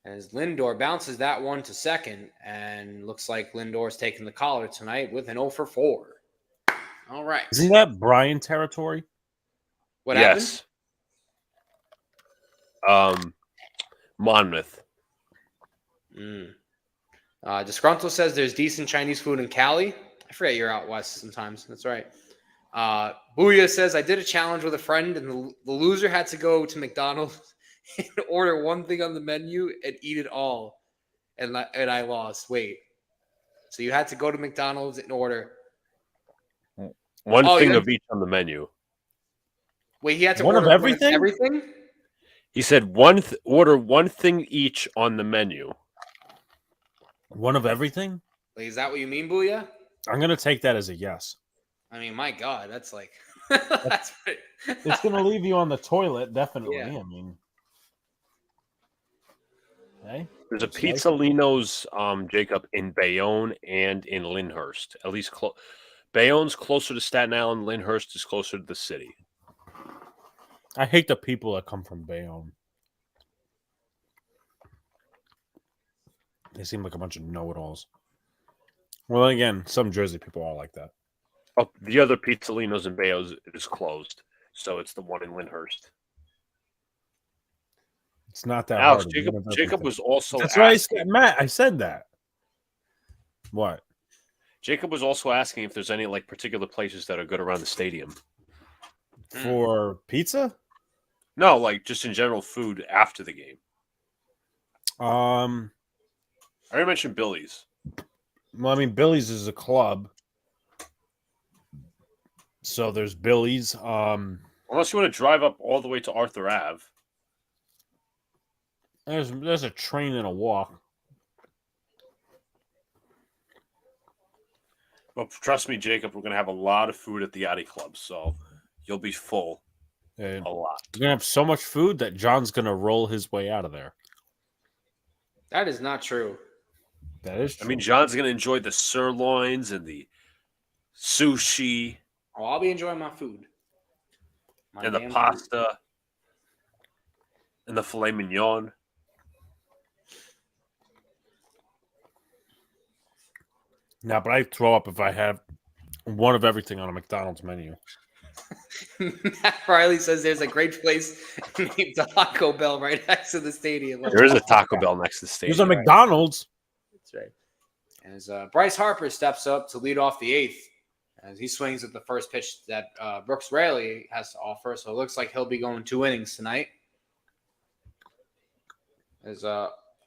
As Lindor bounces that one to second, and looks like Lindor's taking the collar tonight with an 0 for 4. All right. Isn't that Brian territory? What happened? Monmouth. Disgruntled says there's decent Chinese food in Cali. I forget you're out west sometimes. That's right. Booyah says, I did a challenge with a friend, and the loser had to go to McDonald's and order one thing on the menu and eat it all. And I lost. Wait. So you had to go to McDonald's and order one thing of each on the menu. Wait, he had to order of everything? Everything? He said order one thing each on the menu. One of everything? Wait, is that what you mean, Booyah? I'm going to take that as a yes. I mean, my God, that's like... that's it's going to leave you on the toilet, definitely. Yeah. I mean... Hey, there's a Pizzolino's, Jacob, in Bayonne and in Lyndhurst. At least Bayonne's closer to Staten Island. Lyndhurst is closer to the city. I hate the people that come from Bayonne. They seem like a bunch of know-it-alls. Well, again, some Jersey people are like that. Oh, the other Pizzolino's in Bayonne is closed, so it's the one in Lyndhurst. It's not that Alex, hard. Jacob was also That's what I said, Matt. I said that. What? Jacob was also asking if there's any like particular places that are good around the stadium for pizza. No, like just in general food after the game. I already mentioned Billy's. Well, I mean, Billy's is a club, so there's Billy's. Unless you want to drive up all the way to Arthur Ave. There's a train and a walk. But trust me, Jacob, we're going to have a lot of food at the Yachty Club, so you'll be full a lot. We're going to have so much food that John's going to roll his way out of there. That is not true. That is true. I mean, John's going to enjoy the sirloins and the sushi. Oh, I'll be enjoying my food. And the pasta. And the filet mignon. No, but I throw up if I have one of everything on a McDonald's menu. Matt Riley says there's a great place named Taco Bell right next to the stadium. There is a Taco Bell next to the There's a stadium. McDonald's. That's right. As Bryce Harper steps up to lead off the eighth, as he swings at the first pitch that Brooks Raley has to offer. So it looks like he'll be going 2 innings tonight. As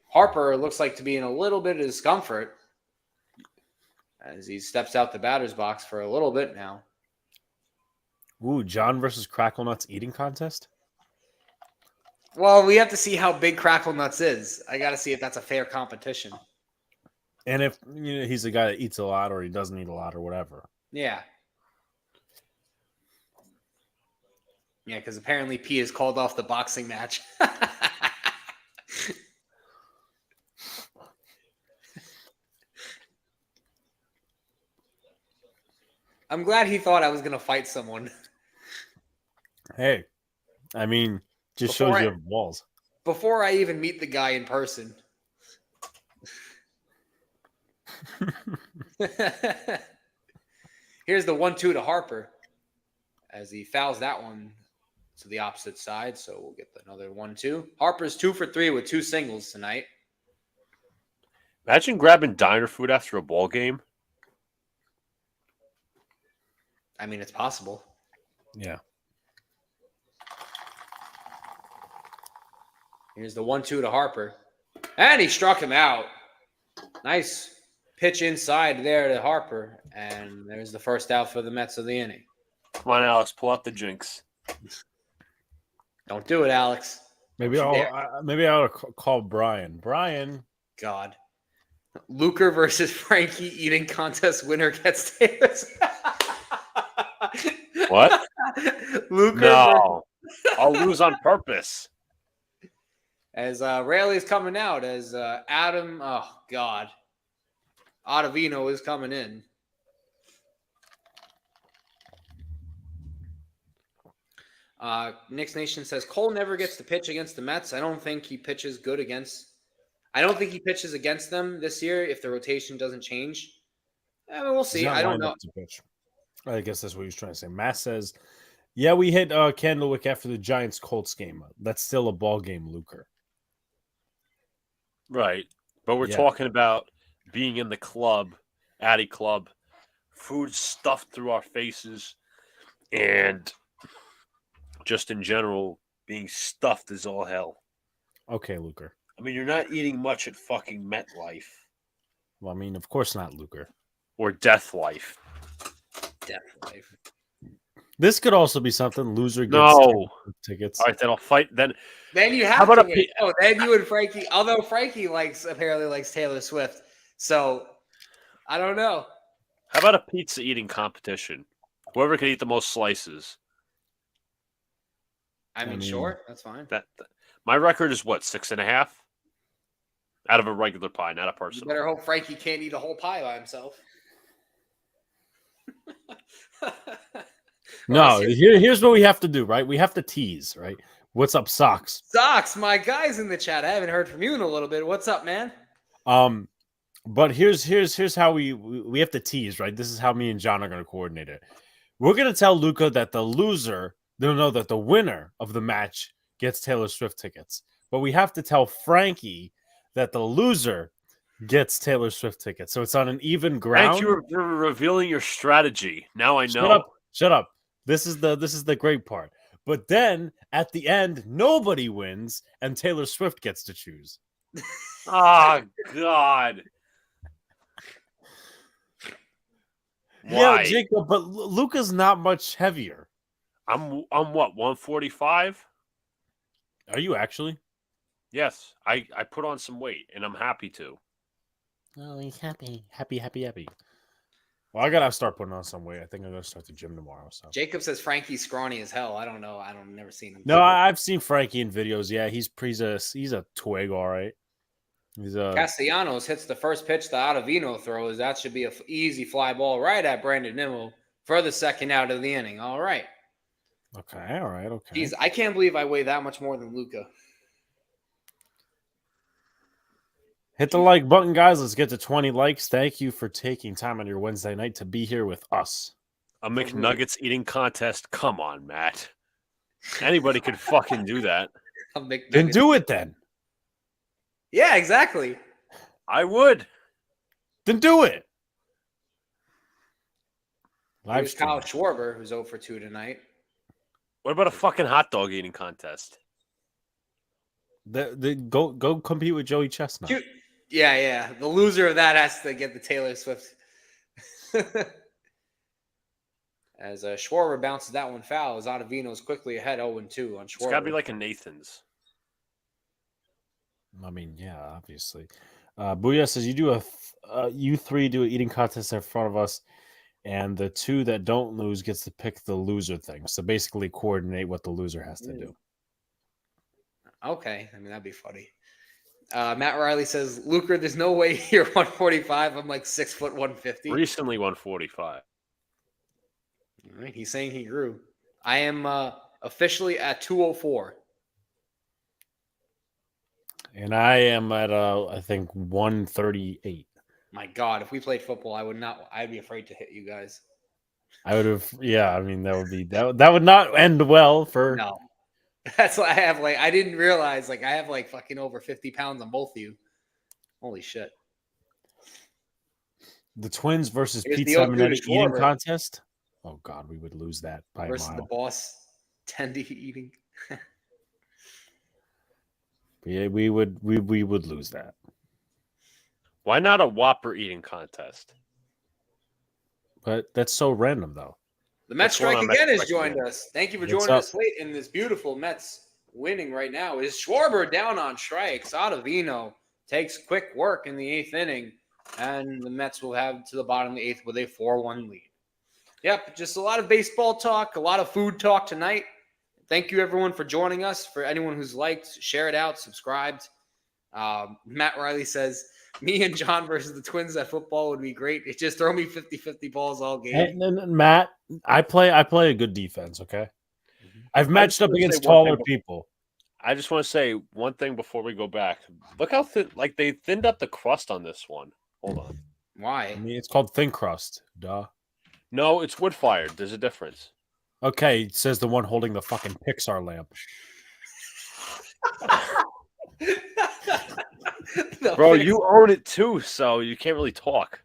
Harper looks like to be in a little bit of discomfort as he steps out the batter's box for a little bit now. Ooh, John versus Crackle Nuts eating contest? Well, we have to see how big Crackle Nuts is. I got to see if that's a fair competition. And if he's a guy that eats a lot or he doesn't eat a lot or whatever. Yeah. Yeah, because apparently P is called off the boxing match. I'm glad he thought I was going to fight someone. Hey, I mean, just shows you have balls. Before I even meet the guy in person. Here's the 1-2 to Harper as he fouls that one to the opposite side. So we'll get another 1-2. Harper's 2 for 3 with 2 singles tonight. Imagine grabbing diner food after a ball game. I mean, it's possible. Yeah. Here's the 1-2 to Harper. And he struck him out. Nice pitch inside there to Harper. And there's the first out for the Mets of the inning. Come on, Alex, pull out the jinx. Don't do it, Alex. Maybe I ought to call Brian. Brian. God. Luca versus Frankie eating contest winner gets Taylor's. What? Luca. No. I'll lose on purpose. As Raley's coming out, as Adam, oh God, Ottavino is coming in. Knicks Nation says Cole never gets to pitch against the Mets. I don't think he pitches against them this year if the rotation doesn't change. I mean, we'll see. I don't know. I guess that's what he's trying to say. Matt says, yeah, we hit Candlewick after the Giants-Colts game. That's still a ball game, Luker. Right. But we're talking about being in the club, Addy Club, food stuffed through our faces, and just in general, being stuffed is all hell. Okay, Luker. I mean, you're not eating much at fucking MetLife. Well, I mean, of course not, Luker. Or Death Life. Death Life. This could also be something. Loser gets tickets. All right, then I'll fight. Then you have to win. Then you and Frankie. Although Frankie apparently likes Taylor Swift, so I don't know. How about a pizza eating competition? Whoever can eat the most slices. I mean, sure, that's fine. My record is what, 6.5? Out of a regular pie, not a personal. You better hope Frankie can't eat a whole pie by himself. No, here's what we have to do, right? We have to tease, right? What's up, Socks? Socks, my guy's in the chat. I haven't heard from you in a little bit. What's up, man? But here's how we have to tease, right? This is how me and John are going to coordinate it. We're going to tell Luca that the winner of the match gets Taylor Swift tickets. But we have to tell Frankie that the loser gets Taylor Swift tickets. So it's on an even ground. Thank you for revealing your strategy. Now I know. Shut up. This is the great part. But then at the end, nobody wins, and Taylor Swift gets to choose. Oh God. Why? Yeah, Jacob, but Luca's not much heavier. I'm what, 145? Are you actually? Yes, I put on some weight, and I'm happy to. Oh, he's happy. Well, I gotta start putting on some weight. I think I'm gonna start the gym tomorrow. So Jacob says Frankie's scrawny as hell. I don't know. Never seen him. No, I've seen Frankie in videos. Yeah, he's a twig, all right. Castellanos hits the first pitch the Ottavino throws. That should be an easy fly ball right at Brandon Nimmo for the second out of the inning. All right. Okay, all right, okay. Jeez, I can't believe I weigh that much more than Luca. Hit the like button, guys. Let's get to 20 likes. Thank you for taking time on your Wednesday night to be here with us. A McNuggets eating contest? Come on, Matt. Anybody could fucking do that. Then do it then. Yeah, exactly. I would. Then do it. Here's Kyle Schwarber, who's 0 for 2 tonight. What about a fucking hot dog eating contest? Go compete with Joey Chestnut. Yeah. The loser of that has to get the Taylor Swift. As Schwarber bounces that one foul, as Ottavino's quickly ahead 0-2 on Schwarber. It's got to be like a Nathan's. I mean, yeah, obviously. Booyah says you three do an eating contest in front of us, and the two that don't lose gets to pick the loser thing. So basically, coordinate what the loser has to do. Okay, I mean that'd be funny. Matt Riley says, Luca, there's no way you're 145. I'm like 6 foot 150. Recently 145. All right, he's saying he grew. I am officially at 204. And I am at I think 138. My God, if we played football, I'd be afraid to hit you guys. I would have, yeah. I mean, that would be that would not end well for. No, that's why I have I didn't realize I have fucking over 50 pounds on both of you. Holy shit! The Twins versus Here's Pete the Simonetti eating contest. Oh God, we would lose that by versus a mile. The boss Tendy eating. Yeah, we would lose that. Why not a Whopper eating contest? But that's so random, though. The Mets strike again has joined us. Thank you for joining us late in this beautiful Mets winning right now. Is Schwarber down on strikes? Ottavino takes quick work in the 8th inning, and the Mets will have to the bottom of the 8th with a 4-1 lead. Yep, just a lot of baseball talk, a lot of food talk tonight. Thank you, everyone, for joining us. For anyone who's liked, share it out, subscribed. Matt Riley says, me and John versus the Twins at football would be great. It just throw me 50-50 balls all game. And Matt, I play a good defense, okay? I've matched up against taller people. I just want to say one thing before we go back. Look how thin, they thinned up the crust on this one. Hold on. Why? I mean, it's called thin crust. Duh. No, it's wood fired. There's a difference. Okay, says the one holding the fucking Pixar lamp. Bro, you own it too, so you can't really talk.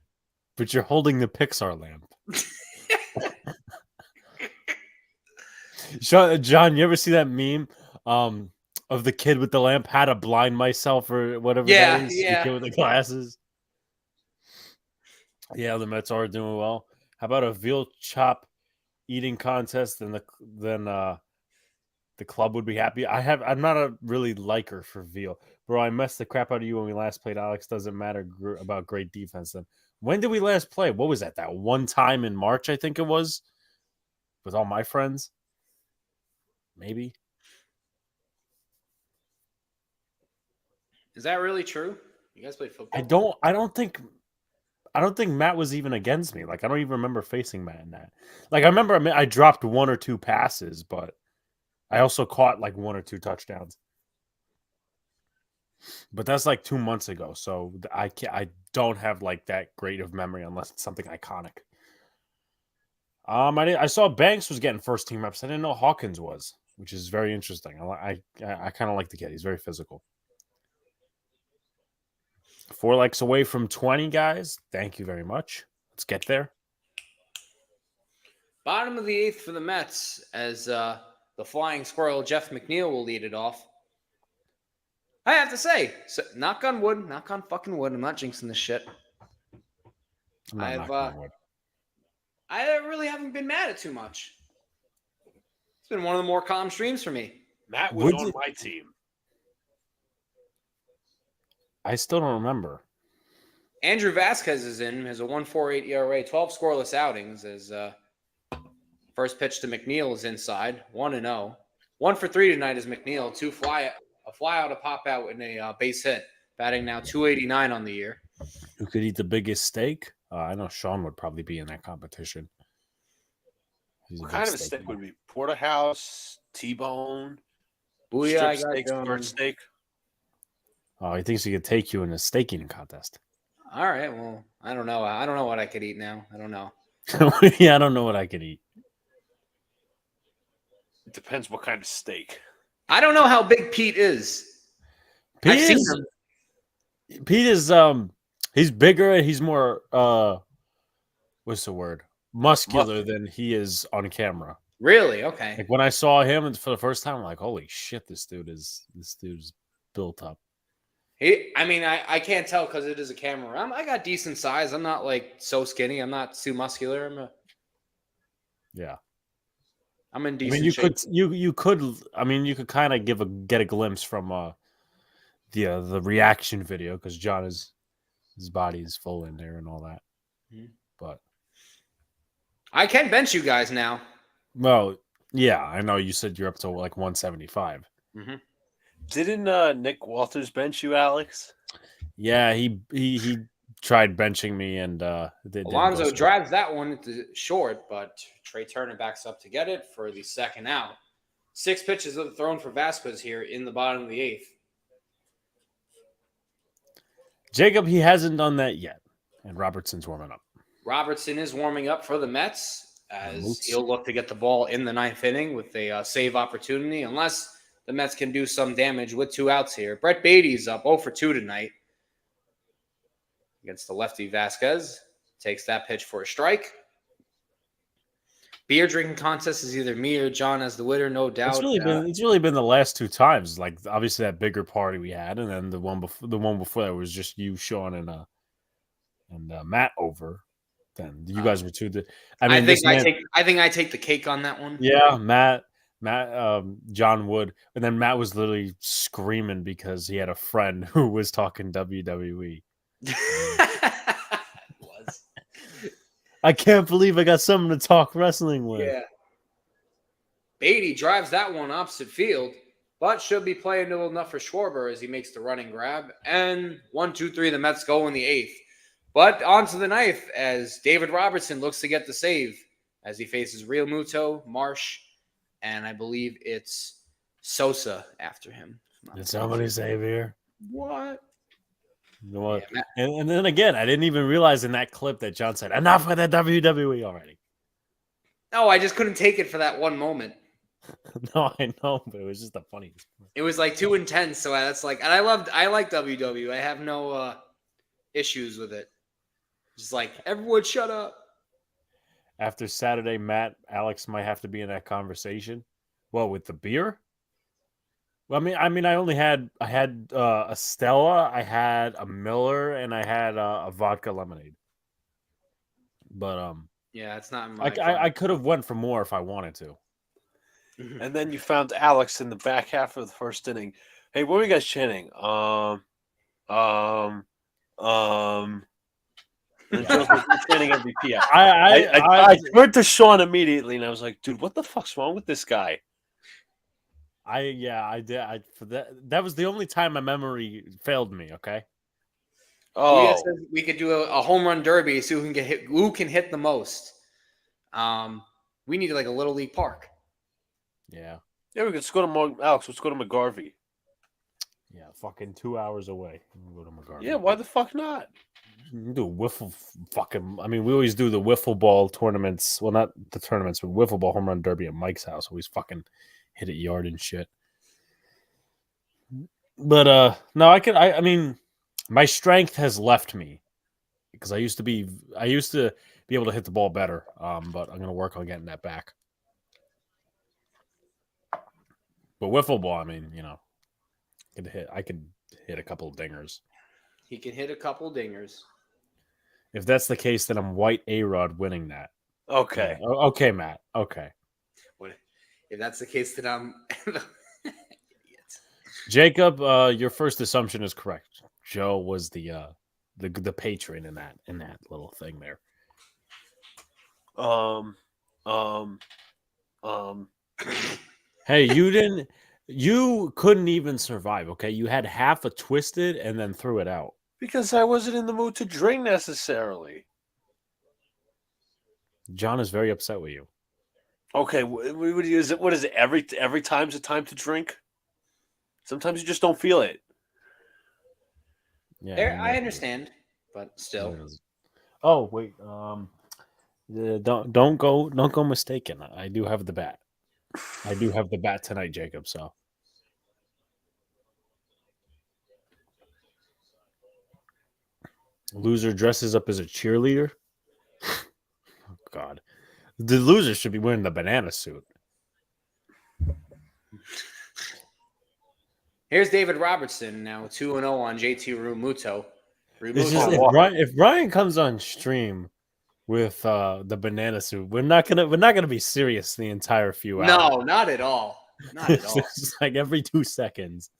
But you're holding the Pixar lamp. John, you ever see that meme of the kid with the lamp? How to blind myself or whatever that is? Yeah. The kid with the glasses. Yeah, the Mets are doing well. How about a veal chop eating contest? Then the club would be happy. I'm not a really liker for veal. Bro, I messed the crap out of you when we last played. Alex doesn't matter about great defense. Then when did we last play? What was that? That one time in March, I think it was, with all my friends. Maybe. Is that really true? You guys played football? I don't think Matt was even against me. I don't even remember facing Matt in that. I remember I dropped 1 or 2 passes, but I also caught 1 or 2 touchdowns. But that's 2 months ago, so I don't have that great of memory unless it's something iconic. I saw Banks was getting first team reps. I didn't know Hawkins was, which is very interesting. I kind of like the kid. He's very physical. 4 likes away from 20, guys. Thank you very much. Let's get there. Bottom of the 8th for the Mets as the flying squirrel Jeff McNeil will lead it off. I have to say, so, knock on wood, knock on fucking wood. I'm not jinxing this shit. I really haven't been mad at too much. It's been one of the more calm streams for me. Matt was on my team. I still don't remember. Andrew Vasquez is in, has a 1.48 ERA, 12 scoreless outings. As first pitch to McNeil is inside, 1-0. 1 for 3 tonight is McNeil. A fly out, a pop out, and a base hit. Batting now 289 on the year. Who could eat the biggest steak? I know Sean would probably be in that competition. What kind of a steak would be? Porterhouse, T-bone, Booyah, strip steak, bird steak. Oh, he thinks he could take you in a steak eating contest. All right. Well, I don't know. I don't know what I could eat now. I don't know. Yeah, I don't know what I could eat. It depends what kind of steak. I don't know how big Pete is. I've seen him. Pete is he's bigger and he's more what's the word? Muscular than he is on camera. Really? Okay. Like when I saw him for the first time, I'm like, holy shit, this dude's built up. I can't tell because it is a camera. I got decent size. I'm not like so skinny. I'm not too muscular. I'm in decent shape. You could kind of get a glimpse from the reaction video because John his body is full in there and all that. But I can bench you guys now. well, yeah, I know you said you're up to like 175. Mm-hmm. Didn't Nick Walters bench you, Alex? Yeah, he tried benching me and Alonso drives that one to short, but Trey Turner backs up to get it for the second out. 6 pitches thrown for Vasquez here in the bottom of the 8th. Jacob, he hasn't done that yet, and Robertson's warming up. Robertson is warming up for the Mets as he'll look to get the ball in the 9th inning with a save opportunity, unless the Mets can do some damage with 2 outs here. Brett Beatty's up 0 for 2 tonight against the lefty Vasquez. Takes that pitch for a strike. Beer drinking contest is either me or John as the winner, no doubt. It's really been the last 2 times. Like obviously that bigger party we had, and then the one before that was just you, Sean, and Matt over. Then you guys were 2. I think I take the cake on that one. Yeah, Matt, John Wood, and then Matt was literally screaming because he had a friend who was talking WWE. I can't believe I got someone to talk wrestling with. Yeah. Beatty drives that one opposite field, but should be playing enough for Schwarber as he makes the running grab. And 1, 2, 3, the Mets go in the 8th. But onto the 9th as David Robertson looks to get the save as he faces Real Muto, Marsh, and I believe it's Sosa after him. Did somebody save here? What? You know what? Yeah, and then again, I didn't even realize in that clip that John said, enough with the WWE already. No, I just couldn't take it for that one moment. No, I know, but it was just the funniest. It was like too intense, so that's like, and I like WWE. I have no issues with it. Just like, everyone shut up. After Saturday, Matt, Alex might have to be in that conversation. Well, with the beer? Well, I mean, I had a Stella, I had a Miller, and I had a vodka lemonade. But yeah, it's not. I could have went for more if I wanted to. And then you found Alex in the back half of the first inning. Hey, what were you guys chanting? Chanting MVP. I turned to Sean immediately, and I was like, "Dude, what the fuck's wrong with this guy?" I did. That was the only time my memory failed me. Okay. Oh, we could do a home run derby, so who can hit the most. We need like a little league park. Yeah. Yeah, we could just go to Alex. Let's go to McGarvey. Yeah, fucking 2 hours away. We'll go to McGarvey. Yeah, why the fuck not? Do wiffle fucking. I mean, we always do the wiffle ball tournaments. Well, not the tournaments, but wiffle ball home run derby at Mike's house. Always fucking hit it yard and shit. But no, I mean, my strength has left me because I used to be able to hit the ball better. But I'm gonna work on getting that back. But wiffle ball, I mean, you know, I could hit a couple of dingers. He can hit a couple dingers. If that's the case, then I'm White A-Rod winning that. Okay. Yeah. Okay, Matt. Okay. If that's the case, then I'm Jacob, your first assumption is correct. Joe was the patron in that little thing there. Hey, you couldn't even survive, okay? You had half a twisted and then threw it out. Because I wasn't in the mood to drink necessarily. John is very upset with you. Okay, what is it? Every time's a time to drink? Sometimes you just don't feel it. Yeah, I understand, but still. Oh wait, don't go mistaken. I do have the bat. I do have the bat tonight, Jacob. So loser dresses up as a cheerleader. Oh, God, the loser should be wearing the banana suit. Here's David Robertson now 2-0 on JT Realmuto. It's just if Ryan comes on stream with the banana suit, we're not gonna be serious the entire few hours. No, not at all. Not at It's all. just like every 2 seconds.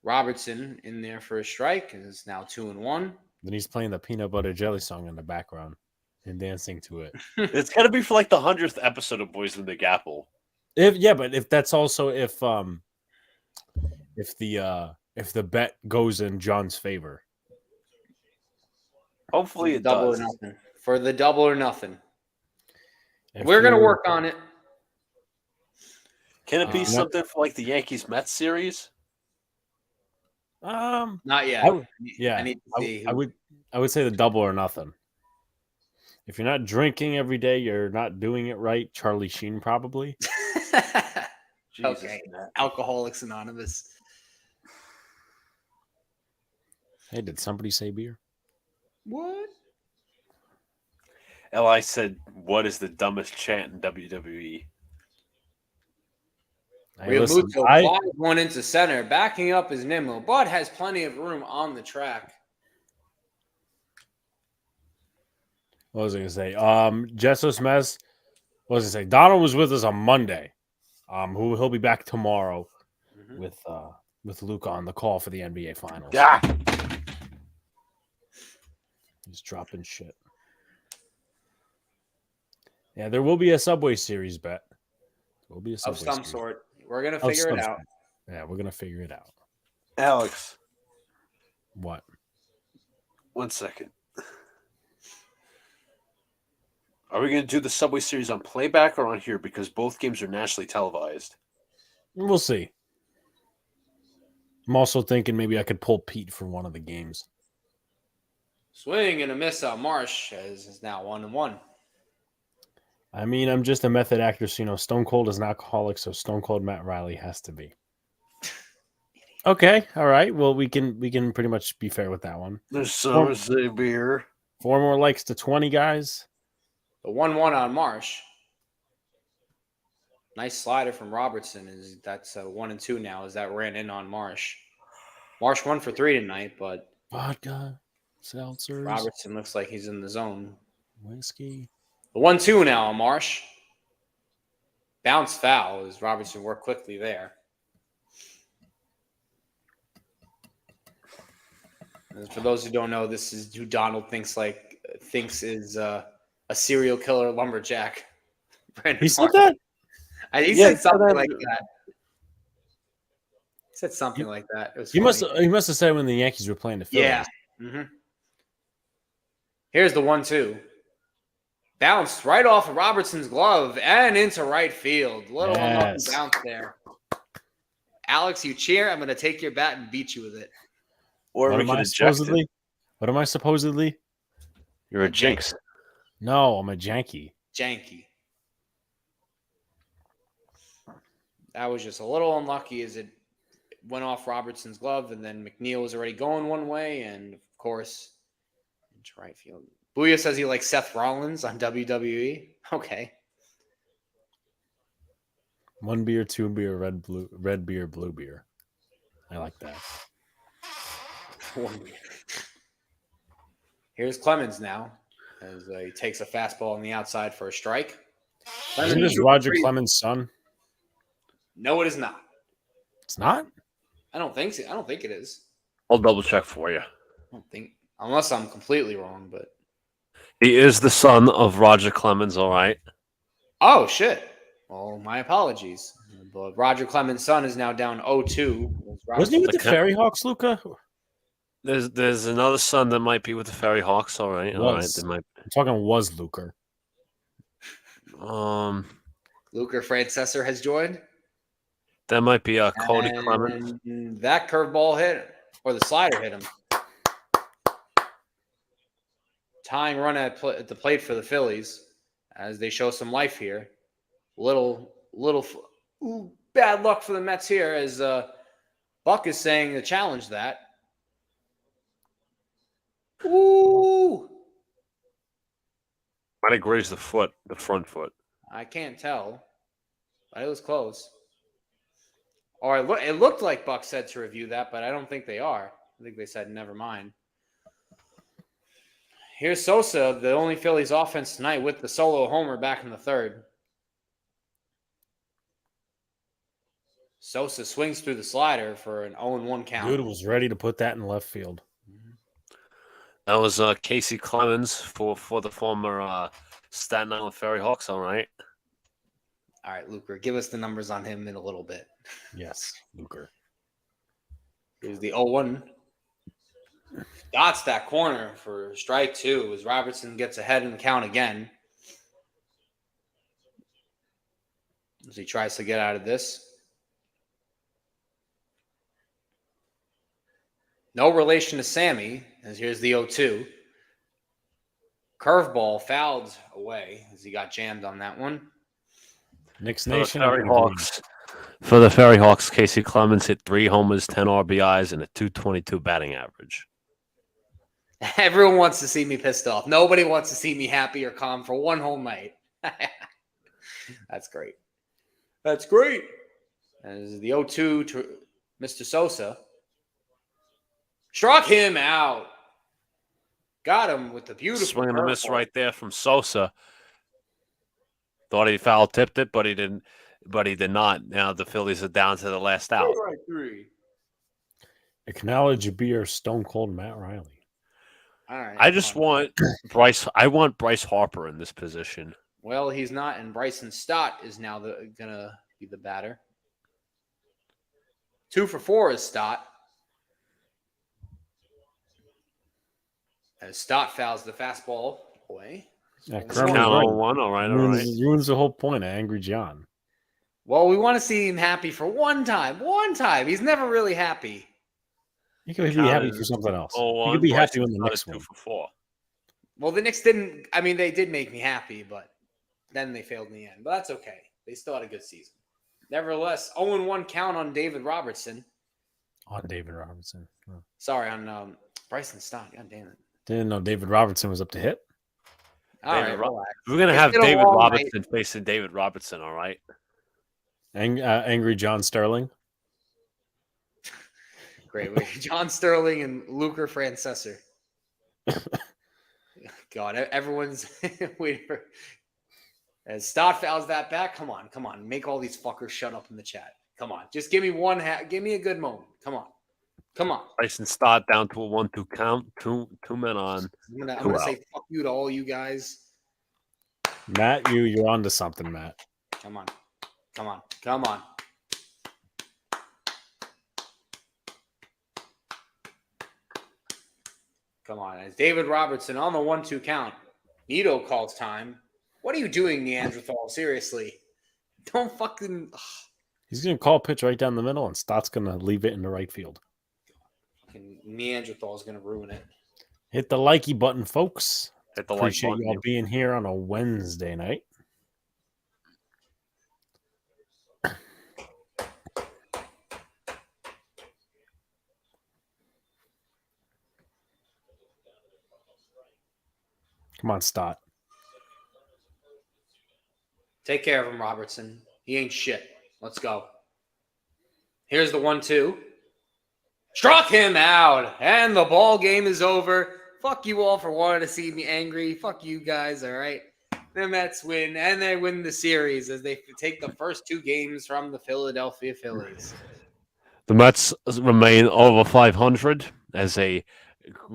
Robertson in there for a strike is now 2-1. Then he's playing the peanut butter jelly song in the background and dancing to it. It's got to be for like the 100th episode of Boys in the Big Apple. But if that's also if the bet goes in John's favor. Hopefully it double does. or nothing. For the double or nothing. If We're going to work on it. Can it be something for like the Yankees Mets series? Not yet. I need to see. I would say the double or nothing. If you're not drinking every day, you're not doing it right. Charlie Sheen probably. Okay. Alcoholics Anonymous. Hey, did somebody say beer? What? Li said, "What is the dumbest chant in WWE?" Realmuto flies one into center, backing up is Nimmo, but has plenty of room on the track. What was I gonna say? Jesus Mez. What was I say? Donald was with us on Monday. He'll be back tomorrow with Luca on the call for the NBA Finals. Yeah. He's dropping shit. Yeah, there will be a Subway Series bet. There will be a Subway of some series. sort. We're gonna figure it out. Yeah, we're gonna figure it out. Alex, what? 1 second. Are we going to do the Subway Series on playback or on here? Because both games are nationally televised. We'll see. I'm also thinking maybe I could pull Pete for one of the games. Swing and a miss on Marsh is now 1-1. I mean, I'm just a method actor, so Stone Cold is an alcoholic, so Stone Cold Matt Riley has to be. Okay, all right. Well, we can pretty much be fair with that one. There's some say beer. 4 more likes to 20, guys. The 1-1 on Marsh. Nice slider from Robertson. That's 1-2 now as that ran in on Marsh. Marsh 1 for 3 tonight, but vodka, seltzers. Robertson looks like he's in the zone. Whiskey. The 1-2 now on Marsh. Bounce foul as Robertson worked quickly there. And for those who don't know, this is who Donald thinks is a serial killer lumberjack. He said that? He said something like that. He said something like that. It was funny. He must have said when the Yankees were playing the Phillies. Yeah. Mm-hmm. Here's the 1-2. Bounced right off of Robertson's glove and into right field. Little unlucky bounce there. Alex, you cheer. I'm going to take your bat and beat you with it. Or what we can eject it. What am I supposedly? You're a jinx. No, I'm a janky. Janky. That was just a little unlucky as it went off Robertson's glove, and then McNeil was already going one way, and of course, into right field. Booyah says he likes Seth Rollins on WWE. Okay. 1 beer, 2 beer, red beer, blue beer. I like that. 1 beer. Here's Clemens now as he takes a fastball on the outside for a strike. Isn't this Roger Clemens' son? No, it is not. It's not? I don't think so. I don't think it is. I'll double check for you. I don't think, unless I'm completely wrong, but he is the son of Roger Clemens, all right. Oh shit. Well, my apologies. But Roger Clemens' son is now down 0-2. Wasn't he with the Ferry Hawks, Luca? There's another son that might be with the Ferry Hawks, all right. All right. I'm talking was Luca. Luca Francesor has joined. That might be Cody Clemens. That curveball hit, or the slider hit him. tying run at the plate for the Phillies as they show some life here. Little bad luck for the Mets here as Buck is saying to challenge that. Ooh! Might have grazed the front foot. I can't tell, but it was close. Or it looked like Buck said to review that, but I don't think they are. I think they said never mind. Here's Sosa, the only Phillies offense tonight with the solo homer back in the third. Sosa swings through the slider for an 0-1 count. Dude was ready to put that in left field. That was Casey Clemens for the former Staten Island Ferry Hawks, all right? All right, Luca, give us the numbers on him in a little bit. Yes, Luca. Here's the 0-1. Dots that corner for strike two as Robertson gets ahead in the count again. As he tries to get out of this. No relation to Sammy, as here's the 0-2. Curveball fouled away as he got jammed on that one. Knicks For the Nation. Ferry Hawks, Casey Clemens hit 3 homers, 10 RBIs, and a .222 batting average. Everyone wants to see me pissed off. Nobody wants to see me happy or calm for one whole night. That's great. That's great. And this is the 0-2 to Mr. Sosa. Struck him out. Got him with the beautiful Swing and a miss curveball. right there from Sosa. Thought he foul tipped it, but he didn't. But he did not. Now the Phillies are down to the last out. Right, 3. Acknowledge you be your Stone Cold Matt Riley. All right. I just want Bryce. I want Bryce Harper in this position. Well, he's not, and Bryson Stott is now gonna be the batter. 2 for 4 is Stott. As Stott fouls the fastball away. Yeah, Count Colonel's right. 0-1. All right, all right. Ruins the whole point of Angry John. Well, we want to see him happy for one time. One time. He's never really happy. You could be Count happy is for something else. 0-1. You could be Bryce happy when the got next a 2 one. for 4. Well, the Knicks didn't. I mean, they did make me happy, but then they failed in the end. But that's okay. They still had a good season. Nevertheless, 0-1 count on David Robertson. On David Robertson. Oh. Sorry, on Bryson Stott. God damn it. Didn't know David Robertson was up to hit. All David right, Ro- relax. We're gonna It's have been a David long Robertson facing David Robertson. All right. Angry John Sterling. Great. John Sterling and Luca Francesor. God, everyone's waiting for. As Stott fouls that back, come on. Make all these fuckers shut up in the chat. Come on. Just give me give me a good moment. Come on. Bryson Stott down to a 1-2 count. Two men on. I'm gonna out. say fuck you to all you guys. Matt, you're onto something, Matt. Come on. Come on. As David Robertson on the 1-2 count. Nito calls time. What are you doing, Neanderthal? Seriously. Don't fucking. Ugh. He's going to call a pitch right down the middle, and Stott's going to leave it in the right field. Fucking Neanderthal is going to ruin it. Hit the likey button, folks. Hit the Appreciate like button. y'all being here on a Wednesday night. Come on, Stott. Take care of him, Robertson. He ain't shit. Let's go. Here's the 1-2. Struck him out, and the ball game is over. Fuck you all for wanting to see me angry. Fuck you guys, all right? The Mets win, and they win the series as they take the first 2 games from the Philadelphia Phillies. The Mets remain over 500 as a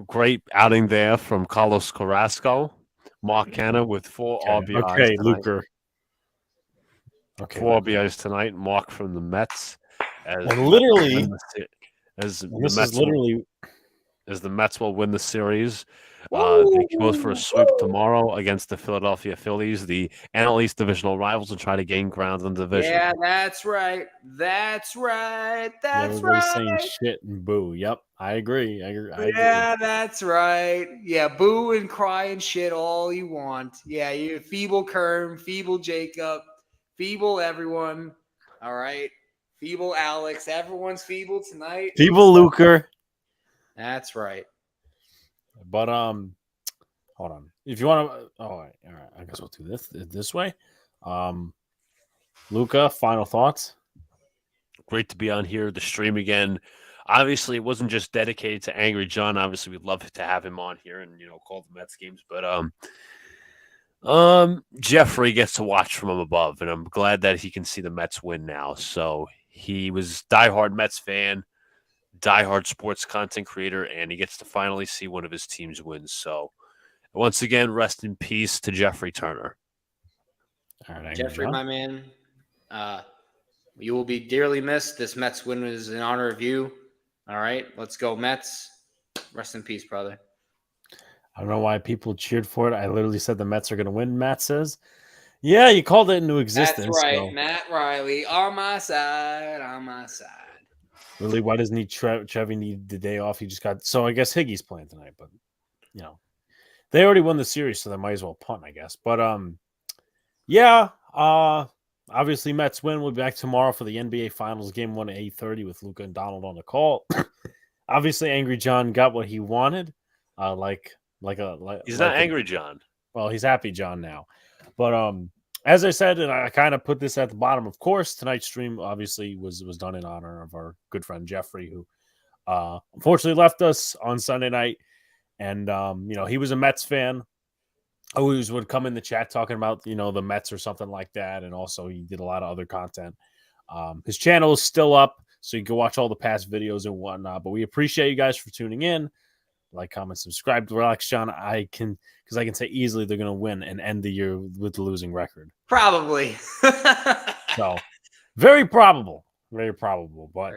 great outing there from Carlos Carrasco. Mark Canna with 4 RBIs. Okay, tonight. Luker. Okay, 4 RBIs tonight. Mark from the Mets. As and literally, as and the this Mets is literally as the Mets will win the series. They go for a sweep tomorrow against the Philadelphia Phillies, the NL East divisional rivals, and try to gain ground in the division. Yeah, that's right. That's right. That's everybody's right. saying shit and boo. Yep. I agree. I agree. Yeah, that's right. Yeah, boo and cry and shit all you want. Yeah, you feeble Kerm, feeble Jacob, feeble everyone. All right. Feeble Alex. Everyone's feeble tonight. People Luker. That's right. But hold on. If you want to, all right. I guess we'll do this way. Luca, final thoughts. Great to be on here, the stream again. Obviously, it wasn't just dedicated to Angry John. Obviously, we'd love to have him on here and call the Mets games. But Jeffrey gets to watch from above, and I'm glad that he can see the Mets win now. So he was diehard Mets fan, diehard sports content creator, and he gets to finally see one of his teams win. So once again, rest in peace to Jeffrey Turner. All right, Jeffrey, my man. You will be dearly missed. This Mets win was in honor of you. All right, let's go Mets. Rest in peace, brother. I don't know why people cheered for it. I literally said the Mets are going to win. Matt says, "Yeah, you called it into existence." That's right, so. Matt Riley on my side. On my side. Really, why doesn't he Chevy need the day off? He just got so I guess Higgy's playing tonight, but they already won the series, so they might as well punt, I guess. But yeah, obviously Mets win. We'll be back tomorrow for the NBA Finals Game 1 at 8:30 with Luca and Donald on the call. Obviously, Angry John got what he wanted. He's not Angry John. Well, he's Happy John now. But as I said, and I kind of put this at the bottom, of course, tonight's stream obviously was done in honor of our good friend Jeffrey, who unfortunately left us on Sunday night. And he was a Mets fan. Always would come in the chat talking about the Mets or something like that, and also he did a lot of other content. His channel is still up, so you can watch all the past videos and whatnot. But we appreciate you guys for tuning in. Like, comment, subscribe to Alex-John. I can say easily they're going to win and end the year with the losing record. Probably. So very probable, but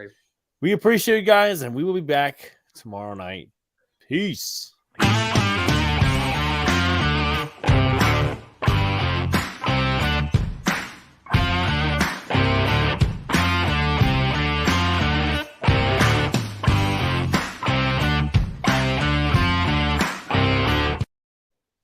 we appreciate you guys, and we will be back tomorrow night. Peace.